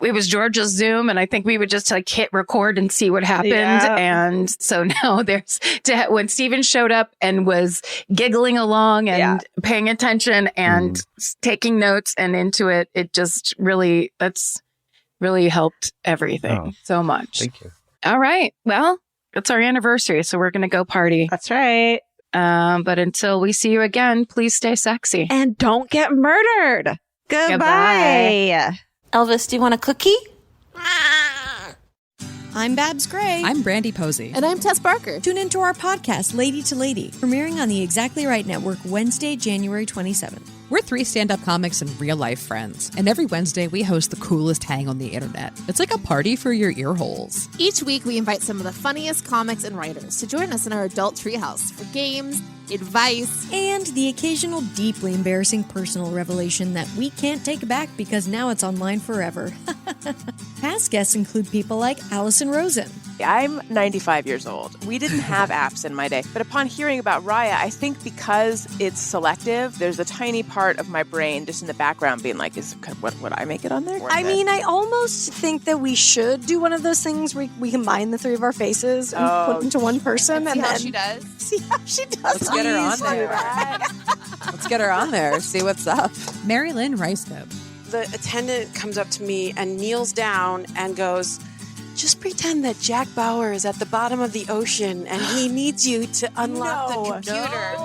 it was Georgia's Zoom, and I think we would just like hit record and see what happened. Yeah. And so now when Stephen showed up and was giggling along and paying attention and taking notes and into it, it just that's really helped everything so much. Thank you. All right. Well, it's our anniversary, so we're going to go party. That's right. But until we see you again, please stay sexy. And don't get murdered. Goodbye. Elvis, do you want a cookie? I'm Babs Gray. I'm Brandy Posey. And I'm Tess Barker. Tune into our podcast, Lady to Lady, premiering on the Exactly Right Network Wednesday, January 27th. We're 3 stand-up comics and real-life friends. And every Wednesday, we host the coolest hang on the internet. It's like a party for your ear holes. Each week, we invite some of the funniest comics and writers to join us in our adult treehouse for games, advice, and the occasional deeply embarrassing personal revelation that we can't take back because now it's online forever. Past guests include people like Allison Rosen. I'm 95 years old. We didn't have apps in my day, but upon hearing about Raya, I think because it's selective, there's a tiny part of my brain just in the background being like, would I make it on there? I mean, I almost think that we should do one of those things where we combine the 3 of our faces and put into one person. And see how she does. See how she does. Let's get her on there. Let's get her on there. See what's up. Mary Lynn Ricecope. The attendant comes up to me and kneels down and goes, just pretend that Jack Bauer is at the bottom of the ocean and he needs you to unlock the computer.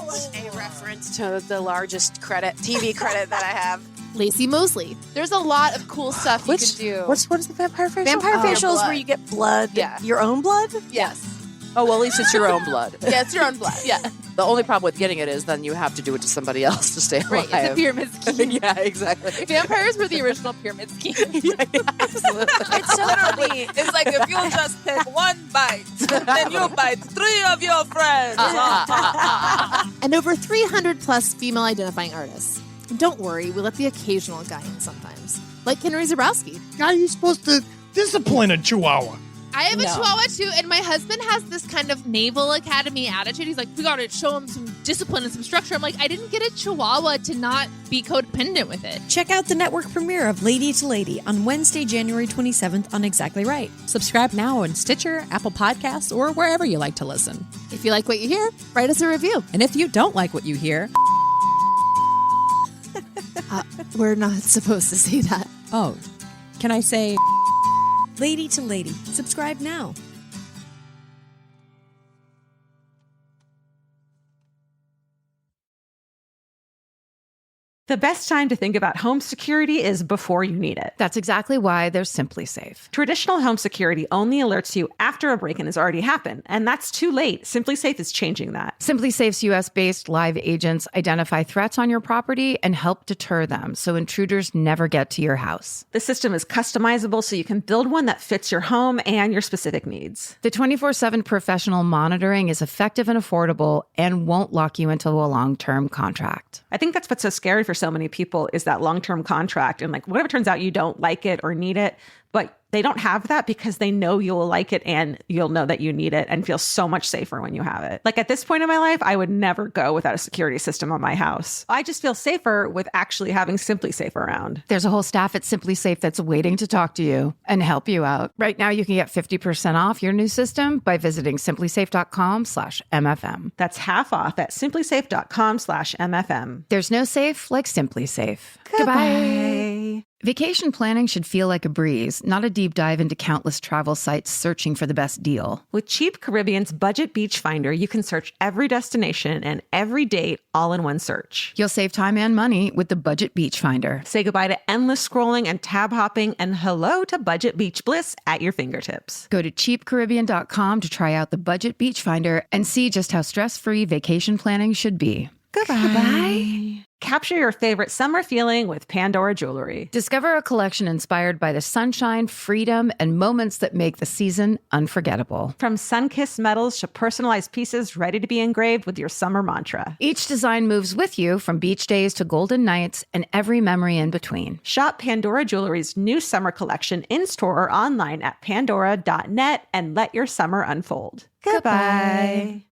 It's a reference to the largest TV credit that I have. Lacey Mosley. There's a lot of cool stuff you can do. What is the vampire facial? Vampire facial is where you get blood. Yeah. Your own blood? Yes. Oh, well, at least it's your own blood. Yeah, it's your own blood. Yeah. The only problem with getting it is then you have to do it to somebody else to stay alive. Right, it's a pyramid scheme. Yeah, exactly. Vampires were the original pyramid scheme. Absolutely. It's so funny. It's like if you just take one bite, then you bite 3 of your friends. And over 300 plus female identifying artists. And don't worry, we let the occasional guy in sometimes. Like Henry Zabrowski. How are you supposed to discipline a chihuahua? I have a chihuahua too, and my husband has this kind of Naval Academy attitude. He's like, we gotta show him some discipline and some structure. I'm like, I didn't get a chihuahua to not be codependent with it. Check out the network premiere of Lady to Lady on Wednesday, January 27th on Exactly Right. Subscribe now on Stitcher, Apple Podcasts, or wherever you like to listen. If you like what you hear, write us a review. And if you don't like what you hear... we're not supposed to say that. Oh, can I say... Lady to Lady. Subscribe now. The best time to think about home security is before you need it. That's exactly why there's Simply Safe. Traditional home security only alerts you after a break-in has already happened, and that's too late. Simply Safe is changing that. Simply Safe's US-based live agents identify threats on your property and help deter them so intruders never get to your house. The system is customizable so you can build one that fits your home and your specific needs. The 24/7 professional monitoring is effective and affordable and won't lock you into a long-term contract. I think that's what's so scary for so many people is that long-term contract. And like, whatever turns out you don't like it or need it, but they don't have that because they know you'll like it and you'll know that you need it and feel so much safer when you have it. Like at this point in my life, I would never go without a security system on my house. I just feel safer with actually having Simply Safe around. There's a whole staff at Simply Safe that's waiting to talk to you and help you out. Right now, you can get 50% off your new system by visiting simplysafe.com/MFM. That's half off at simplysafe.com/MFM. There's no safe like Simply Safe. Goodbye. Vacation planning should feel like a breeze, not a deep dive into countless travel sites searching for the best deal. With Cheap Caribbean's Budget Beach Finder, you can search every destination and every date all in one search. You'll save time and money with the Budget Beach Finder. Say goodbye to endless scrolling and tab hopping and hello to Budget Beach Bliss at your fingertips. Go to cheapcaribbean.com to try out the Budget Beach Finder and see just how stress-free vacation planning should be. Goodbye. Goodbye. Capture your favorite summer feeling with Pandora jewelry. Discover a collection inspired by the sunshine, freedom, and moments that make the season unforgettable. From sun-kissed metals to personalized pieces ready to be engraved with your summer mantra. Each design moves with you from beach days to golden nights and every memory in between. Shop Pandora Jewelry's new summer collection in-store or online at pandora.net and let your summer unfold. Goodbye.